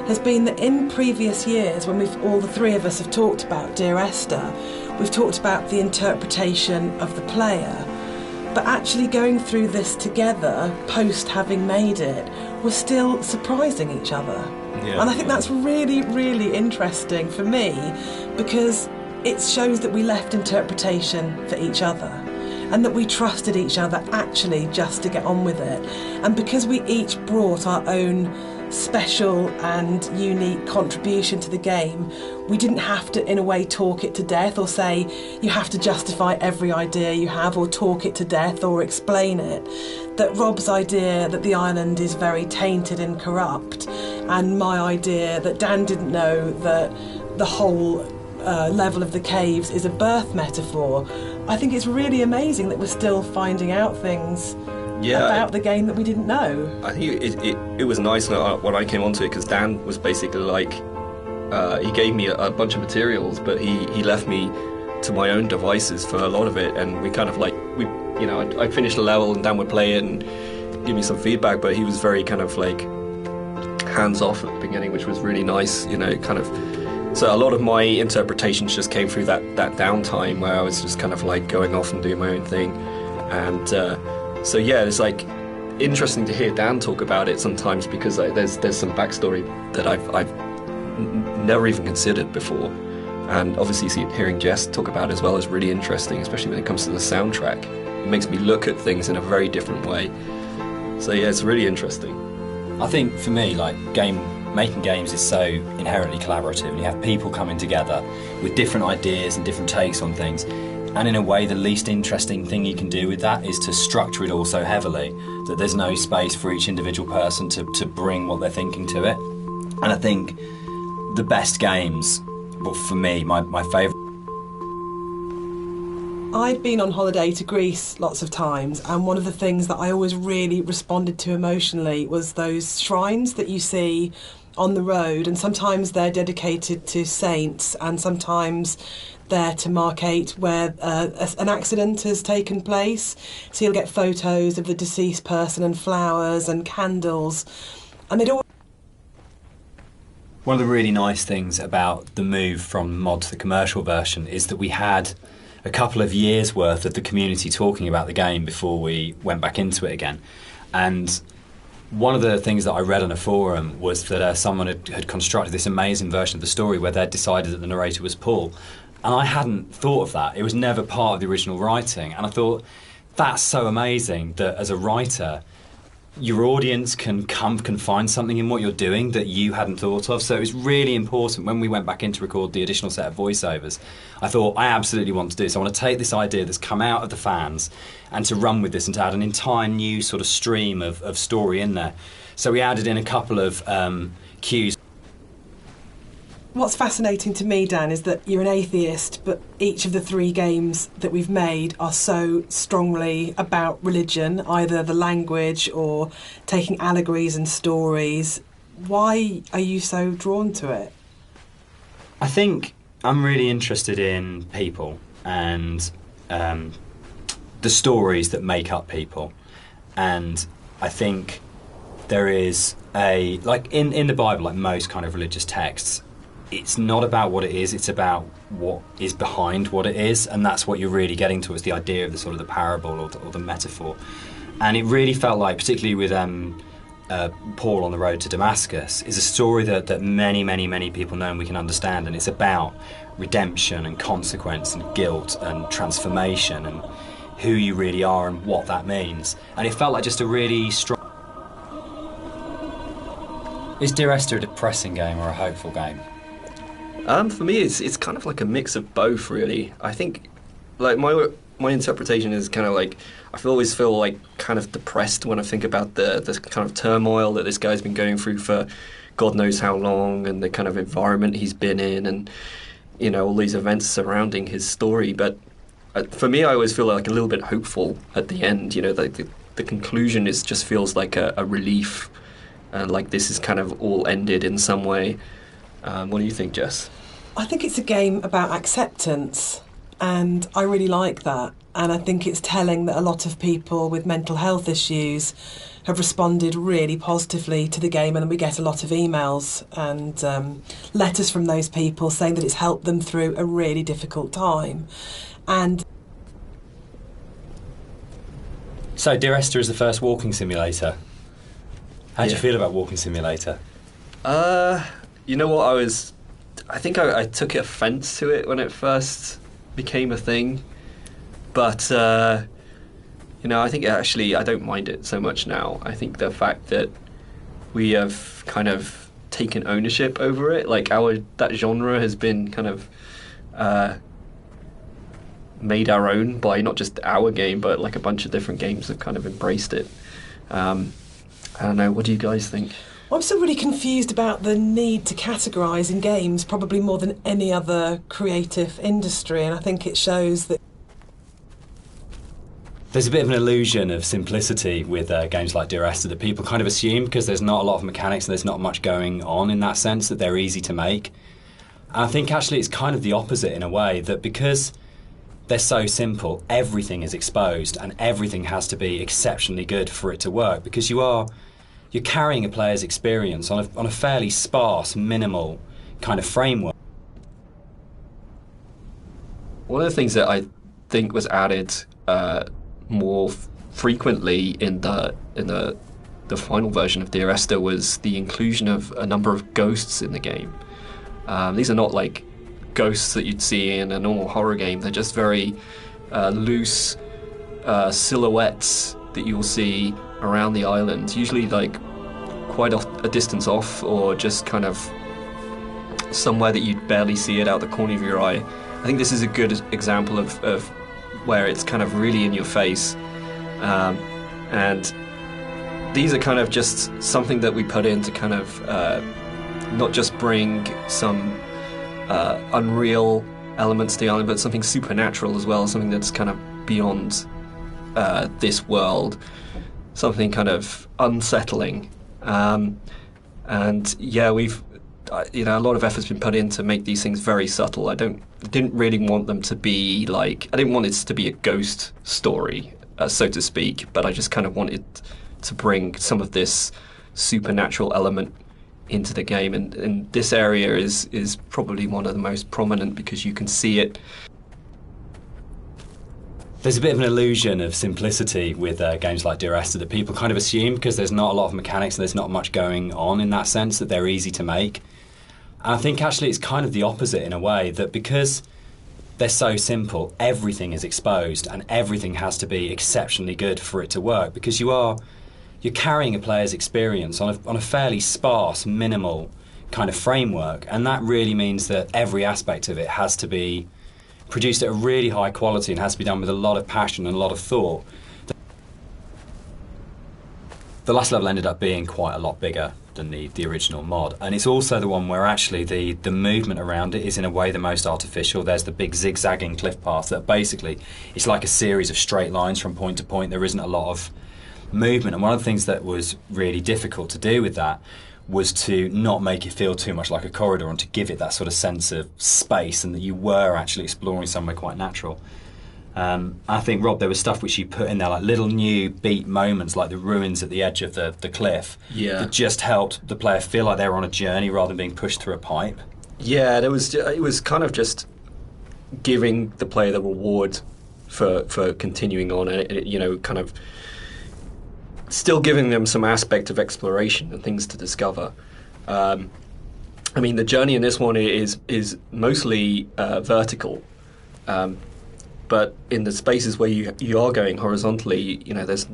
F: has been that in previous years, when all the three of us have talked about Dear Esther, we've talked about the interpretation of the player. But actually going through this together, post having made it, was still surprising each other. Yeah. And I think that's really, really interesting for me, because it shows that we left interpretation for each other and that we trusted each other actually just to get on with it. And because we each brought our own special and unique contribution to the game, we didn't have to, in a way, talk it to death or say you have to justify every idea you have or talk it to death or explain it. That Rob's idea that the island is very tainted and corrupt, and my idea that Dan didn't know that the whole level of the caves is a birth metaphor. I think it's really amazing that we're still finding out things about the game that we didn't know.
E: I think it was nice when I came onto it, because Dan was basically like, he gave me a bunch of materials, but he left me to my own devices for a lot of it, and we kind of like, I finished a level and Dan would play it and give me some feedback, but he was very kind of like hands-off at the beginning, which was really nice, kind of. So a lot of my interpretations just came through that downtime where I was just kind of like going off and doing my own thing. And so yeah, it's like interesting to hear Dan talk about it sometimes, because there's some backstory that I've never even considered before. And obviously hearing Jess talk about it as well is really interesting, especially when it comes to the soundtrack. It makes me look at things in a very different way. So yeah, it's really interesting.
D: I think for me, like, making games is so inherently collaborative, and you have people coming together with different ideas and different takes on things. And in a way, the least interesting thing you can do with that is to structure it all so heavily that there's no space for each individual person to bring what they're thinking to it. And I think the best games, well, for me, my favourite...
F: I've been on holiday to Greece lots of times, and one of the things that I always really responded to emotionally was those shrines that you see on the road, and sometimes they're dedicated to saints, and sometimes they're to markate where an accident has taken place. So you'll get photos of the deceased person and flowers and candles, and they'd all...
D: One of the really nice things about the move from mod to the commercial version is that we had a couple of years worth of the community talking about the game before we went back into it again. And one of the things that I read on a forum was that someone had constructed this amazing version of the story where they'd decided that the narrator was Paul. And I hadn't thought of that. It was never part of the original writing. And I thought, that's so amazing that as a writer, your audience can find something in what you're doing that you hadn't thought of. So it was really important when we went back in to record the additional set of voiceovers. I thought, I absolutely want to do this. I want to take this idea that's come out of the fans and to run with this and to add an entire new sort of stream of story in there. So we added in a couple of cues.
F: What's fascinating to me, Dan, is that you're an atheist, but each of the 3 games that we've made are so strongly about religion, either the language or taking allegories and stories. Why are you so drawn to it?
D: I think I'm really interested in people and the stories that make up people. And I think there is like in the Bible, like most kind of religious texts, it's not about what it is, it's about what is behind what it is, and that's what you're really getting to, is the idea of the sort of the parable or the metaphor. And it really felt like, particularly with Paul on the road to Damascus, is a story that many people know and we can understand, and it's about redemption and consequence and guilt and transformation and who you really are and what that means. And it felt like just a really strong... Is Dear Esther a depressing game or a hopeful game?
E: For me, it's kind of like a mix of both, really. I think, like, my interpretation is kind of like, always feel like kind of depressed when I think about the kind of turmoil that this guy's been going through for God knows how long, and the kind of environment he's been in, and, you know, all these events surrounding his story. But for me, I always feel like a little bit hopeful at the end. You know, the conclusion just feels like a relief, like this is kind of all ended in some way. What do you think, Jess?
F: I think it's a game about acceptance, and I really like that. And I think it's telling that a lot of people with mental health issues have responded really positively to the game, and we get a lot of emails and letters from those people saying that it's helped them through a really difficult time. And
D: so, Dear Esther is the first walking simulator. How do you feel about Walking Simulator?
E: You know what, I think I took offence to it when it first became a thing, but, you know, I think actually I don't mind it so much now. I think the fact that we have kind of taken ownership over it, like that genre has been kind of made our own by not just our game, but like a bunch of different games have kind of embraced it. I don't know, what do you guys think?
F: I'm still really confused about the need to categorise in games, probably more than any other creative industry, and I think it shows that
D: there's a bit of an illusion of simplicity with games like Dear Esther that people kind of assume, because there's not a lot of mechanics and there's not much going on in that sense, that they're easy to make. And I think actually it's kind of the opposite in a way, that because they're so simple, everything is exposed and everything has to be exceptionally good for it to work, because you're carrying a player's experience on a fairly sparse, minimal kind of framework.
E: One of the things that I think was added more frequently in the final version of Dear Esther was the inclusion of a number of ghosts in the game. These are not like ghosts that you'd see in a normal horror game. They're just very loose silhouettes that you'll see around the island, usually like quite a distance off, or just kind of somewhere that you'd barely see it out the corner of your eye. I think this is a good example of where it's kind of really in your face. And these are kind of just something that we put in to kind of not just bring some unreal elements to the island, but something supernatural as well, something that's kind of beyond this world, something kind of unsettling. And yeah, we've a lot of effort's been put in to make these things very subtle. I didn't really want them to be like, I didn't want it to be a ghost story, so to speak, but I just kind of wanted to bring some of this supernatural element into the game, and this area is probably one of the most prominent because you can see it.
D: There's a bit of an illusion of simplicity with games like Dear Esther that people kind of assume, because there's not a lot of mechanics and there's not much going on in that sense, that they're easy to make. And I think actually it's kind of the opposite in a way, that because they're so simple, everything is exposed and everything has to be exceptionally good for it to work, because you're carrying a player's experience on a fairly sparse, minimal kind of framework, and that really means that every aspect of it has to be produced at a really high quality and has to be done with a lot of passion and a lot of thought. The last level ended up being quite a lot bigger than the original mod, and it's also the one where actually the movement around it is in a way the most artificial. There's the big zigzagging cliff path that basically it's like a series of straight lines from point to point. There isn't a lot of movement, and one of the things that was really difficult to do with that was to not make it feel too much like a corridor and to give it that sort of sense of space and that you were actually exploring somewhere quite natural. I think, Rob, there was stuff which you put in there, like little new beat moments, like the ruins at the edge of the cliff, that just helped the player feel like they were on a journey rather than being pushed through a pipe.
E: Yeah, it was kind of just giving the player the reward for continuing on, and kind of still giving them some aspect of exploration and things to discover. I mean, the journey in this one is mostly vertical, but in the spaces where you are going horizontally, there's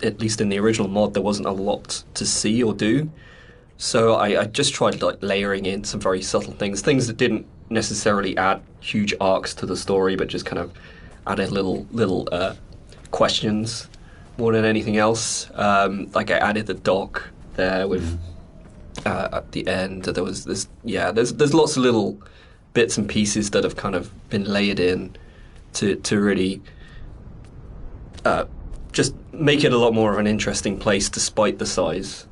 E: at least in the original mod there wasn't a lot to see or do. So I just tried like layering in some very subtle things that didn't necessarily add huge arcs to the story, but just kind of added little questions more than anything else. Like I added the dock there with at the end. There was this. Yeah, there's lots of little bits and pieces that have kind of been layered in to really just make it a lot more of an interesting place despite the size.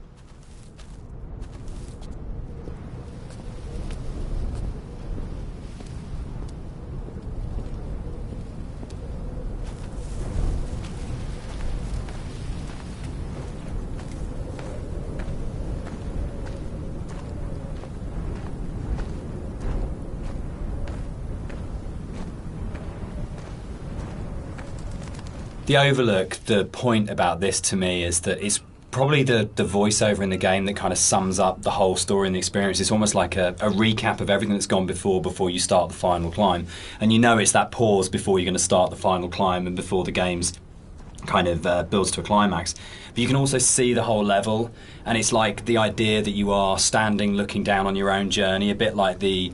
D: The Overlook, the point about this to me is that it's probably the voiceover in the game that kind of sums up the whole story and the experience. It's almost like a recap of everything that's gone before you start the final climb. And it's that pause before you're going to start the final climb and before the game's kind of builds to a climax. But you can also see the whole level, and it's like the idea that you are standing looking down on your own journey, a bit like the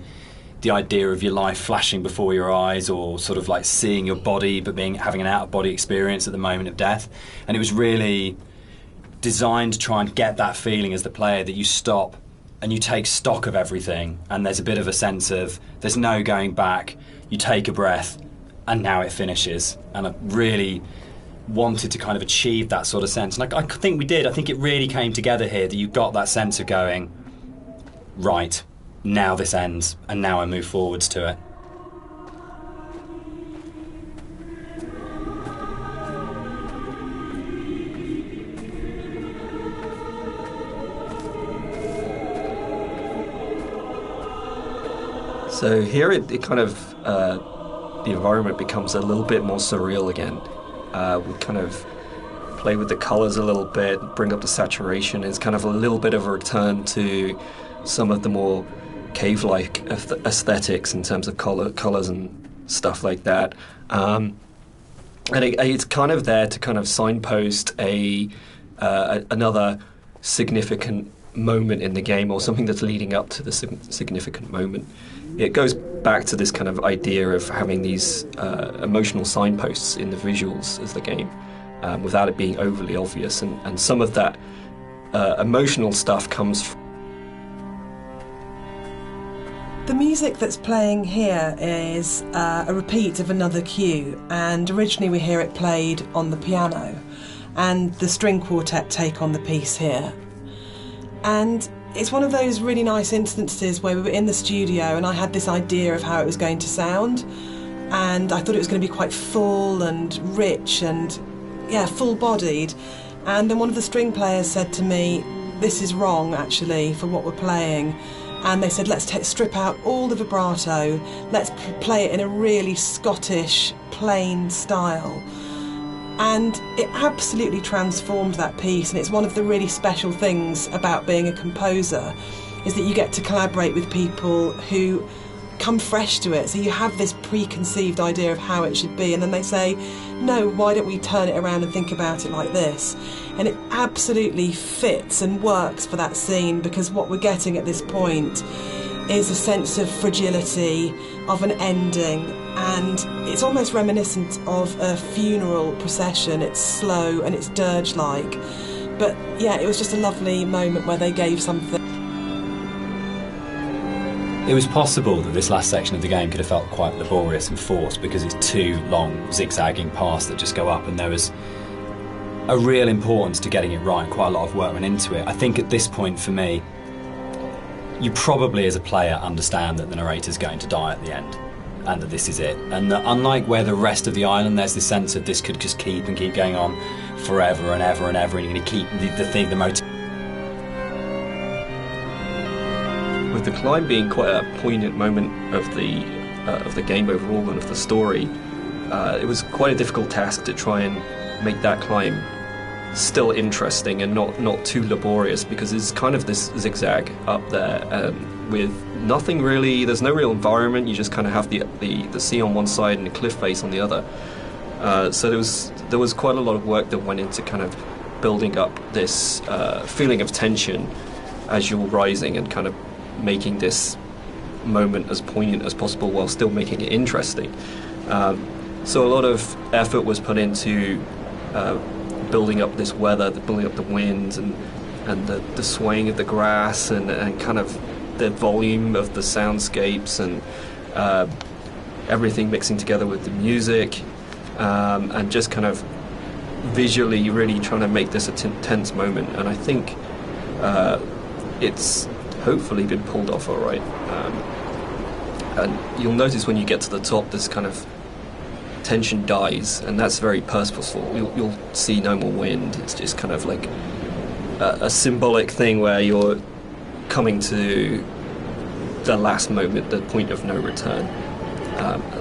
D: idea of your life flashing before your eyes, or sort of like seeing your body but having an out-of-body experience at the moment of death. And it was really designed to try and get that feeling as the player that you stop and you take stock of everything, and there's a bit of a sense of there's no going back. You take a breath and now it finishes. And I really wanted to kind of achieve that sort of sense, and I think we did. I think it really came together here, that you got that sense of going, right, now this ends, and now I move forwards to it.
E: So here it kind of, the environment becomes a little bit more surreal again. We kind of play with the colours a little bit, bring up the saturation. It's kind of a little bit of a return to some of the more cave-like aesthetics in terms of colours and stuff like that. And it's kind of there to kind of signpost another significant moment in the game, or something that's leading up to the significant moment. It goes back to this kind of idea of having these emotional signposts in the visuals of the game, without it being overly obvious. And some of that emotional stuff comes from...
F: The music that's playing here is a repeat of another cue, and originally we hear it played on the piano, and the string quartet take on the piece here. And it's one of those really nice instances where we were in the studio and I had this idea of how it was going to sound, and I thought it was going to be quite full and rich and, yeah, full-bodied. And then one of the string players said to me, "This is wrong, actually, for what we're playing." And they said, let's strip out all the vibrato, let's play it in a really Scottish, plain style. And it absolutely transformed that piece, and it's one of the really special things about being a composer, is that you get to collaborate with people who come fresh to it. So you have this preconceived idea of how it should be, and then they say, no, why don't we turn it around and think about it like this? And it absolutely fits and works for that scene, because what we're getting at this point is a sense of fragility, of an ending, and it's almost reminiscent of a funeral procession. It's slow and it's dirge-like. But yeah, it was just a lovely moment where they gave something.
D: It was possible that this last section of the game could have felt quite laborious and forced, because it's two long zigzagging paths that just go up, and there was a real importance to getting it right, and quite a lot of work went into it. I think at this point for me, you probably as a player understand that the narrator's going to die at the end, and that this is it, and that unlike where the rest of the island, there's this sense of this could just keep going on forever and ever and ever, and you're going to keep the motive.
E: With the climb being quite a poignant moment of the game overall and of the story, it was quite a difficult task to try and make that climb still interesting and not too laborious, because it's kind of this zigzag up there with nothing really. There's no real environment. You just kind of have the sea on one side and the cliff face on the other. So there was quite a lot of work that went into kind of building up this feeling of tension as you're rising, and kind of making this moment as poignant as possible while still making it interesting. So a lot of effort was put into building up this weather, building up the wind, and the swaying of the grass, and kind of the volume of the soundscapes, and everything mixing together with the music, and just kind of visually really trying to make this a tense moment. And I think it's hopefully been pulled off all right. And you'll notice when you get to the top, this kind of tension dies, and that's very purposeful. You'll see no more wind. It's just kind of like a symbolic thing where you're coming to the last moment, the point of no return,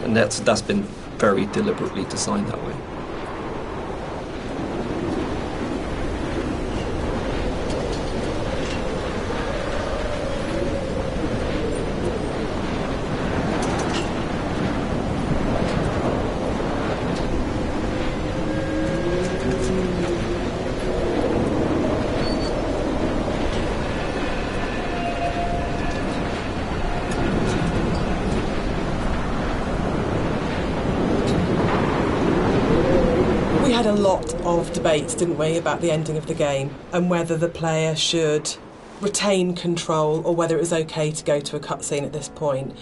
E: and that's been very deliberately designed that way.
F: A lot of debates, didn't we, about the ending of the game and whether the player should retain control or whether it was okay to go to a cutscene at this point.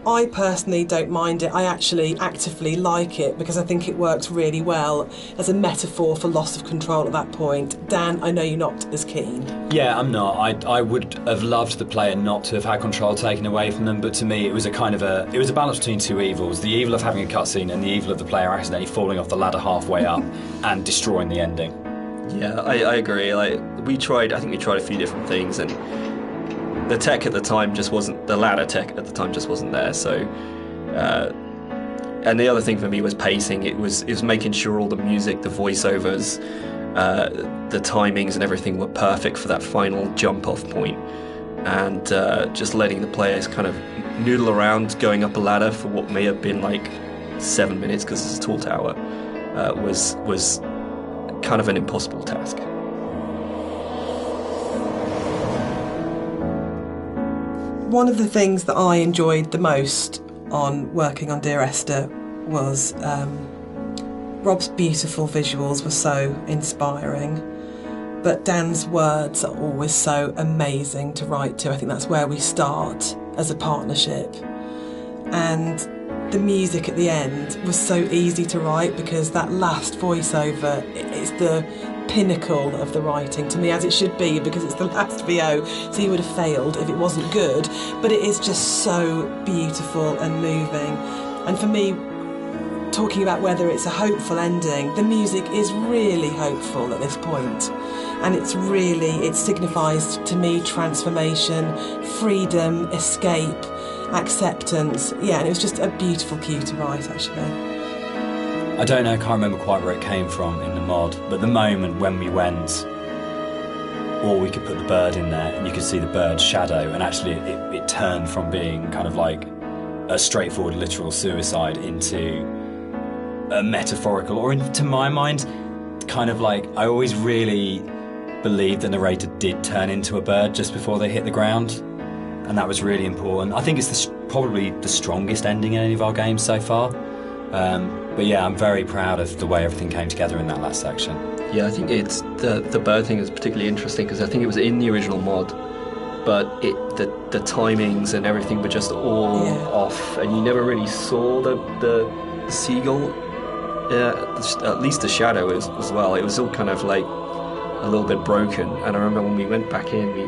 F: I personally don't mind it. I actually actively like it because I think it works really well as a metaphor for loss of control at that point. Dan, I know you're not as keen.
D: Yeah, I'm not. I would have loved the player not to have had control taken away from them, but to me it was a balance between two evils: the evil of having a cutscene and the evil of the player accidentally falling off the ladder halfway up and destroying the ending.
E: Yeah, I agree. I think we tried a few different things, and the tech at the time just wasn't, the ladder tech at the time just wasn't there. So, and the other thing for me was pacing. It was making sure all the music, the voiceovers, the timings and everything were perfect for that final jump off point. and just letting the players kind of noodle around going up a ladder for what may have been like 7 minutes, because it's a tall tower, was kind of an impossible task.
F: One of the things that I enjoyed the most on working on Dear Esther was Rob's beautiful visuals were so inspiring, but Dan's words are always so amazing to write to. I think that's where we start as a partnership. And the music at the end was so easy to write, because that last voiceover is the pinnacle of the writing to me, as it should be, because it's the last VO, so you would have failed if it wasn't good. But it is just so beautiful and moving. And for me, talking about whether it's a hopeful ending, the music is really hopeful at this point. And it signifies to me transformation, freedom, escape, acceptance. Yeah, and it was just a beautiful cue to write, actually.
D: I don't know, I can't remember quite where it came from in the mod, but the moment when we went, or we could put the bird in there and you could see the bird's shadow, and actually it turned from being kind of like a straightforward literal suicide into a metaphorical, or to my mind, kind of like, I always really believed the narrator did turn into a bird just before they hit the ground, and that was really important. I think it's probably the strongest ending in any of our games so far. But yeah, I'm very proud of the way everything came together in that last section.
E: Yeah, I think it's the bird thing is particularly interesting, because I think it was in the original mod, but the timings and everything were just all off, and you never really saw the seagull. Yeah, at least the shadow as well. It was all kind of like a little bit broken. And I remember when we went back in,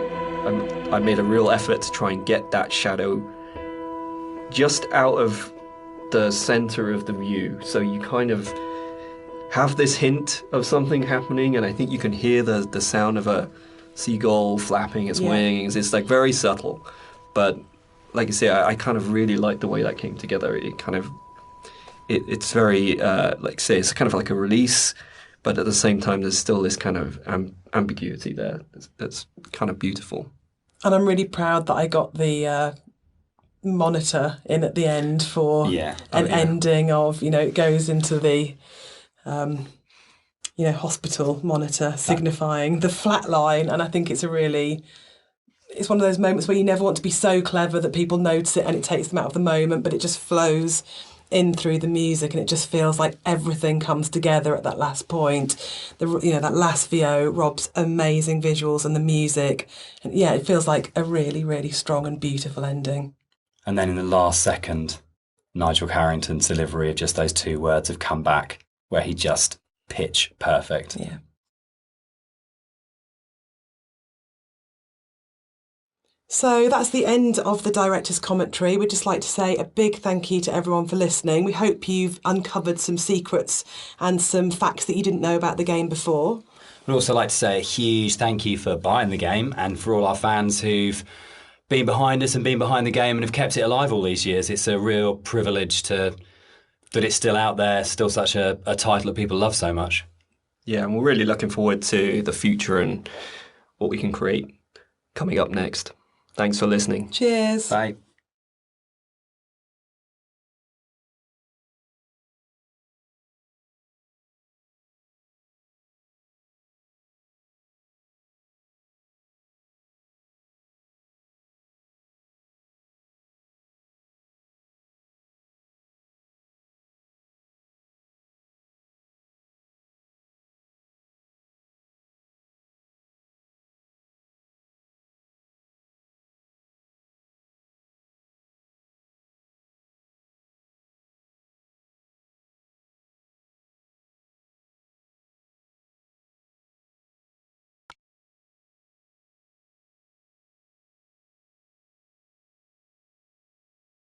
E: I made a real effort to try and get that shadow just out of the center of the view, so you kind of have this hint of something happening, and I think you can hear the sound of a seagull flapping its wings. It's like very subtle, but like I say, I kind of really like the way that came together. It's very like say, it's kind of like a release, but at the same time there's still this kind of ambiguity there that's kind of beautiful.
F: And I'm really proud that I got the monitor in at the end for an ending of, it goes into the hospital monitor, signifying the flat line. And I think it's one of those moments where you never want to be so clever that people notice it and it takes them out of the moment, but it just flows in through the music, and it just feels like everything comes together at that last point. That last VO, Rob's amazing visuals and the music, and it feels like a really, really strong and beautiful ending.
D: And then in the last second, Nigel Carrington's delivery of just those two words have come back, where he just pitch perfect.
F: Yeah. So that's the end of the director's commentary. We'd just like to say a big thank you to everyone for listening. We hope you've uncovered some secrets and some facts that you didn't know about the game before.
D: We'd also like to say a huge thank you for buying the game, and for all our fans who've been behind us and been behind the game and have kept it alive all these years. It's a real privilege that it's still out there, still such a title that people love so much.
E: Yeah, and we're really looking forward to the future and what we can create coming up next. Thanks for listening.
F: Cheers.
D: Bye.